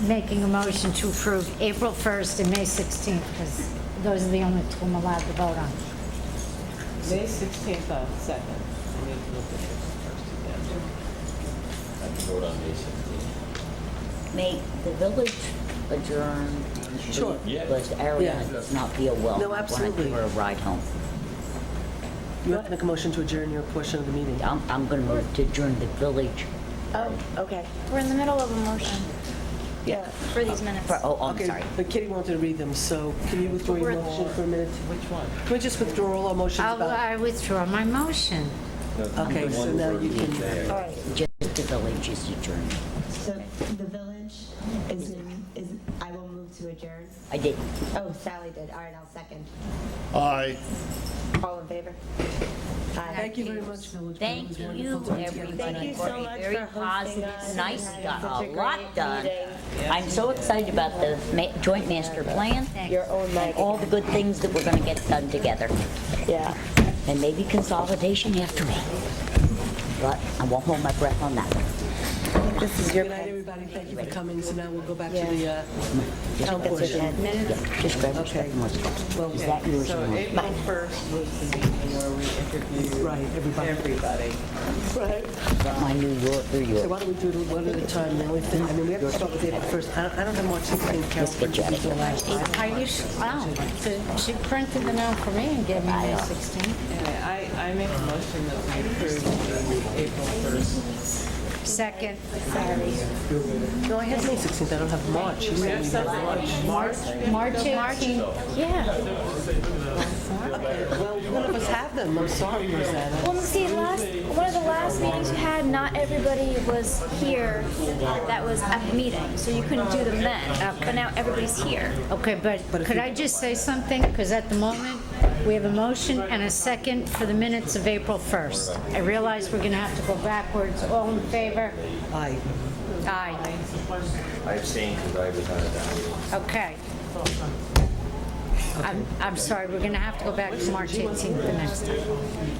making a motion to approve April 1st and May 16th, because those are the only two I'm allowed to vote on. May 16th on second. I need to look at this first again. I can vote on May 16th. May the village adjourn? Sure. Because Ariana does not feel well. No, I want to absolutely. give her a ride home. You have to make a motion to adjourn your portion of the meeting. I'm going to move to adjourn the village. Oh, okay. We're in the middle of a motion. Yeah. For these minutes. I'm Okay, sorry. but Kitty wanted to read them, so can you withdraw your motion for a minute? Which one? Can we just withdraw all our motions about? I withdraw my motion. Okay, so now you can. All right. Just the village is adjourned. So the village is, I will move to adjourn. I did. Oh, Sally did. All right, I'll second. Aye. All in favor? Aye. Thank you very much, Village. Thank It was you, wonderful to be together everybody, Thank you for so a much very for hosting positive us. night. We got Such a a lot great done. meeting. I'm so excited about the joint master plan Your own and all the good things that we're going to get done together. Yeah. And maybe consolidation after all. But I won't hold my breath on that one. This is your Good night, pen. everybody. Thank you for coming. So now we'll go back to Yeah. the town portion. Yeah, just grab your stuff and let's go. Well, Is that yours or So mine? April 1st was the meeting where we interviewed Right, everybody. everybody. Right. My New York, New So York. why don't we do it one at a time? The only thing, I mean, we have to start with April 1st. I don't have March 16th Let's get you out of here. Are you, she printed them out for me and gave me May 16th. Anyway, I make a motion that we approve the April 1st Second. Sorry. No, I have May 16th, I don't have March. You said we have March. March 18th. Yeah. Well, none of us have them, I'm sorry, Rosanna. Well, see, one of the last meetings we had, not everybody was here that was at the meeting, so you couldn't do them then. But now everybody's here. Okay, but could I just say something? Because at the moment, we have a motion and a second for the minutes of April 1st. I realize we're going to have to go backwards. All in favor? Aye. Aye. I abstained because I was out of that meeting. Okay. I'm sorry, we're going to have to go back to March 18th the next time.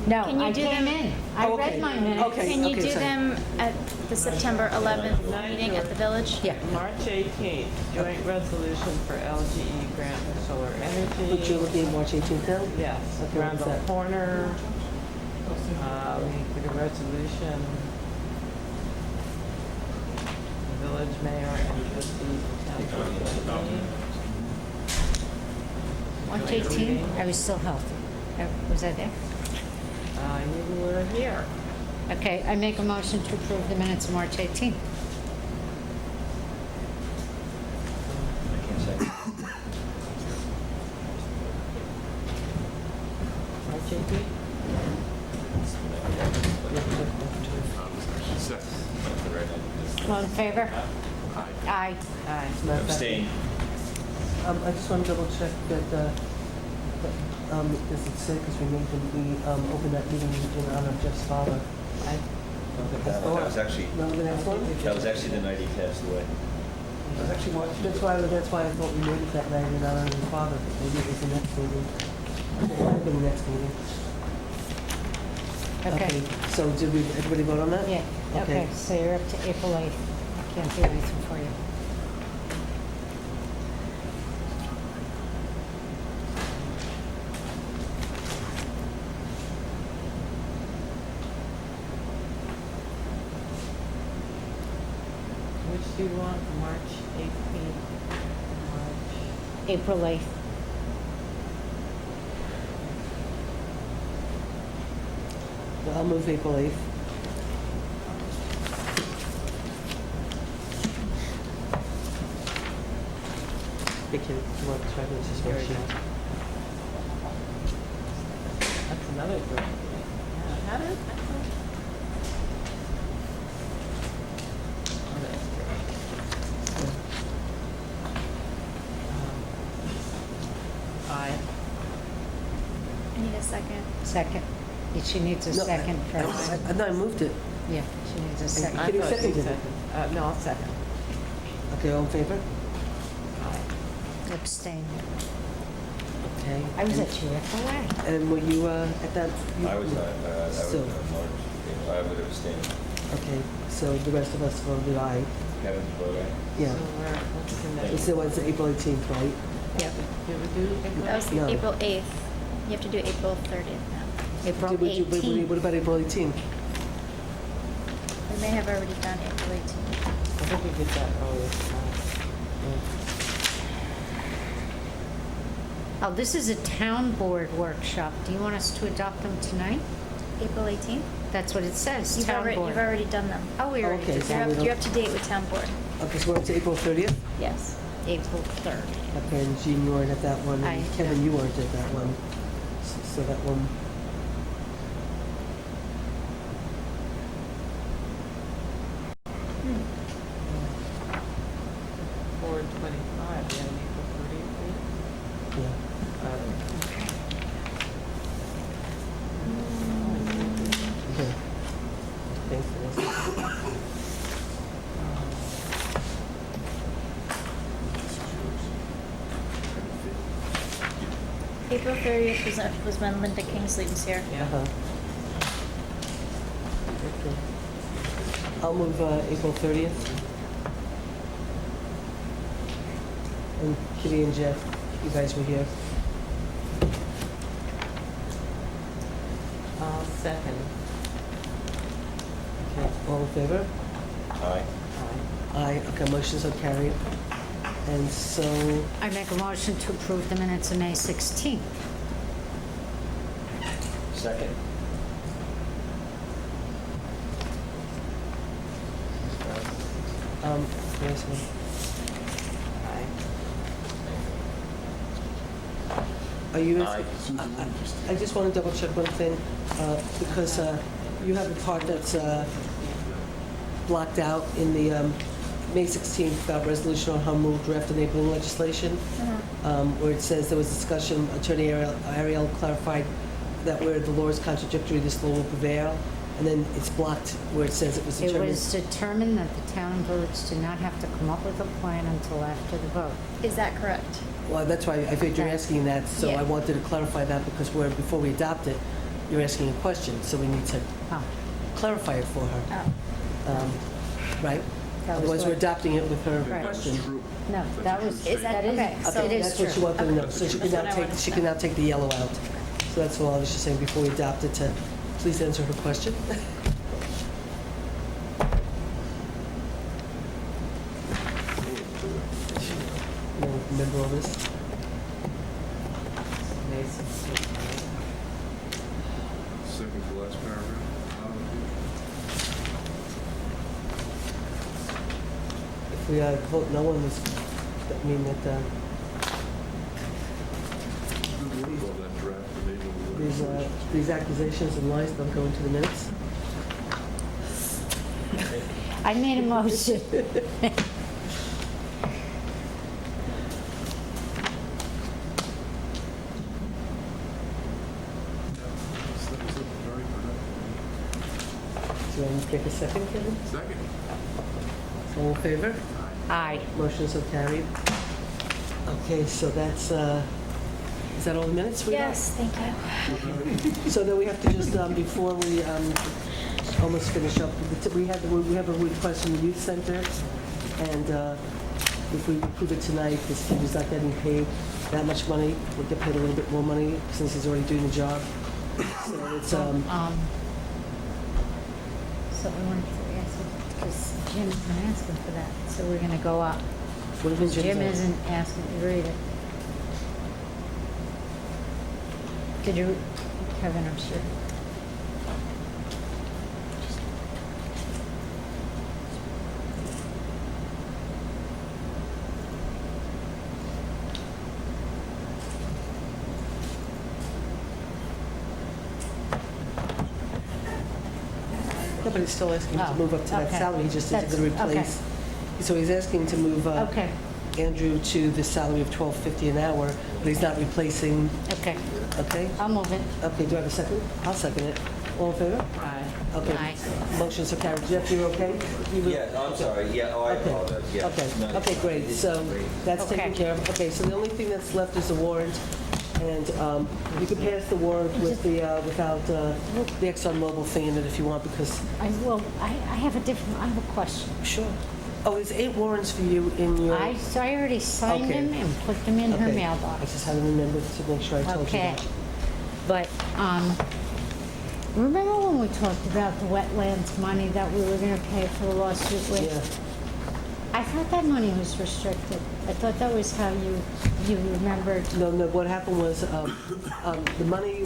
No, Can you I do came them- in. I read my minutes. Can you do sorry. them at the September 11th meeting at the village? Yeah. March 18th, joint resolution for LGE grant for solar energy. But you're looking at March 18th now? Yes, Okay, around what's the that? corner. We did a resolution. The village mayor and trustees of town board. March 18th, I was still healthy. Was I there? You were here. Okay, I make a motion to approve the minutes of March 18th. I can't say. March 18th? All in favor? Aye. Aye. Abstain. I just want to double check that, does it say, because we opened that meeting in honor of Jeff's father. That was actually, Remember the next one? that was actually the night he passed away. That's why I thought we made it that night in honor of his father, but maybe it was the next meeting. It might have been the next meeting. Okay. So did everybody vote on that? Yeah, okay, so you're up to April 8th. I can't do anything for you. Which do you want, March 18th? April 8th. I'll move April 8th. Hey, Kim, you want to try this as well? That's another good. Yeah, how did, Aye. I need a second. Second. She needs a second first. I moved it. Yeah, she needs a second. Can you second it? No, I'll second. Okay, all in favor? Abstain. Okay. I was at UFOA. And were you at that? I was not, I was So- in March. I would abstain. Okay, so the rest of us voted aye. Kevin voted aye. Yeah. So what's the next? It's the one's April 18th, right? Yep. Did we do April? That was No. April 8th. You have to do April 30th now. April Did we do- 18th. What about April 18th? We may have already done April 18th. I think we did that earlier. Oh, this is a town board workshop. Do you want us to adopt them tonight? April 18th? That's what it says, You've town already, board. you've already done them. Oh, we already Okay, did so that. we don't- You're up to date with town board. Okay, so we're up to April 30th? Yes. April 3rd. Okay, and Jean, you weren't at that one, I- and Kevin, you weren't at that one. So that one, 4/25, yeah, April 30th. yeah. Uh, Okay. Thanks for this. April 30th was when Linda Kingsley was here. Uh-huh. Okay. I'll move April 30th. And Kitty and Jeff, you guys were here. I'll second. Okay, all in favor? Aye. Aye, okay, motions are carried. And so, I make a motion to approve the minutes of May 16th. Second. Where's one? Are you, I just want to double check one thing, because you have a part that's blocked out in the May 16th about resolution on home rule draft enabling legislation, where it says there was discussion, Attorney Ariel clarified that where the law is contradictory, this law will prevail, and then it's blocked where it says it was It determined. was determined that the town votes do not have to come up with a plan until after the vote. Is that correct? Well, that's why I figured you're Right. asking that, so Yeah. I wanted to clarify that because before we adopt it, you're asking a question, so we need to Oh. clarify it for her. Right? That was Otherwise, we're what- adopting it with her Right. question. No, that was, Is that- okay, so- it is That's what she true. wanted to know, so she can That's now what I take, wanted she to can know. now take the yellow out. So that's all I was just saying before we adopt it, to please answer her question. You remember all this? Second to last paragraph. If we vote no on this, that mean that Well, that draft enabling these accusations and lies don't go into the minutes? I made a motion. Do you want to take a second, Kevin? Second. All in favor? Aye. Motion so carried. Okay, so that's, is that all the minutes we have? Yes, thank you. So then we have to just, before we almost finish up, we have a request from the youth center, and if we approve it tonight, this kid is not getting paid that much money, we'll get paid a little bit more money since he's already doing the job. So it's, So we wanted to ask, because Jim isn't asking for that, so we're gonna go up. what have been Jim isn't asking to read it. Did you, Kevin, I'm sure. No, but he's still asking to Oh, move up to that okay. salary, he just isn't That's- going to replace. So he's asking to move Okay, Andrew to the salary of $12.50 an hour, but he's not replacing, okay, okay? I'll move it. Okay, do I have a second? I'll second it. All in favor? Aye. Okay. Aye. Motion so carried. Jeff, you okay? You will- Yeah, I'm sorry, yeah, oh, I Okay. apologize, yeah. Okay, No, okay, great, it's so great. that's Okay. taken care of. Okay, so the only thing that's left is the warrant, and you can pass the warrant with the, without the ExxonMobil thing in it if you want, because, I have a question. sure. Oh, there's 8 warrants for you in your... So I already signed Okay. them and put them in her Okay. mailbox. I just haven't remembered to make sure I told you Okay, that. but, remember when we talked about the wetlands money that we were gonna pay for the lawsuit with? Yeah. I thought that money was restricted. I thought that was how you remembered. No, what happened was, the money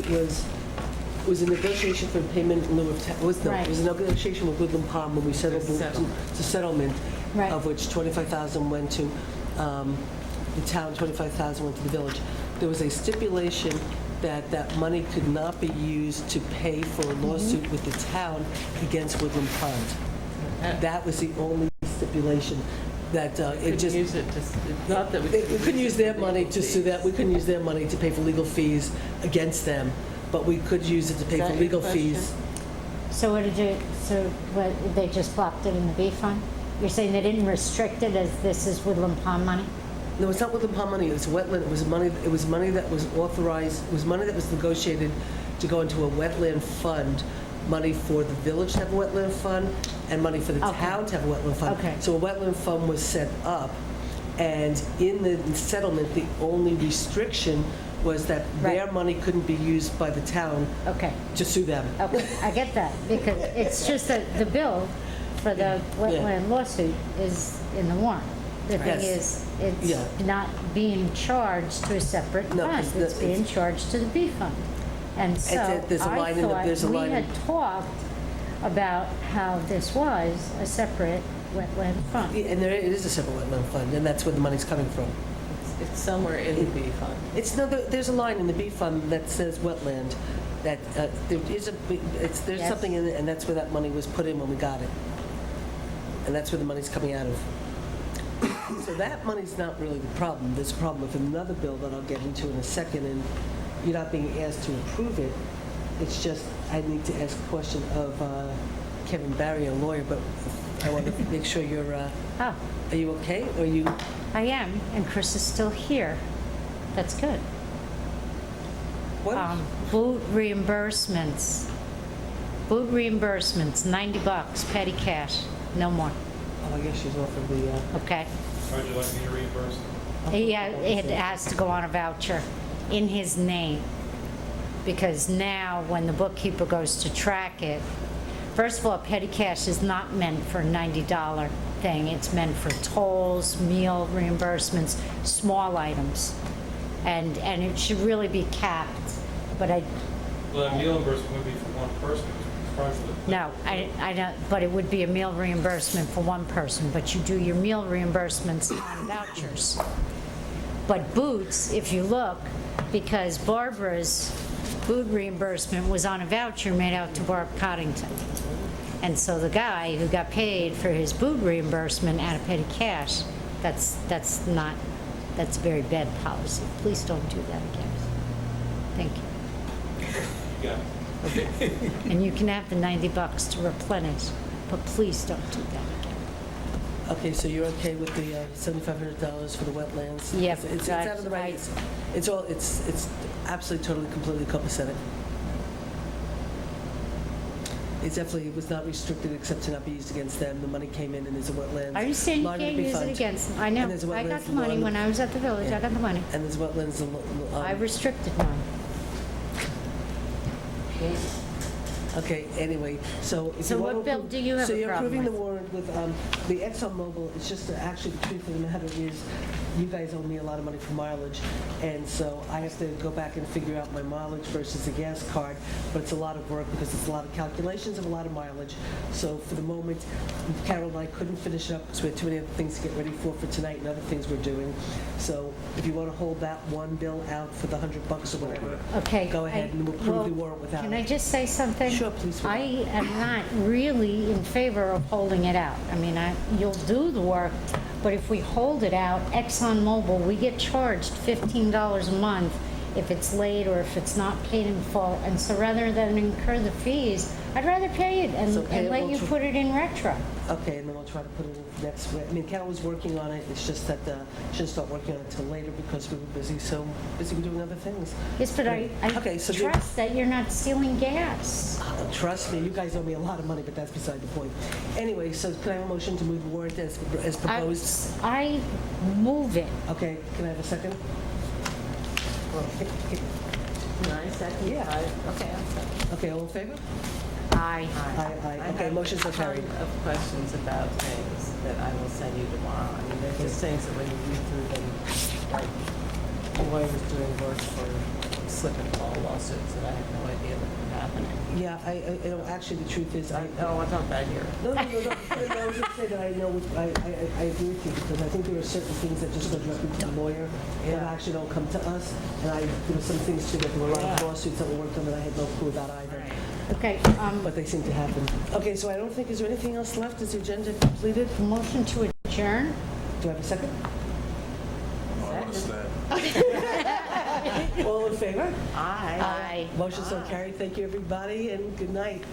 was a negotiation for payment in lieu of, it was Right. a negotiation with Woodland Palm when we settled, it's a settlement, Right. of which 25,000 went to the town, 25,000 went to the village. There was a stipulation that that money could not be used to pay for a lawsuit with the town against Woodland Pond. That was the only stipulation that it just... Use it, just, it's not that we. We couldn't use their money to sue that, we couldn't use their money to pay for legal fees against them, but we could use it to pay Is for that legal your fees. So they just plopped it in the B fund? You're saying they didn't restrict it as this is Woodland Pond money? No, it's not Woodland Pond money, it's wetland, it was money that was authorized, it was money that was negotiated to go into a wetland fund, money for the village to have a wetland fund, and money for the Okay. town to have a wetland fund. Okay. So a wetland fund was set up, and in the settlement, the only restriction was that their Right. money couldn't be used by the town Okay, to sue them. okay, I get that, because it's just that the bill for the wetland lawsuit is in the warrant. The thing Yes. is, Yeah. it's not being charged to a separate No, fund, it's- it's being charged to the B fund. And so there's a I line in the- thought there's a we line in- had talked about how this was a separate wetland fund. Yeah, and it is a separate wetland fund, and that's where the money's coming from. It's somewhere in the B fund. It's, no, there's a line in the B fund that says wetland, that there is there's Yes. something in it, and that's where that money was put in when we got it. And that's where the money's coming out of. So that money's not really the problem. There's a problem with another bill that I'll get into in a second, and you're not being asked to approve it. It's just, I need to ask a question of Kevin Barry, a lawyer, but I want to make sure you're, Oh, are you okay? Or you, I am, and Chris is still here. That's good. what? Boot reimbursements. Boot reimbursements, $90, petty cash, no more, Oh, I guess she's off of the, okay? How'd you like me to reimburse? It has to go on a voucher in his name, because now when the bookkeeper goes to track it, first of all, petty cash is not meant for a $90 thing. It's meant for tolls, meal reimbursements, small items. And it should really be capped, but Well, that meal reimbursement would be for one person, it's probably for the. no, I don't, but it would be a meal reimbursement for one person, but you do your meal reimbursements on vouchers. But boots, if you look, because Barbara's boot reimbursement was on a voucher made out to Barb Coddington. And so the guy who got paid for his boot reimbursement out of petty cash, that's a very bad policy. Please don't do that again. Thank you. Yeah. And you can have the $90 to replenish, but please don't do that again. okay, so you're okay with the $7,500 for the wetlands? Yep. It's out of the right, it's all, it's absolutely, totally, completely copacetic. It definitely was not restricted except to not be used against them. The money came in and there's a wetlands. Are you saying you line in can't the use fund. it against them? I know. And there's a I got wetlands the money lawn. when I was at the village. I got the money. And there's wetlands. I restricted mine. Okay, anyway, so if So you what want to bill approve- do you have So a you're problem approving the with? warrant with the ExxonMobil, it's just that actually the truth of the matter is, you guys owe me a lot of money for mileage, and so I have to go back and figure out my mileage versus the gas card, but it's a lot of work because it's a lot of calculations of a lot of mileage. So for the moment, Carol and I couldn't finish it up because we had too many other things to get ready for tonight and other things we're doing. So if you want to hold that one bill out for the $100 or whatever, Okay. go ahead and we'll approve the warrant without Can it. I just say something? Sure, please. I am not really in favor of holding it out. I mean, you'll do the work, but if we hold it out, ExxonMobil, we get charged $15 a month if it's late or if it's not paid in full. And so rather than incur the fees, I'd rather pay it So pay and it, let we'll you put it in retro. Okay, and then we'll try to put it in next week. I mean, Carol was working on it, it's just that she didn't start working on it until later because we were busy, so busy with doing other things. Yes, but I Okay, so trust that you're not stealing gas. Trust me, you guys owe me a lot of money, but that's beside the point. Anyway, so can I have a motion to move the warrant as proposed? I move it. Okay, can I have a second? Nice, second? Yeah. Okay, I'll second. Okay, all in favor? Aye. Aye. Okay, motion's so carried. I have a ton of questions about things that I will send you tomorrow. I mean, they're just things that when you read through them, like lawyers doing work for slip and fall lawsuits that I had no idea that were happening. Yeah, you know, actually, the truth is, I want to talk about here. No, I was going to say that I know, I agree with you, because I think there are certain things that just go directly to the lawyer that actually don't come to us. And there were some things too, that there were a lot of lawsuits that were worked on that I had no clue about either. Okay. But they seem to happen. Okay, so I don't think, is there anything else left? Is the agenda completed? Motion to adjourn? Do I have a second? What's that? All in favor? Aye. Motion so carried. Thank you, everybody, and good night.